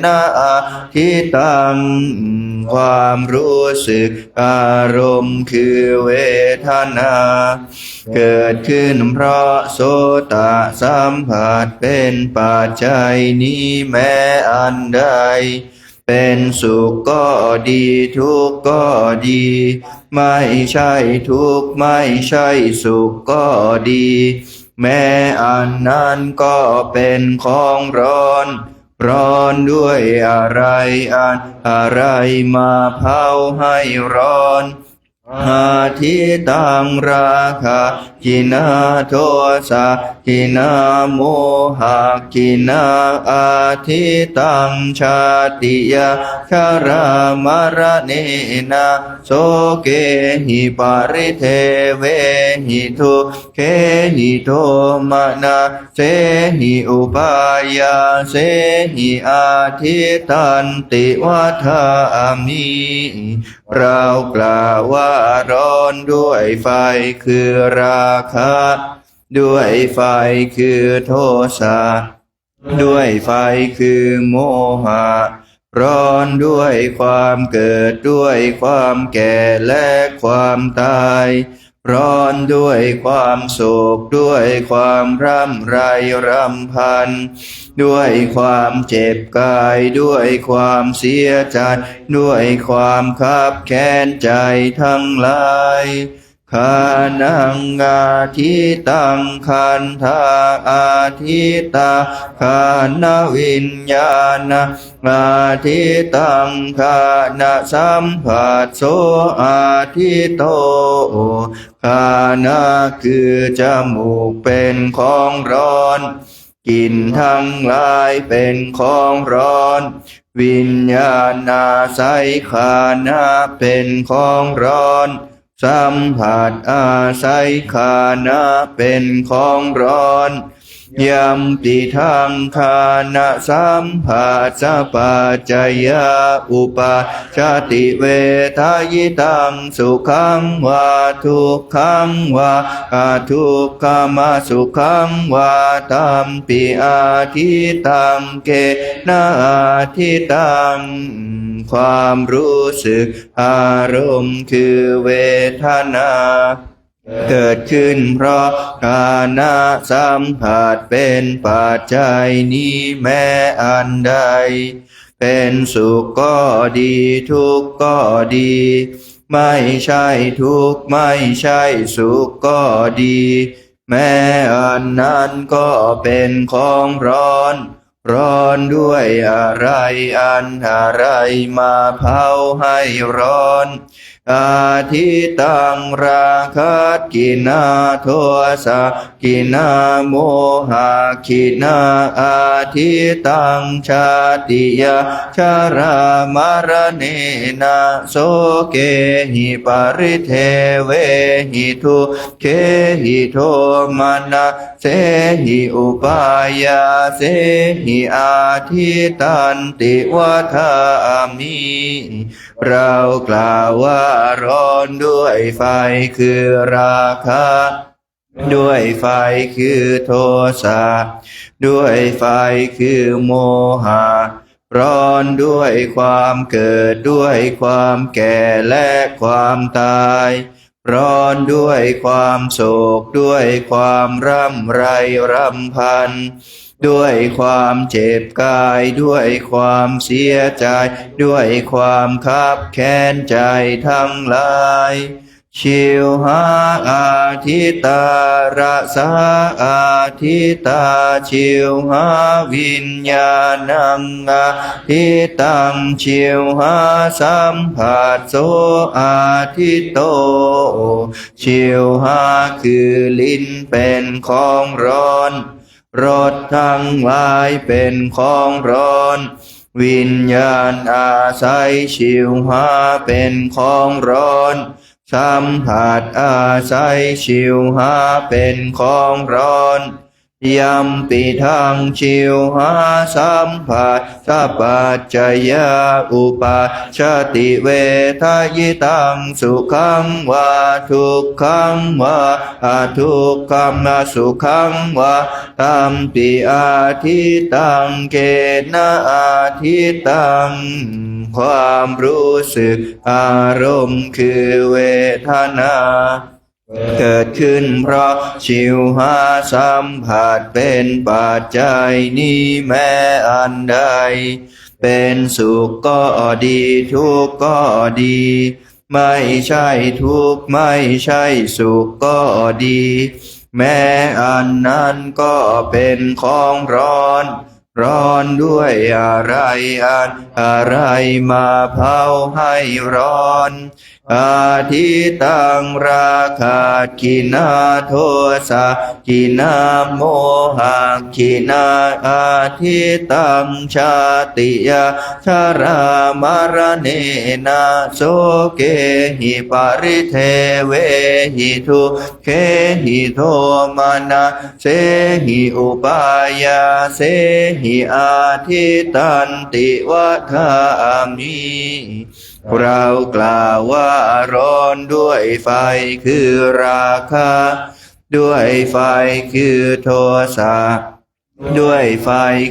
Speaker 4: นะอาทิตังความรู้สึกอารมณ์คือเวทนาเกิดขึ้นเพราะโสตสัมผัสเป็นปัจจัยนี้แม้อันใดเป็นสุขก็ดีทุกข์ก็ดีไม่ใช่ทุกข์ไม่ใช่สุขก็ดีแม้อันนั้นก็เป็นของร้อนด้วยอะไรมาเผาให้ร้อนอาทิตังราคะกินาโทสะกินาโมหะกินาอาทิตังชาติยาชารามรเนนะโสเกหิปาริเทเวหิทุเคหิโทมนะเสหิอุปายาเสหิอาทิตันติวัฏฐามิเรากล่าวว่าร้อนด้วยไฟคือราคะด้วยไฟคือโทสะด้วยไฟคือโมหะร้อนด้วยความเกิดด้วยความแก่และความตายร้อนด้วยความโศกด้วยความร่ำไรรำพันด้วยความเจ็บกายด้วยความเสียใจด้วยความคับแค้นใจทั้งหลายขานังอาทิตังขันธาอาทิตาขานะวิญญาณอาทิตังขานะสัมผัสโสอาทิโตขานะคือจมูกเป็นของร้อนกลิ่นทั้งหลายเป็นของร้อนวิญญาณอาศัยขานะเป็นของร้อนสัมผัสอาศัยขานะเป็นของร้อนยัมปิทังคานะสัมผัสสะปัจจยาอุปัชฌติเวทยิตังสุขังวาทุกขังวาทุกขมสุขังวาธัมปิอาทิตังเกนะอาทิตังความรู้สึกอารมณ์คือเวทนาเกิดขึ้นเพราะกานะสัมผัสเป็นปัจจัยนี้แม้อันใดเป็นสุขก็ดีทุกข์ก็ดีไม่ใช่ทุกข์ไม่ใช่สุขก็ดีแม้อันนั้นก็เป็นของร้อนด้วยอะไรมาเผาให้ร้อนอาทิตังราคะกินาโทสะกินาโมหะกินาอาทิตังชาติยาชารามรเนนะโสเกหิปาริเทเวหิทุเคหิโทมนะเสหิอุปายาเสหิอาทิตันติวัฏฐามิเรากล่าวว่าร้อนด้วยไฟคือราคะด้วยไฟคือโทสะด้วยไฟคือโมหะร้อนด้วยความเกิดด้วยความแก่และความตายร้อนด้วยความโศกด้วยความร่ำไรรำพันด้วยความเจ็บกายด้วยความเสียใจด้วยความคับแค้นใจทั้งหลายชิวหาอาทิตาระสาอาทิตาชิวหาวิญญาณังอาทิตังชิวหาสัมผัสโสอาทิโตชิวหาคือลิ้นเป็นของร้อนรสทั้งหลายเป็นของร้อนวิญญาณอาศัยชิวหาเป็นของร้อนสัมผัสอาศัยชิวหาเป็นของร้อน ยัมปิทังชิวหาสัมผัสสัพปัจจยาอุปาชติเวทายตังสุขังวาทุกขังวาอทุกขังสุขังวาตัมปิอาทิตังเกนะอาทิตังความรู้สึกอารมณ์คือเวทนาเกิดขึ้นเพราะชิวหาสัมผัสเป็นปัจจัยนี้แม้อันใดเป็นสุขก็ดีทุกข์ก็ดีไม่ใช่ทุกข์ไม่ใช่สุขก็ดีแม้อันนั้นก็เป็นของร้อนด้วยอะไรอะไรมาเผาให้ร้อนอาทิตังราคะกินาโทสะกินาโมหะกินาอาทิตังชาติยาชรามรณเนนะโสเกหิปริเทเวหิทุเคหิโทมานะเสหิอุปายาเสหิอาทิตันติวัฏามิเรากล่าวว่าร้อนด้วยไฟคือราคะด้วยไฟคือโทสะด้วยไฟ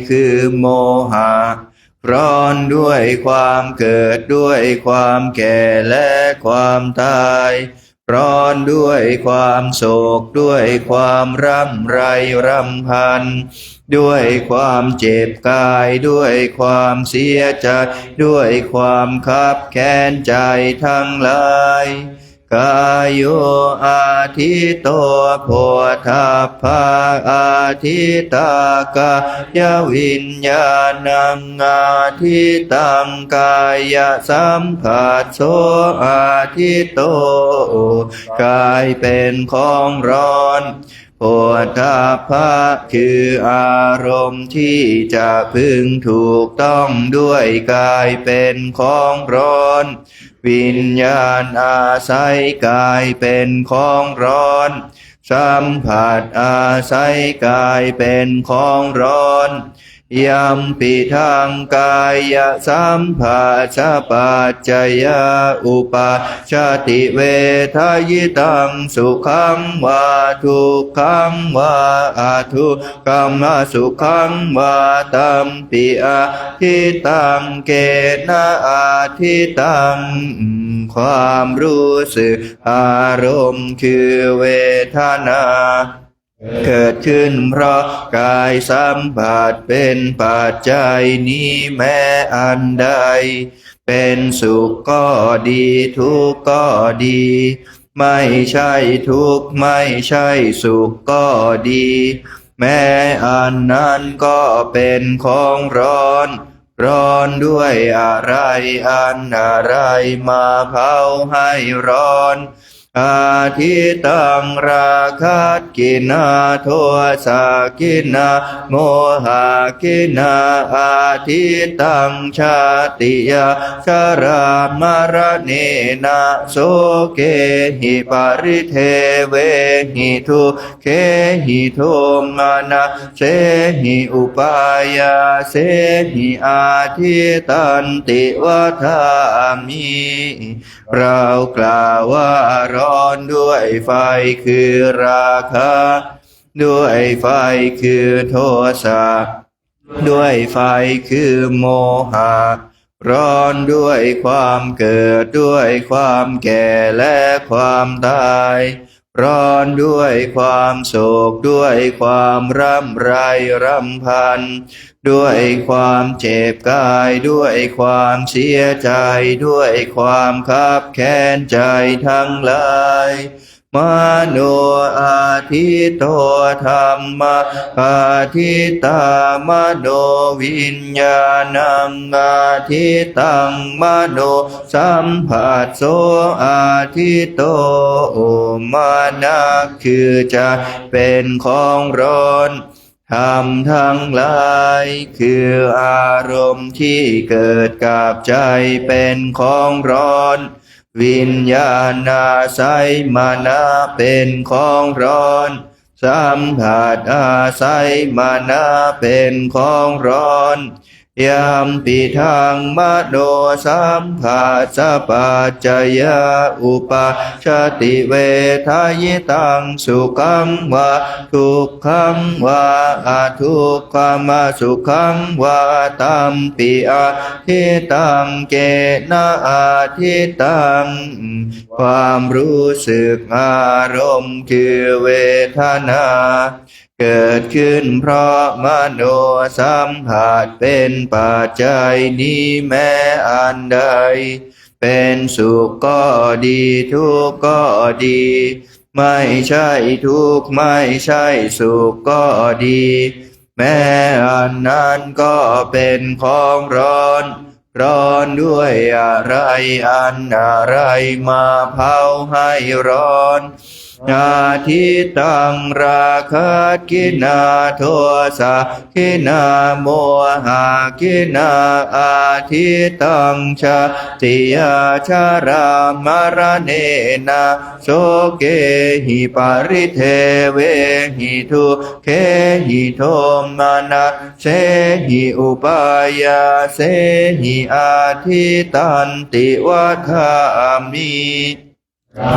Speaker 4: คือโมหะร้อนด้วยความเกิดด้วยความแก่และความตายร้อนด้วยความโศกด้วยความร่ำไรรำพันด้วยความเจ็บกายด้วยความเสียใจด้วยความคับแค้นใจทั้งหลายกายโยอาทิโตโพธาภาอาทิตากายวิญญาณังอาทิตังกายสัมผัสโสอาทิโตกายเป็นของร้อนโพธาภะคืออารมณ์ที่จะพึงถูกต้องด้วยกายเป็นของร้อนวิญญาณอาศัยกายเป็นของร้อนสัมผัสอาศัยกายเป็นของร้อนยัมปิทังกายสัมผัสปัจจยาอุปาชติเวทายตังสุขังวาทุกขังวาอทุกขังสุขังวาตัมปิอาทิตังเกนะอาทิตังความรู้สึกอารมณ์คือเวทนาเกิดขึ้นเพราะกายสัมผัสเป็นปัจจัยนี้แม้อันใดเป็นสุขก็ดีทุกข์ก็ดีไม่ใช่ทุกข์ไม่ใช่สุขก็ดีแม้อันนั้นก็เป็นของร้อนด้วยอะไรอะไรมาเผาให้ร้อนอาทิตังราคะกินาโทสะกินาโมหะกินาอาทิตังชาติยาชรามรณเนนะโสเกหิปริเทเวหิทุเคหิโทมานะเสหิอุปายาเสหิอาทิตันติวัฏามิเรากล่าวว่าร้อนด้วยไฟคือราคะด้วยไฟคือโทสะด้วยไฟคือโมหะร้อนด้วยความเกิดด้วยความแก่และความตายร้อนด้วยความโศกด้วยความร่ำไรรำพันด้วยความเจ็บกายด้วยความเสียใจด้วยความคับแค้นใจทั้งหลายมโนอาทิโตธรรมะอาทิตามโนวิญญาณังอาทิตังมโนสัมผัสโสอาทิโตมานะคือจะเป็นของร้อนธรรมทั้งหลายคืออารมณ์ที่เกิดกับใจเป็นของร้อนวิญญาณอาศัยมานะเป็นของร้อน สัมผัสอาศัยมานะเป็นของร้อนยามปิทังมโนสัมผัสปัจจยาอุปาชติเวทายตังสุขังวาทุกขังวาอาทุกขมาสุขังวาตัมปิอาทิตังเกนะอาทิตังความรู้สึกอารมณ์คือเวทนาเกิดขึ้นเพราะมโนสัมผัสเป็นปัจจัยนี้แม้อันใดเป็นสุขก็ดีทุกข์ก็ดีไม่ใช่ทุกข์ไม่ใช่สุขก็ดีแม้อันนั้นก็เป็นของร้อนร้อนด้วยอะไรอันอะไรมาเผาให้ร้อนอาทิตังราคะกินาโทสะกินาโมหะกินาอาทิตังชาติยาชารามรเนนะโสเกหิปาริเทเวหิทุเคหิโทมานะเสหิอุปายาเสหิอาทิตันติวัฏามิ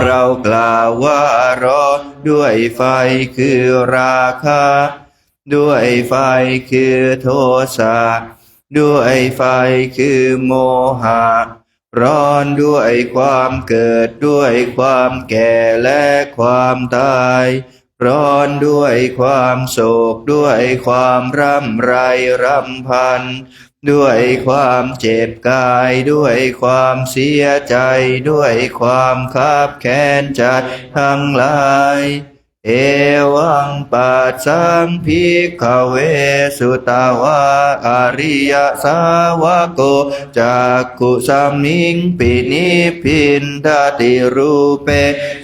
Speaker 4: เรากล่าวว่าร้อนด้วยไฟคือราคะด้วยไฟคือโทสะด้วยไฟคือโมหะร้อนด้วยความเกิดด้วยความแก่และความตายร้อนด้วยความโศกด้วยความร่ำไรรำพันด้วยความเจ็บกายด้วยความเสียใจด้วยความคับแค้นใจทั้งหลายเอวังปัสสังภิกขเวสุตวาอริยสาวโกจักขุสัมมิงปินิพพินทติรูเป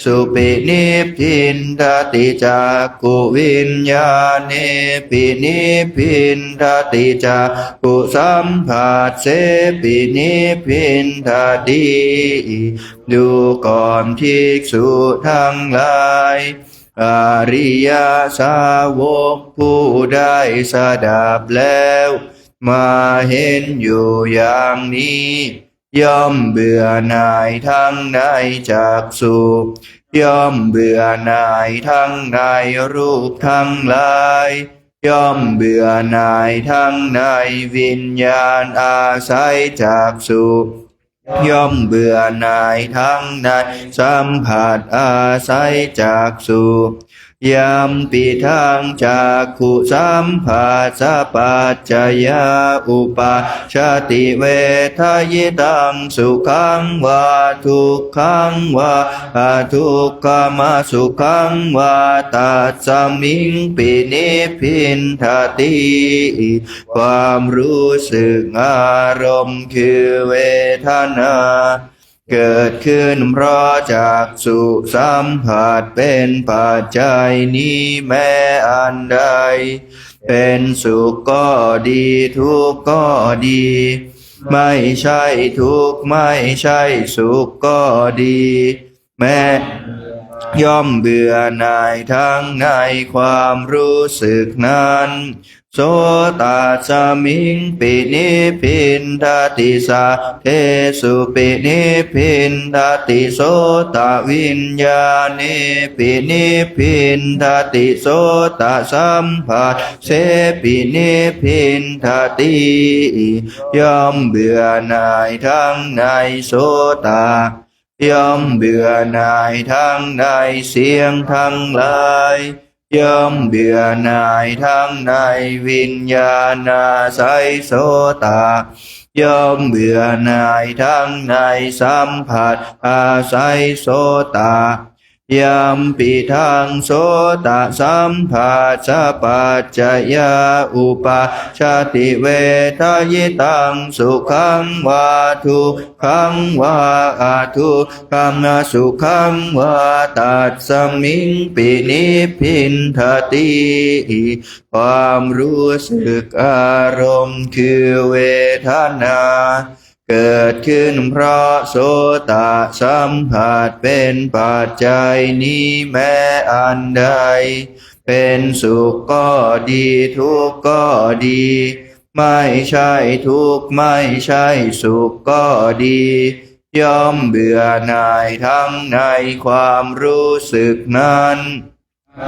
Speaker 4: สุปินิพพินทติจักขุวิญญาเนปินิพพินทติจักขุสัมผัสเสปินิพพินทติดูก่อนภิกษุทั้งหลายอริยสาวกผู้ได้สดับแล้วมาเห็นอยู่อย่างนี้ย่อมเบื่อหน่ายทั้งในจักษุย่อมเบื่อหน่ายทั้งในรูปทั้งหลายย่อมเบื่อหน่ายทั้งในวิญญาณอาศัยจักษุย่อมเบื่อหน่ายทั้งในสัมผัสอาศัยจักษุยามปิทังจักขุสัมผัสปัจจยาอุปาชติเวทายตังสุขังวาทุกขังวาทุกขมาสุขังวาตัสสมิงปินิพพินทติความรู้สึกอารมณ์คือเวทนาเกิดขึ้นเพราะจักษุสัมผัสเป็นปัจจัยนี้แม้อันใดเป็นสุขก็ดีทุกข์ก็ดีไม่ใช่ทุกข์ไม่ใช่สุขก็ดีแม้ย่อมเบื่อหน่ายทั้งในความรู้สึกนั้นโสตัสสมิงปินิพพินทติสาเทสุปินิพพินทติโสตวิญญาเนปินิพพินทติโสตสัมผัสเสปินิพพินทติย่อมเบื่อหน่ายทั้งในโสตย่อมเบื่อหน่ายทั้งในเสียงทั้งหลายย่อมเบื่อหน่ายทั้งในวิญญาณอาศัยโสตย่อมเบื่อหน่ายทั้งในสัมผัสอาศัยโสตยามปิทังโสตสัมผัสปัจจยาอุปาชติเวทายตังสุขังวาทุกขังวาอาทุกขมาสุขังวาตัสสมิงปินิพพินทติความรู้สึกอารมณ์คือเวทนาเกิดขึ้นเพราะโสตสัมผัสเป็นปัจจัยนี้แม้อันใด เป็นสุขก็ดีทุกข์ก็ดีไม่ใช่ทุกข์ไม่ใช่สุขก็ดีย่อมเบื่อหน่ายทั้งในความรู้สึกนั้น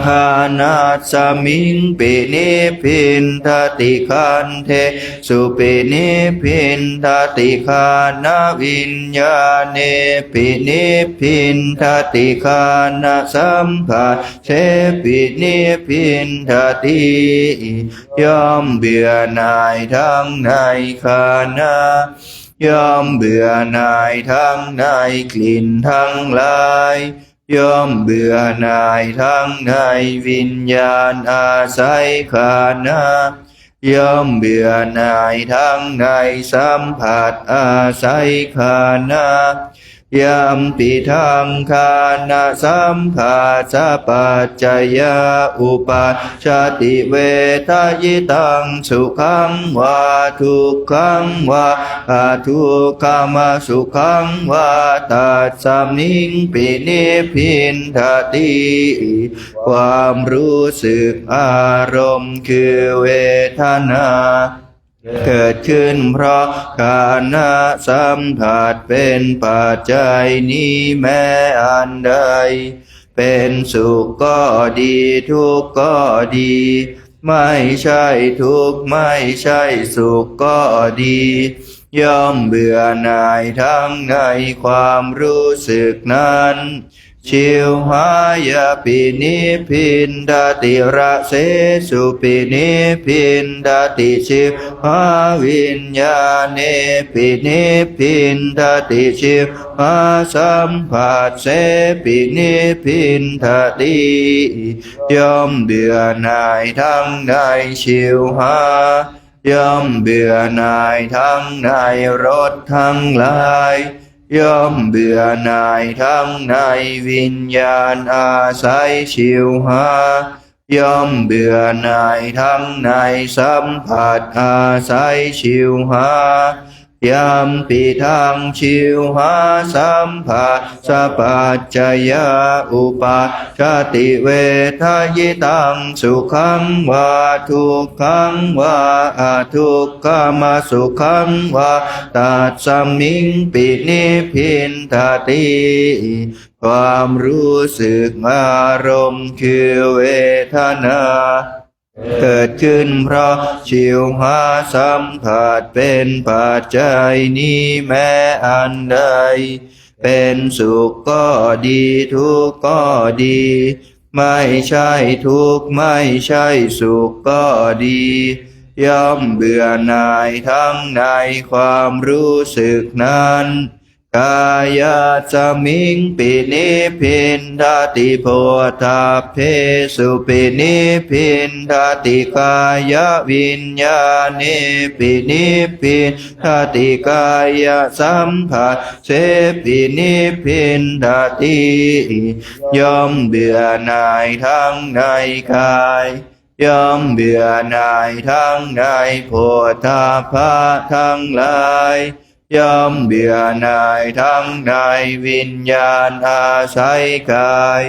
Speaker 4: หานาสมิงปินิพินทติคันเทสุปินิพินทติคานวิญญาเนปินิพินทติคานสัมภะเสปินิพินทติย่อมเบื่อหน่ายทั้งในคานะย่อมเบื่อหน่ายทั้งในกลิ่นทั้งหลายย่อมเบื่อหน่ายทั้งในวิญญาณอาศัยขันธ์ย่อมเบื่อหน่ายทั้งในสัมผัสอาศัยขันธ์ยามปิทังคานะสัมภาสปัจจยาอุปัชชติเวทยิตังสุขังวาทุกขังวาอาทุกขมาสุขังวาตัสสมิงปินิพินทติความรู้สึกอารมณ์คือเวทนาเกิดขึ้นเพราะขันธ์สัมผัสเป็นปัจจัยนี้แม้อันใดเป็นสุขก็ดีทุกข์ก็ดีไม่ใช่ทุกข์ไม่ใช่สุขก็ดีย่อมเบื่อหน่ายทั้งในความรู้สึกนั้นชิวหายาปินิพินดาติระเสสุปินิพินดาติชิวหาวิญญาเนปินิพินดาติชิวหาสัมผัสเสปินิพินดาติย่อมเบื่อหน่ายทั้งในชิวหาย่อมเบื่อหน่ายทั้งในรสทั้งหลายย่อมเบื่อหน่ายทั้งในวิญญาณอาศัยชิวหาย่อมเบื่อหน่ายทั้งในสัมผัสอาศัยชิวหายามปิทังชิวหาสัมภะสปัจจยาอุปัชชติเวทยิตังสุขังวาทุกขังวาอาทุกขมาสุขังวาตัสสมิงปินิพินทติความรู้สึกอารมณ์คือเวทนาเกิดขึ้นเพราะชิวหาสัมผัสเป็นปัจจัยนี้แม้อันใดเป็นสุขก็ดีทุกข์ก็ดีไม่ใช่ทุกข์ไม่ใช่สุขก็ดีย่อมเบื่อหน่ายทั้งในความรู้สึกนั้นกายสมิงปินิพินทติโพธาเพสุปินิพินทติกายวิญญาเนปินิพินทติกายสัมผัสเสปินิพินทติย่อมเบื่อหน่ายทั้งในกายย่อมเบื่อหน่ายทั้งในโพธาภะทั้งหลายย่อมเบื่อหน่ายทั้งในวิญญาณอาศัยกาย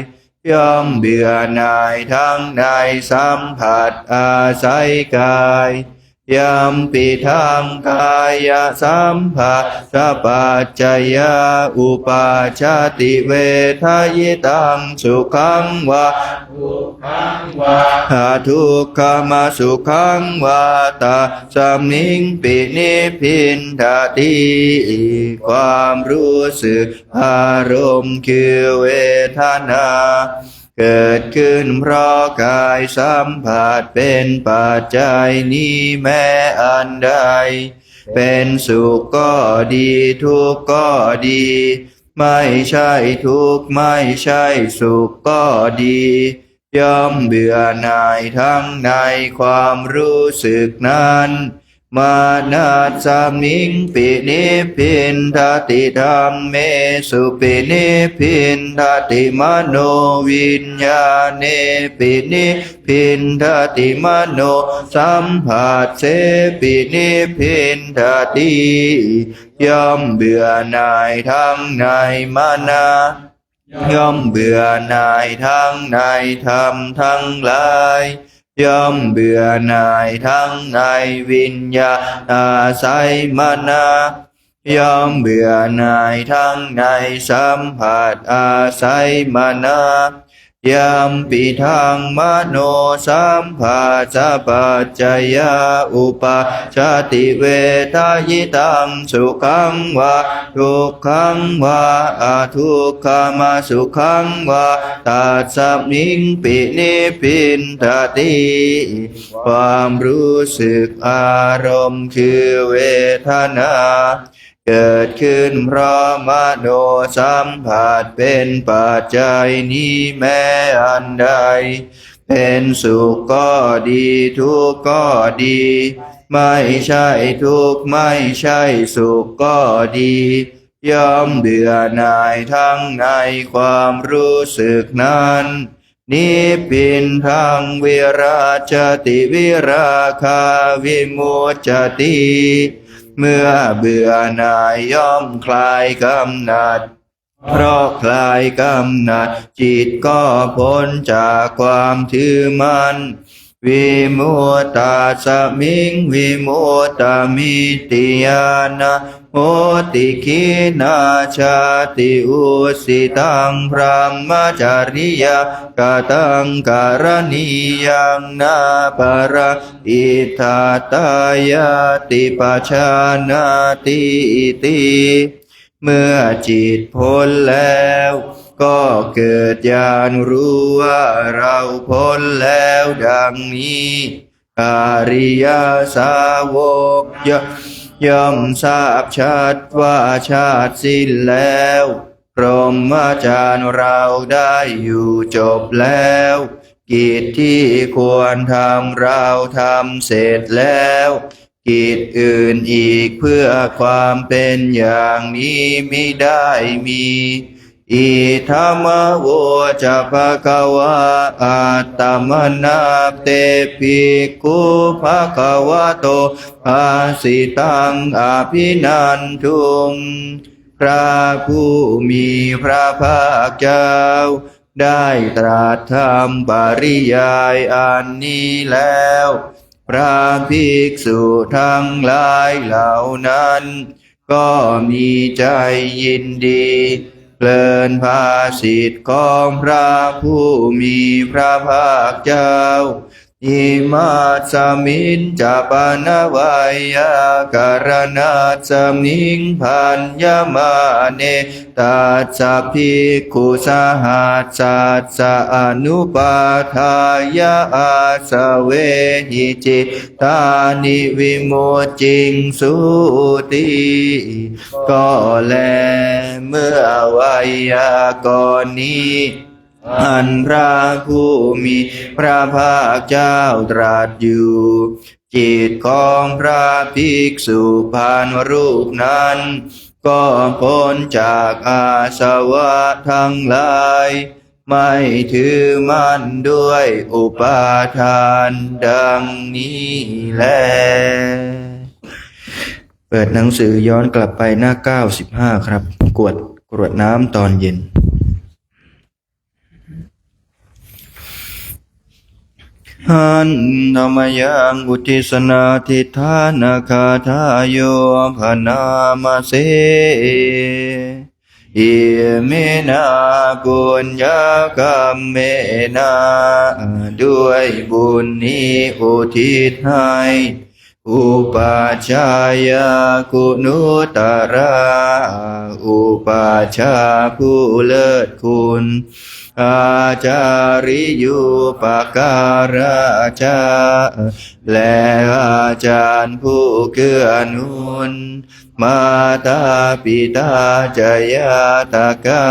Speaker 4: ย่อมเบื่อหน่ายทั้งในสัมผัสอาศัยกายยามปิทังกายสัมผัสปัจจยาอุปัชชติเวทยิตังสุขังวาทุกขังวาทุกขมาสุขังวาตาสมิงปินิพินทติความรู้สึกอารมณ์คือเวทนาเกิดขึ้นเพราะกายสัมผัสเป็นปัจจัยนี้แม้อันใดเป็นสุขก็ดีทุกข์ก็ดีไม่ใช่ทุกข์ไม่ใช่สุขก็ดีย่อมเบื่อหน่ายทั้งในความรู้สึกนั้นมานาสมิงปินิพินทติธัมเมสุปินิพินทติมโนวิญญาเนปินิพินทติมโนสัมผัสเสปินิพินทติย่อมเบื่อหน่ายทั้งในมนา ย่อมเบื่อหน่ายทั้งในธรรมทั้งหลายย่อมเบื่อหน่ายทั้งในวิญญาณอาศัยมานะย่อมเบื่อหน่ายทั้งในสัมผัสอาศัยมานะยัมปิทังมโนสัมผัสปัจจยาอุปาชาติเวทยิตังสุขังวะทุกขังวะอาทุกขมาสุขังวะตัสสมิงปินิพินทติความรู้สึกอารมณ์คือเวทนาเกิดขึ้นเพราะมโนสัมผัสเป็นปัจจัยนี้แม้อันใดเป็นสุขก็ดีทุกข์ก็ดีไม่ใช่ทุกข์ไม่ใช่สุขก็ดีย่อมเบื่อหน่ายทั้งในความรู้สึกนั้นนิพพินทังวิราชติวิราคาวิมุจจติเมื่อเบื่อหน่ายย่อมคลายกำหนัดเพราะคลายกำหนัดจิตก็พ้นจากความถือมั่นวิมุตตาสมิงวิมุตตามิติยานะโหติคินาชาติอุสิตังพรหมจาริยกตังการณียังนาปราอิทาตายาติปัจจานาติติเมื่อจิตพ้นแล้วก็เกิดญาณรู้ว่าเราพ้นแล้วดังนี้อริยสาวกย่อมทราบชัดว่าชาติสิ้นแล้วพรหมจรรย์เราได้อยู่จบแล้วกิจที่ควรทำเราทำเสร็จแล้วกิจอื่นอีกเพื่อความเป็นอย่างนี้มิได้มีอิธัมมะโวจะภะคะวะอัตตมนาเตภิกขุภะคะวะโตภาสิตังอภินันทุงพระผู้มีพระภาคเจ้าได้ตรัสธรรมปริยายอันนี้แล้วพระภิกษุทั้งหลายเหล่านั้นก็มีใจยินดีเพลินภาสิทธิ์ของพระผู้มีพระภาคเจ้าอิมาสมินจะปนวัยยการณาสมิงพันยมาเนตัสสะภิกขุสหัสสัสสะอนุปาทายาอาสเวหิจิตานิวิโมจจิงสุติก็แลเมื่อวัยยากรณ์นี้อันพระผู้มีพระภาคเจ้าตรัสอยู่จิตของพระภิกษุพานรูปนั้นก็พ้นจากอาสวะทั้งหลายไม่ถือมั่นด้วยอุปาทานดังนี้แลเปิดหนังสือย้อนกลับไปหน้า95ครับกรวดน้ำตอนเย็นหันธรรมยังอุทิศนาทิฏฐานาคาทายโยภนามาเสอิเมนาปุญญากรรมเมนาด้วยบุญนี้อุทิศให้อุปัชฌายคุณุตระอุปัชฌาย์ผู้เลิศคุณอาจาริยุปการะจาและอาจารย์ผู้เกื้อหนุนมาตาปิตาจยาตกา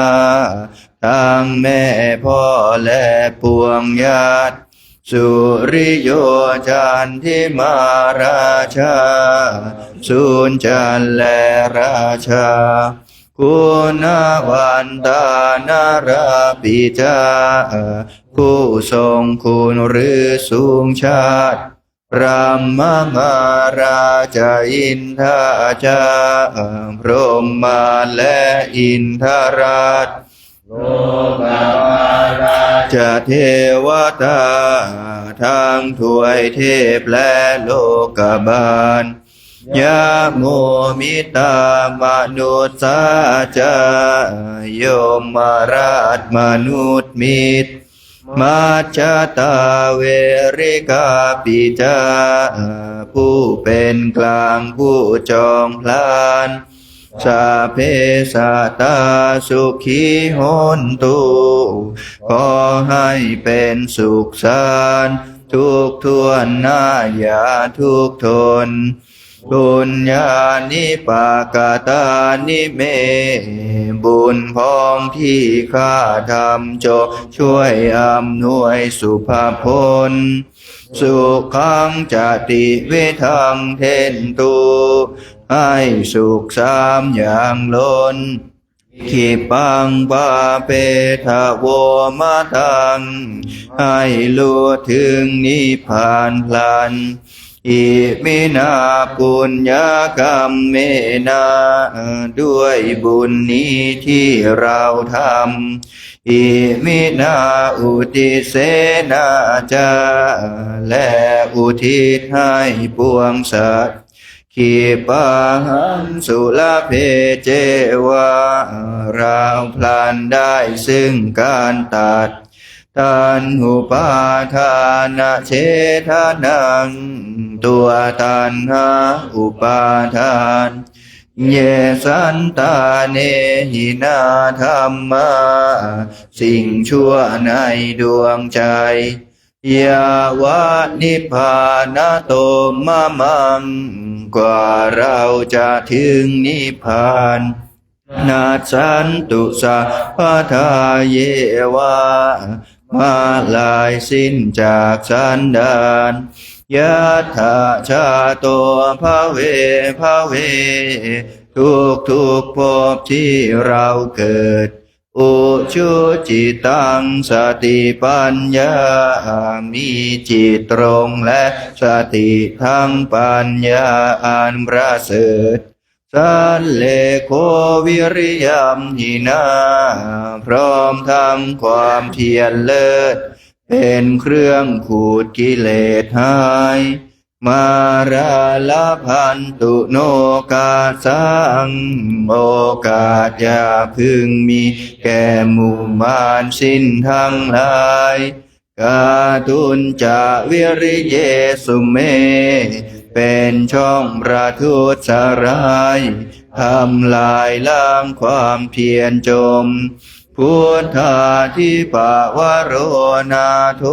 Speaker 4: ทั้งแม่พ่อและปวงญาติสุริโยจันทิมาราชาสุนจันและราชาคุณวันตานาราปิจาผู้ทรงคุณหรือสูงชาติพระมมาราชอินทราชาพรหมมาและอินทราช
Speaker 2: โลกวาราจะเทวตาทั้งถวยเทพและโลกบาลยะโมมิตามนุษย์สาจายมราชมนุษย์มิตรมัจจตาเวริกาปิจาผู้เป็นกลางผู้จอมพลานสาเพสัตตาสุขีโหนตุขอให้เป็นสุขสันต์ทุกทวนหน้าอย่าทุกทนบุญญาณิปากตานิเมบุญพองที่ข้าทำจงช่วยอำนวยสุภาพลสุขังจติวิทังเทนตุให้สุขสามอย่างล้นขีปังปาเปทะโวมาทังให้รู้ถึงนิพพานพลันอิมินาปุญญกรรมเมนาด้วยบุญนี้ที่เราทำอิมินาอุติเสนาจาและอุทิศให้ปวงสัตว์ขีปาหันสุลเพเจวาเราพลันได้ซึ่งการตัดตัณหุปาทานะเฉทานังตัวตัณหาอุปาทานเยสันตาเนหินาธรรมะสิ่งชั่วในดวงใจยาวะนิพพานโตมะมังกว่าเราจะถึงนิพพานนาสันตุสัพพทาเยวะมาลายสิ้นจากสันดานยะถาชาโตภเวภเวทุกภพที่เราเกิดอุชุจิตังสติปัญญามีจิตตรงและสติทั้งปัญญาอันประเสริฐสันเลโควิริยมหินาพร้อมทำความเพียรเลิศเป็นเครื่องขูดกิเลสหายมาราลพันตุโนกาสังโอกาสอย่าพึงมีแก่หมู่มารสิ้นทั้งหลายกาตุนจะวิริเยสุเมเป็นช่องประทุษร้ายทำลายล้างความเพียรจมพุทธาธิปวโรนาโท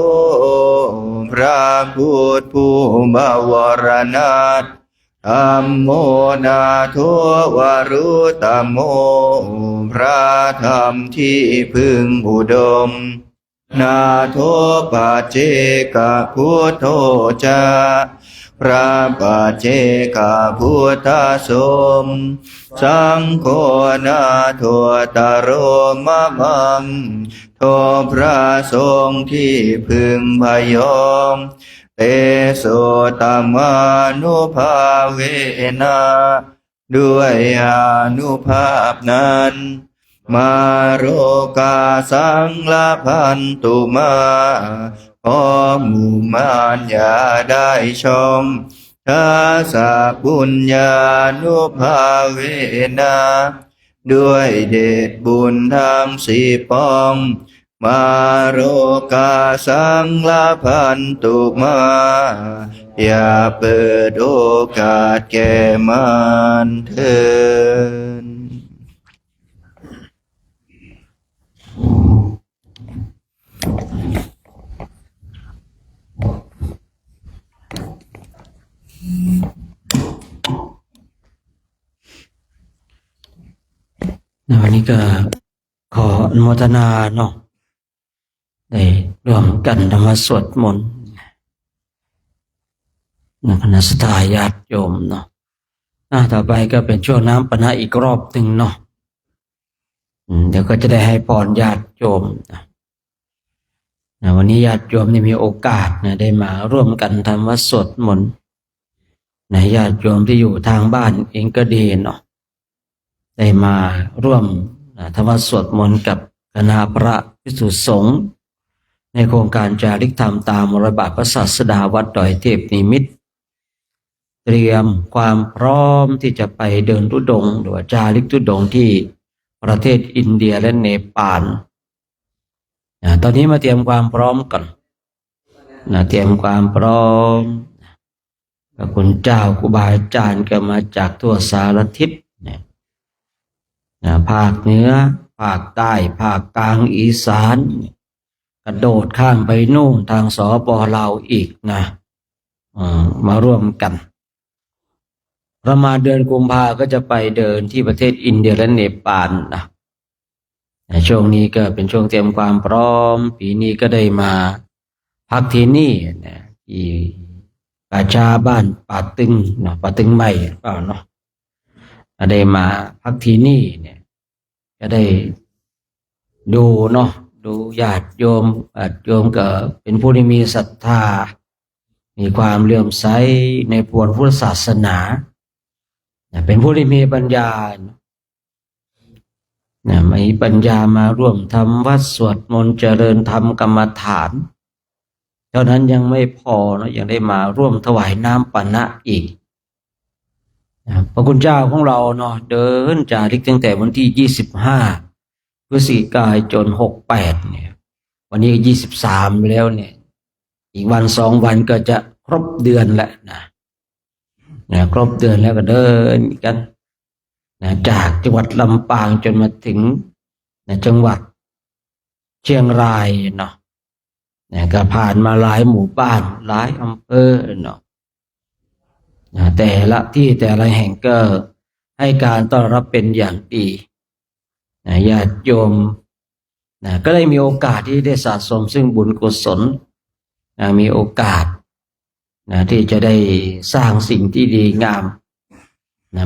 Speaker 2: พระพุทธผู้บวรนาถธัมโมนาโทวรุตโมพระธรรมที่พึงอุดมนาโทปัจเจกพุทโธจาพระปัจเจกพุทธสมสังโฆนาโทตโรมะมังโทพระสงฆ์ที่พึงพยอมเตโสตมานุภาเวนะด้วยอานุภาพนั้นมาโรกาสังลพันตุมาขอหมู่มารอย่าได้ชมทัสสะปุญญานุภาเวนะด้วยเดชบุญทั้งสี่ปองมาโรกาสังลพันตุมาอย่าเปิดโอกาสแก่มารเถิด
Speaker 3: วันนี้ก็ขออนุโมทนาเนาะได้ร่วมกันธรรมสวดมนต์ในคณะสัตยาติโยมเนาะต่อไปก็เป็นช่วงน้ำปนะอีกรอบหนึ่งเนาะเดี๋ยวก็จะได้ให้พรญาติโยมวันนี้ญาติโยมได้มีโอกาสได้มาร่วมกันทำวัดสวดมนต์ญาติโยมที่อยู่ทางบ้านเองก็ดีเนาะได้มาร่วมทำวัดสวดมนต์กับ คณะพระภิกษุสงฆ์ในโครงการจาริกธรรมตามมรดกพระศาสดาวัดดอยเทพนิมิตรเตรียมความพร้อมที่จะไปเดินธุดงค์หรือจาริกธุดงค์ที่ประเทศอินเดียและเนปาลตอนนี้มาเตรียมความพร้อมก่อนเตรียมความพร้อมพระคุณเจ้าครูบาอาจารย์ก็มาจากทั่วสารทิศภาคเหนือภาคใต้ภาคกลางอีสานกระโดดข้ามไปนู่นทางสปป.ลาวอีกมาร่วมกันประมาณเดือนกุมภาก็จะไปเดินที่ประเทศอินเดียและเนปาลช่วงนี้ก็เป็นช่วงเตรียมความพร้อมปีนี้ก็ได้มาพักที่นี่ที่ป่าชาบ้านป่าตึงป่าตึงใหม่เปล่าเนาะได้มาพักที่นี่เนี่ยก็ได้ดูเนาะดูญาติโยมก็เป็นผู้ที่มีศรัทธามีความเลื่อมใสในพุทธศาสนาเป็นผู้ที่มีปัญญามีปัญญามาร่วมทำวัดสวดมนต์เจริญธรรมกรรมฐานเท่านั้นยังไม่พอนะยังได้มาร่วมถวายน้ำปานะอีกพระคุณเจ้าของเราเนาะเดินจาริกตั้งแต่วันที่25 พฤศจิกายนจน68เนี่ยวันนี้23แล้วเนี่ยอีกวัน2 วันก็จะครบเดือนแล้วนะครบเดือนแล้วก็เดินกันจากจังหวัดลำปางจนมาถึงจังหวัดเชียงรายเนาะก็ผ่านมาหลายหมู่บ้านหลายอำเภอเนาะแต่ละที่แต่ละแห่งก็ให้การต้อนรับเป็นอย่างดีญาติโยมก็ได้มีโอกาสที่ได้สะสมซึ่งบุญกุศลมีโอกาสที่จะได้สร้างสิ่งที่ดีงาม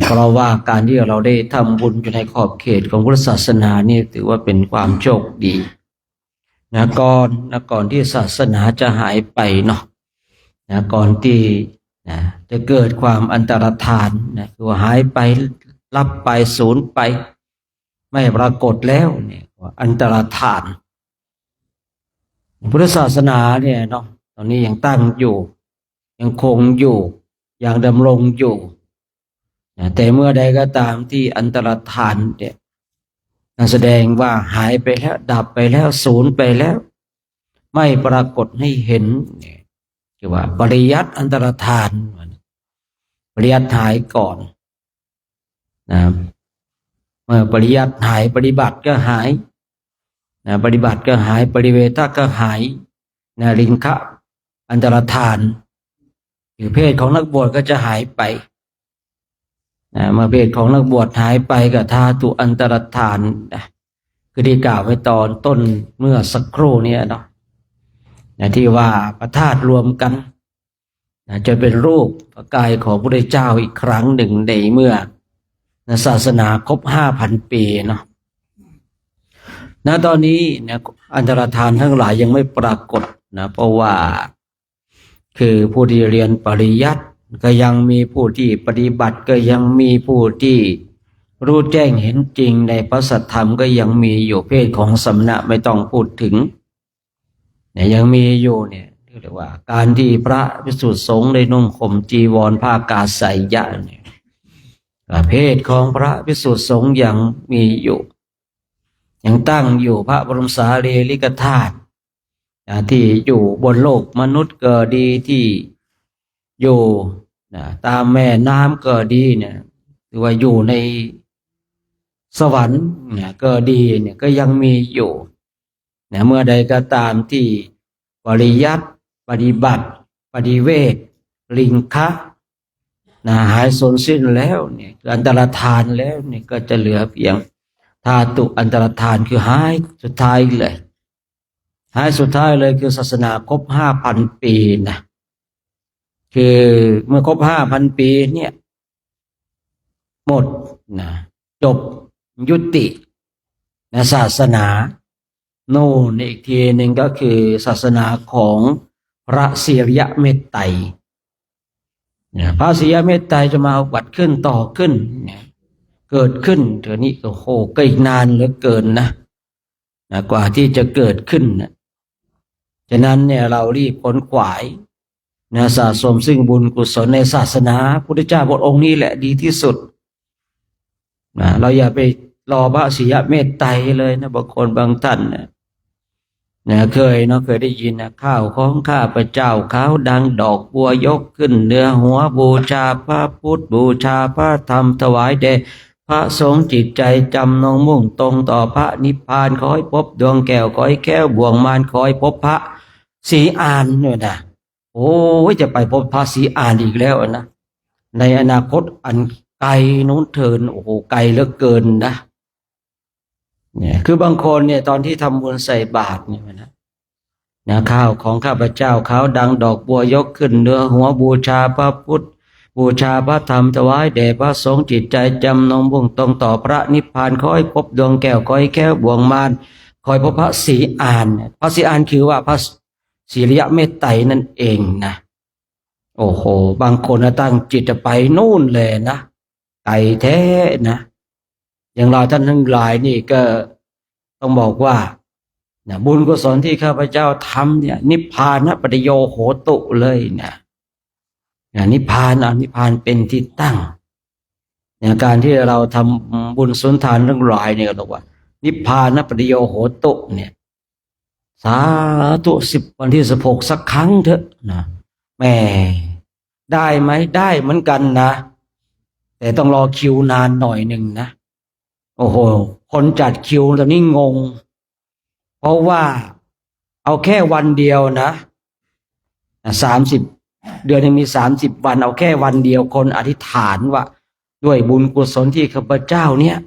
Speaker 3: เพราะว่าการที่เราได้ทำบุญอยู่ในขอบเขตของพุทธศาสนานี่ถือว่าเป็นความโชคดีก่อนที่ศาสนาจะหายไปเนาะก่อนที่จะเกิดความอันตรธานคือหายไปลับไปสูญไปไม่ปรากฏแล้วเนี่ยอันตรธานพุทธศาสนาเนี่ยเนาะตอนนี้ยังตั้งอยู่ยังคงอยู่ยังดำรงอยู่แต่เมื่อใดก็ตามที่อันตรธานเนี่ยแสดงว่าหายไปแล้วดับไปแล้วสูญไปแล้วไม่ปรากฏให้เห็นคือว่าปริยัติอันตรธานปริยัติหายก่อนเมื่อปริยัติหายปฏิบัติก็หายปฏิบัติก็หายปริเวทก็หายลิงคะอันตรธานคือเพศของนักบวชก็จะหายไปเมื่อเพศของนักบวชหายไปก็ธาตุอันตรธานคือที่กล่าวไว้ตอนต้นเมื่อสักครู่นี้เนาะที่ว่าพระธาตุรวมกันจะเป็นรูปพระกายของพระพุทธเจ้าอีกครั้งหนึ่งในเมื่อศาสนาครบ 5,000 ปีเนาะตอนนี้อันตรธานทั้งหลายยังไม่ปรากฏเพราะว่าคือผู้ที่เรียนปริยัติก็ยังมีผู้ที่ปฏิบัติก็ยังมีผู้ที่รู้แจ้งเห็นจริงในพระสัทธรรมก็ยังมีอยู่เพศของสมณะไม่ต้องพูดถึงยังมีอยู่เนี่ยเรียกว่าการที่พระภิกษุสงฆ์ได้นุ่งห่มจีวรผ้ากาสายยะเนี่ยเพศของพระภิกษุสงฆ์ยังมีอยู่ยังตั้งอยู่พระบรมสารีริกธาตุที่อยู่บนโลกมนุษย์ก็ดีที่อยู่ตามแม่น้ำก็ดีเนี่ยหรือว่าอยู่ในสวรรค์ก็ดีเนี่ยก็ยังมีอยู่เมื่อใดก็ตามที่ปริยัติปฏิบัติปฏิเวทลิงคะหายสูญสิ้นแล้วเนี่ยอันตรธานแล้วเนี่ยก็จะเหลือเพียงธาตุอันตรธานคือหายสุดท้ายเลยหายสุดท้ายเลยคือศาสนาครบ 5,000 ปีคือเมื่อครบ 5,000 ปีเนี่ยหมดจบยุติศาสนาโน่นอีกทีหนึ่งก็คือศาสนาของพระศิริยเมตไตรพระศิริยเมตไตรจะมาวัดขึ้นต่อขึ้นเกิดขึ้นเดี๋ยวนี้ก็โหก็อีกนานเหลือเกินนะ นะกว่าที่จะเกิดขึ้นนะฉะนั้นเนี่ยเรารีบขนขวายนะสะสมซึ่งบุญกุศลในศาสนาพุทธเจ้าพระองค์นี้แหละดีที่สุดนะเราอย่าไปรอพระสิยเมตไตรเลยนะบางคนบางท่านนะเคยได้ยินนะข้าวของข้าพเจ้าขาวดังดอกบัวยกขึ้นเนื้อหัวบูชาพระพุทธบูชาพระธรรมถวายแด่พระสงฆ์จิตใจจำนงมุ่งตรงต่อพระนิพพานขอให้พบดวงแก้วขอให้แก้วบ่วงมารขอให้พบพระศรีอานเนี่ยนะโอ้ยจะไปพบพระศรีอานอีกแล้วนะในอนาคตอันไกลนู้นเถินโอ้โหไกลเหลือเกินนะเนี่ยคือบางคนเนี่ยตอนที่ทำบุญใส่บาตรเนี่ยนะข้าวของข้าพเจ้าขาวดังดอกบัวยกขึ้นเนื้อหัวบูชาพระพุทธบูชาพระธรรมถวายแด่พระสงฆ์จิตใจจำนงมุ่งตรงต่อพระนิพพานขอให้พบดวงแก้วขอให้แก้วบ่วงมารขอให้พบพระศรีอานพระศรีอานคือว่าพระศิริยเมตไตรนั่นเองนะโอ้โหบางคนตั้งจิตจะไปนู่นเลยนะไกลแท้นะอย่างเราท่านทั้งหลายนี่ก็ต้องบอกว่านะบุญกุศลที่ข้าพเจ้าทำเนี่ยนิพพานปริโยโหตุเลยนะนิพพานเป็นที่ตั้งเนี่ยการที่เราทำบุญสุนทานทั้งหลายเนี่ยก็บอกว่านิพพานปริโยโหตุเนี่ยสาธุ10 วันที่ 16สักครั้งเถอะนะแม่ได้ไหมได้เหมือนกันนะแต่ต้องรอคิวนานหน่อยหนึ่งนะโอ้โหคนจัดคิวตอนนี้งงเพราะว่าเอาแค่วันเดียวนะ30 เดือนยังมี30 วันเอาแค่วันเดียวคนอธิษฐานว่าด้วยบุญกุศลที่ข้าพเจ้าเนี่ย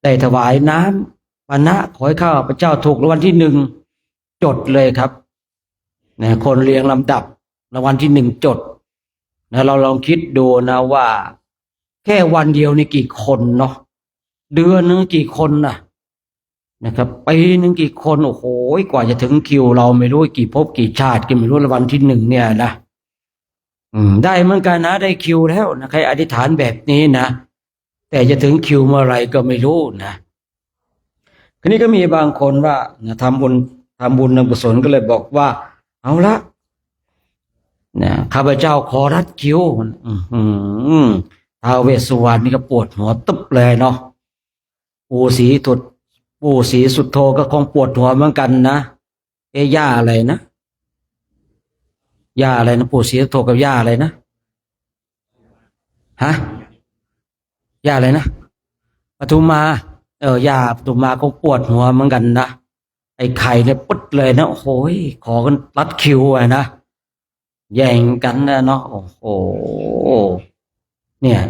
Speaker 3: ได้ถวายน้ำปานะขอให้ข้าพเจ้าถูกรางวัลที่1จดเลยครับนะคนเรียงลำดับรางวัลที่1จดนะเราลองคิดดูนะว่าแค่วันเดียวนี่กี่คนเนาะเดือนนึงกี่คนนะครับปีนึงกี่คนโอ้โหกว่าจะถึงคิวเราไม่รู้กี่ภพกี่ชาติก็ไม่รู้รางวัลที่1เนี่ยนะได้เหมือนกันนะได้คิวแล้วนะใครอธิษฐานแบบนี้นะแต่จะถึงคิวเมื่อไหร่ก็ไม่รู้นะทีนี้ก็มีบางคนว่าทำบุญทำกุศลก็เลยบอกว่าเอาละนะข้าพเจ้าขอรัดคิวท้าวเวสสุวรรณนี่ก็ปวดหัวตึ๊บเลยเนาะปู่ศรีสุโธก็คงปวดหัวเหมือนกันนะย่าอะไรนะย่าอะไรนะปู่ศรีสุโธกับย่าอะไรนะย่าอะไรนะปทุมมาย่าปทุมมาคงปวดหัวเหมือนกันนะไอ้ไข่เนี่ยปุ๊ดเลยนะโอ้โหขอกันรัดคิวนะแย่งกันนะเนาะโอ้โหเนี่ย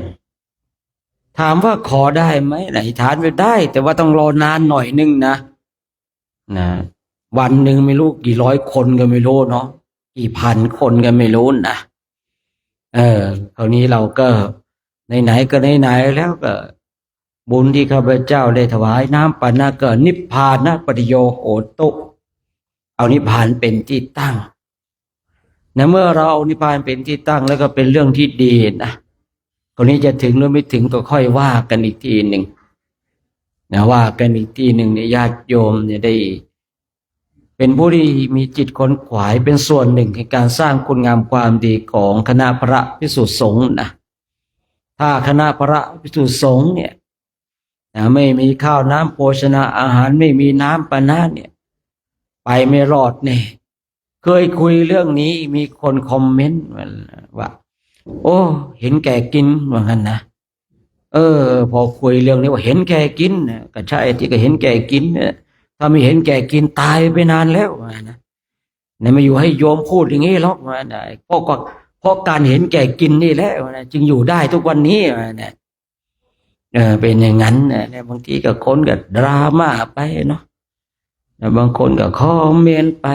Speaker 3: ถามว่าขอได้ไหมไหนทานไม่ได้แต่ว่าต้องรอนานหน่อยนึงนะวันหนึ่งไม่รู้กี่ร้อยคนก็ไม่รู้เนาะกี่พันคนก็ไม่รู้นะคราวนี้เราก็ไหนๆก็ไหนๆแล้วก็บุญที่ข้าพเจ้าได้ถวายน้ำปานะก็นิพพานปริโยโหตุเอานิพพานเป็นที่ตั้งนะเมื่อเราเอานิพพานเป็นที่ตั้งแล้วก็เป็นเรื่องที่ดีนะคนนี้จะถึงหรือไม่ถึงก็ค่อยว่ากันอีกทีหนึ่งนะว่ากันอีกทีหนึ่งเนี่ยญาติโยมเนี่ยได้เป็นผู้ที่มีจิตขนขวายเป็นส่วนหนึ่งในการสร้างคุณงามความดีของคณะพระภิกษุสงฆ์นะถ้าคณะพระภิกษุสงฆ์เนี่ยไม่มีข้าวน้ำโภชนาอาหารไม่มีน้ำปานะเนี่ยไปไม่รอดเนี่ยเคยคุยเรื่องนี้มีคนคอมเมนต์ว่าโอ้เห็นแก่กินว่างั้นนะพอคุยเรื่องนี้ว่าเห็นแก่กินก็ใช่ที่ก็เห็นแก่กินถ้าไม่เห็นแก่กินตายไปนานแล้วนะไม่อยู่ให้โยมพูดอย่างนี้หรอกนะเพราะการเห็นแก่กินนี่แหละนะจึงอยู่ได้ทุกวันนี้นะเป็นอย่างนั้นนะบางทีก็คนก็ดราม่าไปเนาะบางคนก็คอมเมนต์ไป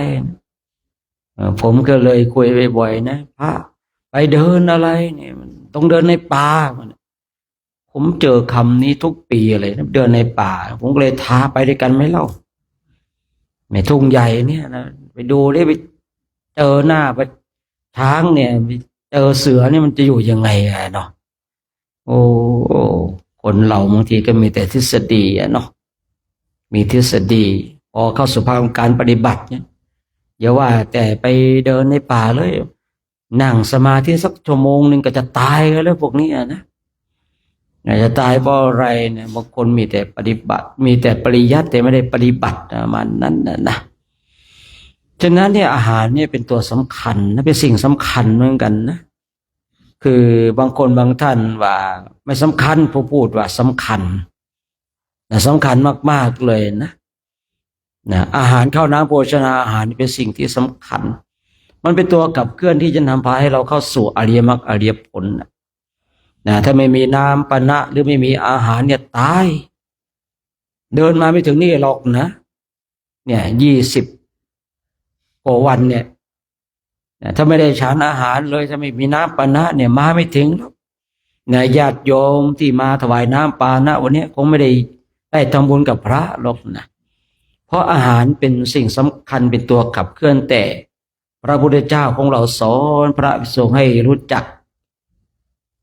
Speaker 3: ผมก็เลยคุยบ่อยๆนะพระไปเดินอะไรเนี่ยต้องเดินในป่าผมเจอคำนี้ทุกปีเลยนะเดินในป่าผมก็เลยท้าไปด้วยกันไหมเล่าในทุ่งใหญ่เนี่ยนะไปดูได้ไปเจอหน้าไปช้างเนี่ยไปเจอเสือเนี่ยมันจะอยู่ยังไงเนาะโอ้คนเราบางทีก็มีแต่ทฤษฎีเนาะมีทฤษฎี พอเข้าสู่ภาคของการปฏิบัติเนี่ยอย่าว่าแต่ไปเดินในป่าเลยนั่งสมาธิสักชั่วโมงหนึ่งก็จะตายกันแล้วพวกนี้นะจะตายเพราะอะไรเนี่ยบางคนมีแต่ปฏิบัติมีแต่ปริยัติแต่ไม่ได้ปฏิบัติมันนั้นนะฉะนั้นเนี่ยอาหารเนี่ยเป็นตัวสำคัญนะเป็นสิ่งสำคัญเหมือนกันนะคือบางคนบางท่านว่าไม่สำคัญผู้พูดว่าสำคัญนะสำคัญมากๆเลยนะอาหารข้าวน้ำโภชนาอาหารเป็นสิ่งที่สำคัญมันเป็นตัวขับเคลื่อนที่จะนำพาให้เราเข้าสู่อริยมรรคอริยผลนะถ้าไม่มีน้ำปานะหรือไม่มีอาหารเนี่ยตายเดินมาไม่ถึงนี่หรอกนะเนี่ย20 กว่าวันเนี่ยถ้าไม่ได้ฉันอาหารเลยถ้าไม่มีน้ำปานะเนี่ยมาไม่ถึงหรอกนะญาติโยมที่มาถวายน้ำปานะวันนี้คงไม่ได้ทำบุญกับพระหรอกนะเพราะอาหารเป็นสิ่งสำคัญเป็นตัวขับเคลื่อนแต่พระพุทธเจ้าของเราสอนพระภิกษุให้รู้จัก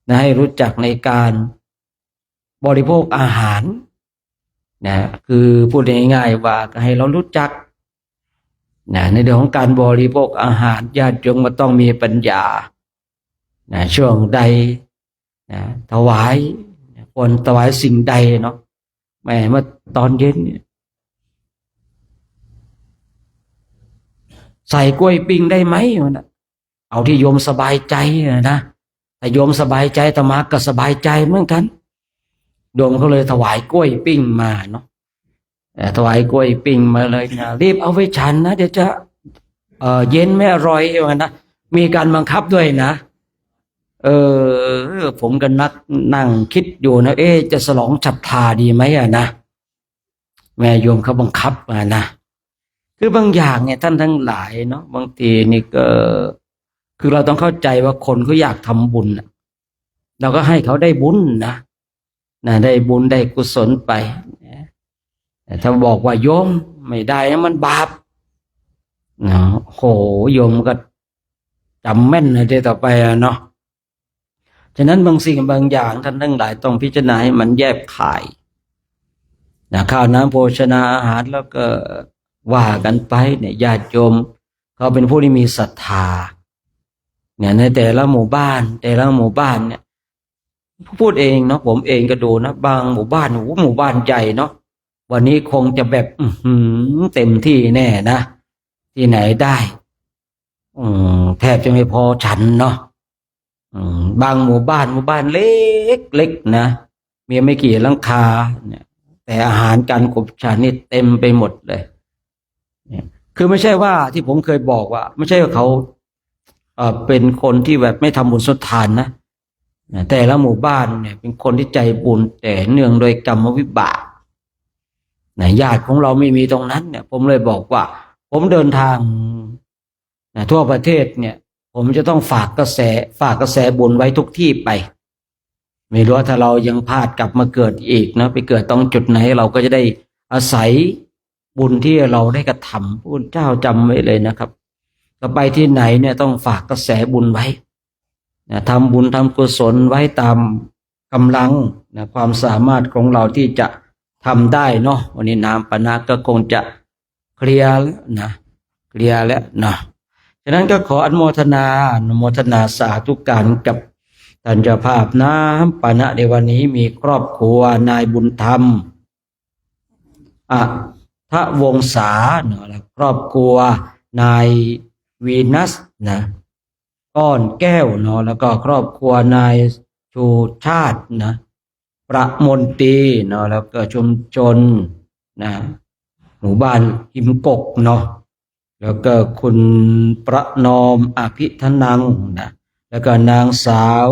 Speaker 3: นะให้รู้จักในการบริโภคอาหารนะคือพูดง่ายๆว่าให้เรารู้จักนะในเรื่องของการบริโภคอาหารญาติโยมก็ต้องมีปัญญานะช่วงใดนะถวายควรถวายสิ่งใดเนาะแม่เมื่อตอนเย็นเนี่ยใส่กล้วยปิ้งได้ไหมนะเอาที่โยมสบายใจนะแต่โยมสบายใจอาตมาก็สบายใจเหมือนกันโยมเขาเลยถวายกล้วยปิ้งมาเนาะถวายกล้วยปิ้งมาเลยนะรีบเอาไปฉันนะเดี๋ยวจะเย็นไม่อร่อยนะมีการบังคับด้วยนะผมก็นั่งคิดอยู่นะจะฉลองฉัตรทาดีไหมนะแม่โยมเขาบังคับมานะคือบางอย่างเนี่ยท่านทั้งหลายเนาะบางทีนี่ก็คือเราต้องเข้าใจว่าคนเขาอยากทำบุญเราก็ให้เขาได้บุญนะได้บุญได้กุศลไปแต่ถ้าบอกว่าโยมไม่ได้นะมันบาปโหโยมก็จำแม่นเลยต่อไปเนาะฉะนั้นบางสิ่งบางอย่างท่านทั้งหลายต้องพิจารณาให้มันแยบคายข้าวน้ำโภชนาอาหารแล้วก็ว่ากันไปเนี่ยญาติโยมเขาเป็นผู้ที่มีศรัทธาเนี่ยในแต่ละหมู่บ้านเนี่ยพูดเองเนาะผมเองก็ดูนะบางหมู่บ้านหมู่บ้านใหญ่เนาะวันนี้คงจะแบบเต็มที่แน่นะที่ไหนได้แทบจะไม่พอฉันเนาะบางหมู่บ้านเล็กนะมีไม่กี่หลังคาเนี่ยแต่อาหารการขบฉันนี่เต็มไปหมดเลยคือไม่ใช่ว่าที่ผมเคยบอกว่าไม่ใช่ว่าเขาเป็นคนที่แบบไม่ทำบุญสุนทานนะแต่ละหมู่บ้านเนี่ยเป็นคนที่ใจบุญแต่เนื่องโดยกรรมวิบากญาติของเราไม่มีตรงนั้นเนี่ยผมเลยบอกว่าผมเดินทางทั่วประเทศเนี่ยผมจะต้องฝากกระแสบุญไว้ทุกที่ไปไม่รู้ว่าถ้าเรายังพลาดกลับมาเกิดอีกนะไปเกิดตรงจุดไหนเราก็จะได้อาศัยบุญที่เราได้กระทำพระพุทธเจ้าจำไว้เลยนะครับก็ไปที่ไหนเนี่ยต้องฝากกระแสบุญไว้ทำบุญทำกุศลไว้ตามกำลังความสามารถของเราที่จะทำได้เนาะวันนี้น้ำปานะก็คงจะเคลียร์แล้วนะฉะนั้นก็ขออนุโมทนาสาธุการกับท่านเจ้าภาพน้ำปานะในวันนี้มีครอบครัวนายบุญธรรมทะวงศาเนาะครอบครัวนายวีนัสนะก้อนแก้วเนาะแล้วก็ครอบครัวนายชูชาตินะประมนตรีเนาะแล้วก็ชุมชนนะหมู่บ้านหิมกกเนาะแล้วก็คุณประนอมอภิธนังนะแล้วก็นางสาว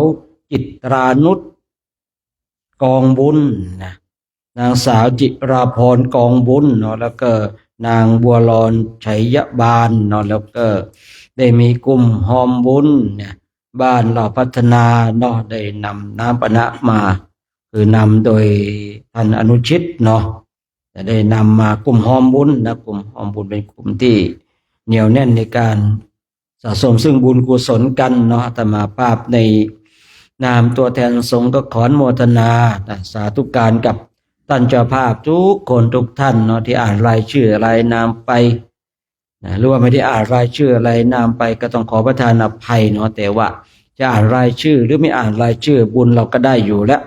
Speaker 3: จิตรานุชกองบุญนะนางสาวจิราพรกองบุญเนาะแล้วก็นางบัวรอนชัยบาลเนาะแล้วก็ได้มีกลุ่มหอมบุญเนี่ยบ้านเราพัฒนาเนาะได้นำน้ำปานะมาคือนำโดยท่านอนุชิตเนาะได้นำมากลุ่มหอมบุญนะกลุ่มหอมบุญเป็นกลุ่มที่เหนียวแน่นในการสะสมซึ่งบุญกุศลกันเนาะอาตมาภาพในนามตัวแทนสงฆ์ก็ขออนุโมทนาสาธุการกับ ท่านเจ้าภาพทุกคนทุกท่านเนาะที่อ่านรายชื่อรายนามไปนะหรือว่าไม่ได้อ่านรายชื่อรายนามไปก็ต้องขอประทานอภัยเนาะแต่ว่าจะอ่านรายชื่อหรือไม่อ่านรายชื่อบุญเราก็ได้อยู่แล้ว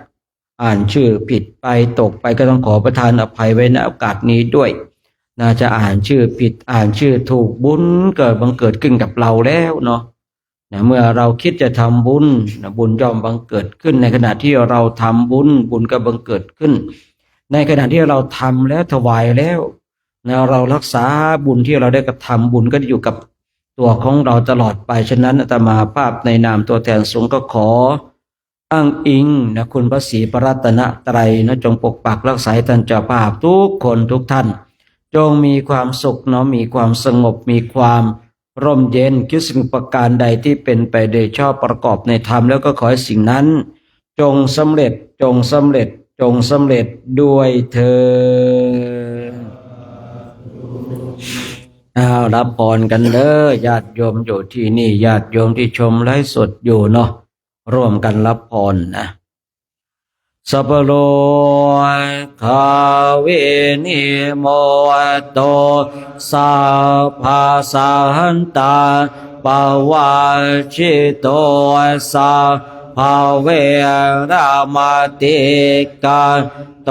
Speaker 3: อ่านชื่อผิดไปตกไปก็ต้องขอประทานอภัยไว้ในโอกาสนี้ด้วยน่าจะอ่านชื่อผิดอ่านชื่อถูกบุญเกิดบังเกิดขึ้นกับเราแล้วเนาะเมื่อเราคิดจะทำบุญบุญย่อมบังเกิดขึ้นในขณะที่เราทำบุญบุญก็บังเกิดขึ้นในขณะที่เราทำแล้วถวายแล้วเรารักษาบุญที่เราได้กระทำบุญก็อยู่กับตัวของเราตลอดไปฉะนั้นอาตมาภาพในนามตัวแทนสงฆ์ก็ขออ้างอิงคุณพระศรีพระรัตนตรัยจงปกปักรักษาท่านเจ้าภาพทุกคนทุกท่านจงมีความสุขมีความสงบมีความร่มเย็นคิดสิ่งประการใดที่เป็นไปโดยชอบประกอบในธรรมแล้วก็ขอให้สิ่งนั้นจงสำเร็จจงสำเร็จจงสำเร็จด้วยเถิดรับพรกันเด้อญาติโยมอยู่ที่นี่ญาติโยมที่ชมไลฟ์สดอยู่เนาะร่วมกันรับพรนะสัพพโลกาเวนิโมโตสัพพสันตาปวาชิโตสัพพเวรามาติกาโต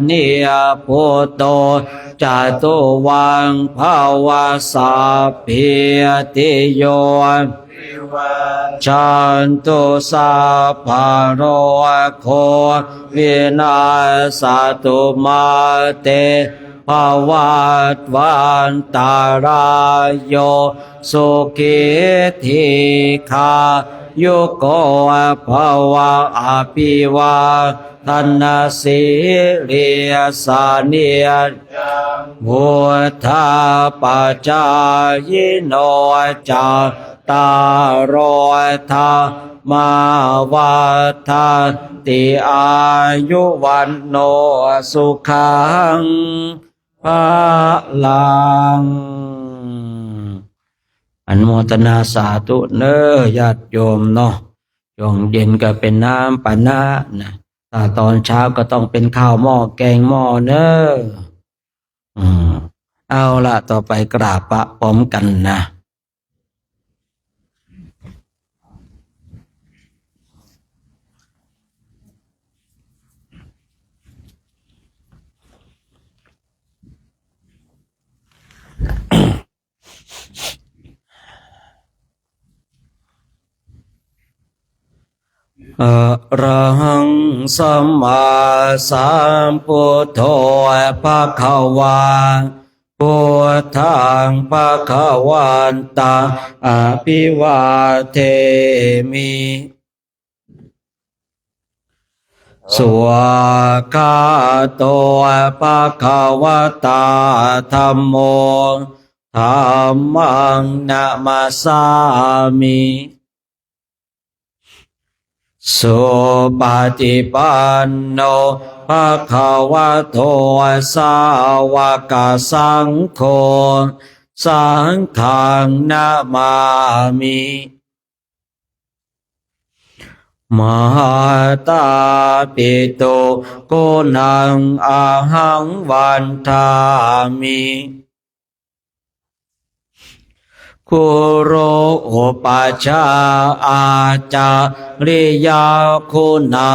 Speaker 3: นิยพุตโตจตุวังภาวะสัพพิติโยจันตุสัพพะโรโควินาศตุมาเตภวัตวันตารายโยสุขิธิคายุโกภวะอภิวาทนาสิริสานิยพุทธาปัจจายโนจาตารโรธามาวัฏันติอายุวันโนสุขังภะลังอนุโมทนาสาธุเน้อญาติโยมเนาะช่วงเย็นก็เป็นน้ำปานะนะถ้าตอนเช้าก็ต้องเป็นข้าวหม้อแกงหม้อเน้อเอาละต่อไปกราบพระพร้อมกันนะอะระหังสัมมาสัมพุทโธภะคะวาพุทธังภะคะวันตังอะภิวาเทมิสุขะโตภะคะวะตาธัมโมธัมมังนะมัสสามิสุปฏิปันโนภะคะวะโตสาวกสังโฆสังฆังนะมามิมหาตาปิโตโกนังอาหังวันทามิคุโรโอปัชฌาอาจาริยาคุณา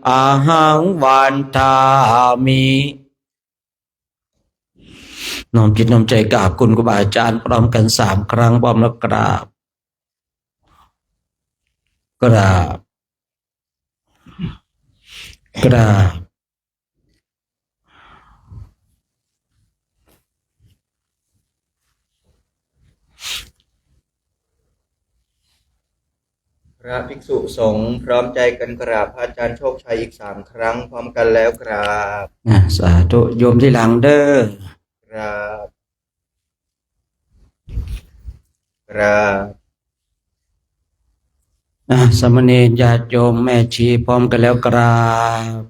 Speaker 3: อาหังวันทามิน้อมจิตน้อมใจกราบคุณครูบาอาจารย์พร้อมกัน3 ครั้งพร้อมแล้วกราบกราบกราบ
Speaker 4: พระภิกษุสงฆ์พร้อมใจกันกราบพระอาจารย์โชคชัยอีก3 ครั้งพร้อมกันแล้วกราบ
Speaker 3: สาธุโยมที่หลังเด้อก
Speaker 4: ราบกราบ
Speaker 3: สามเณรญาติโยมแม่ชีพร้อมกันแล้วกราบ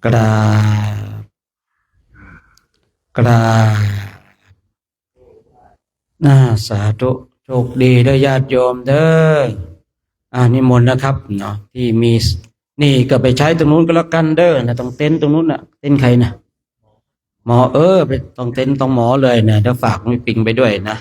Speaker 3: กราบกราบสาธุโชคดีเด้อญาติโยมเด้อนิมนต์นะครับเนาะที่มี นี่ก็ไปใช้ตรงนู้นก็แล้วกันเด้อนะต้องเต็นท์ตรงนู้นน่ะเต็นท์ใครนะหมอไปต้องเต็นท์ต้องหมอเลยนะเดี๋ยวฝากไม่ปิงไปด้วยนะ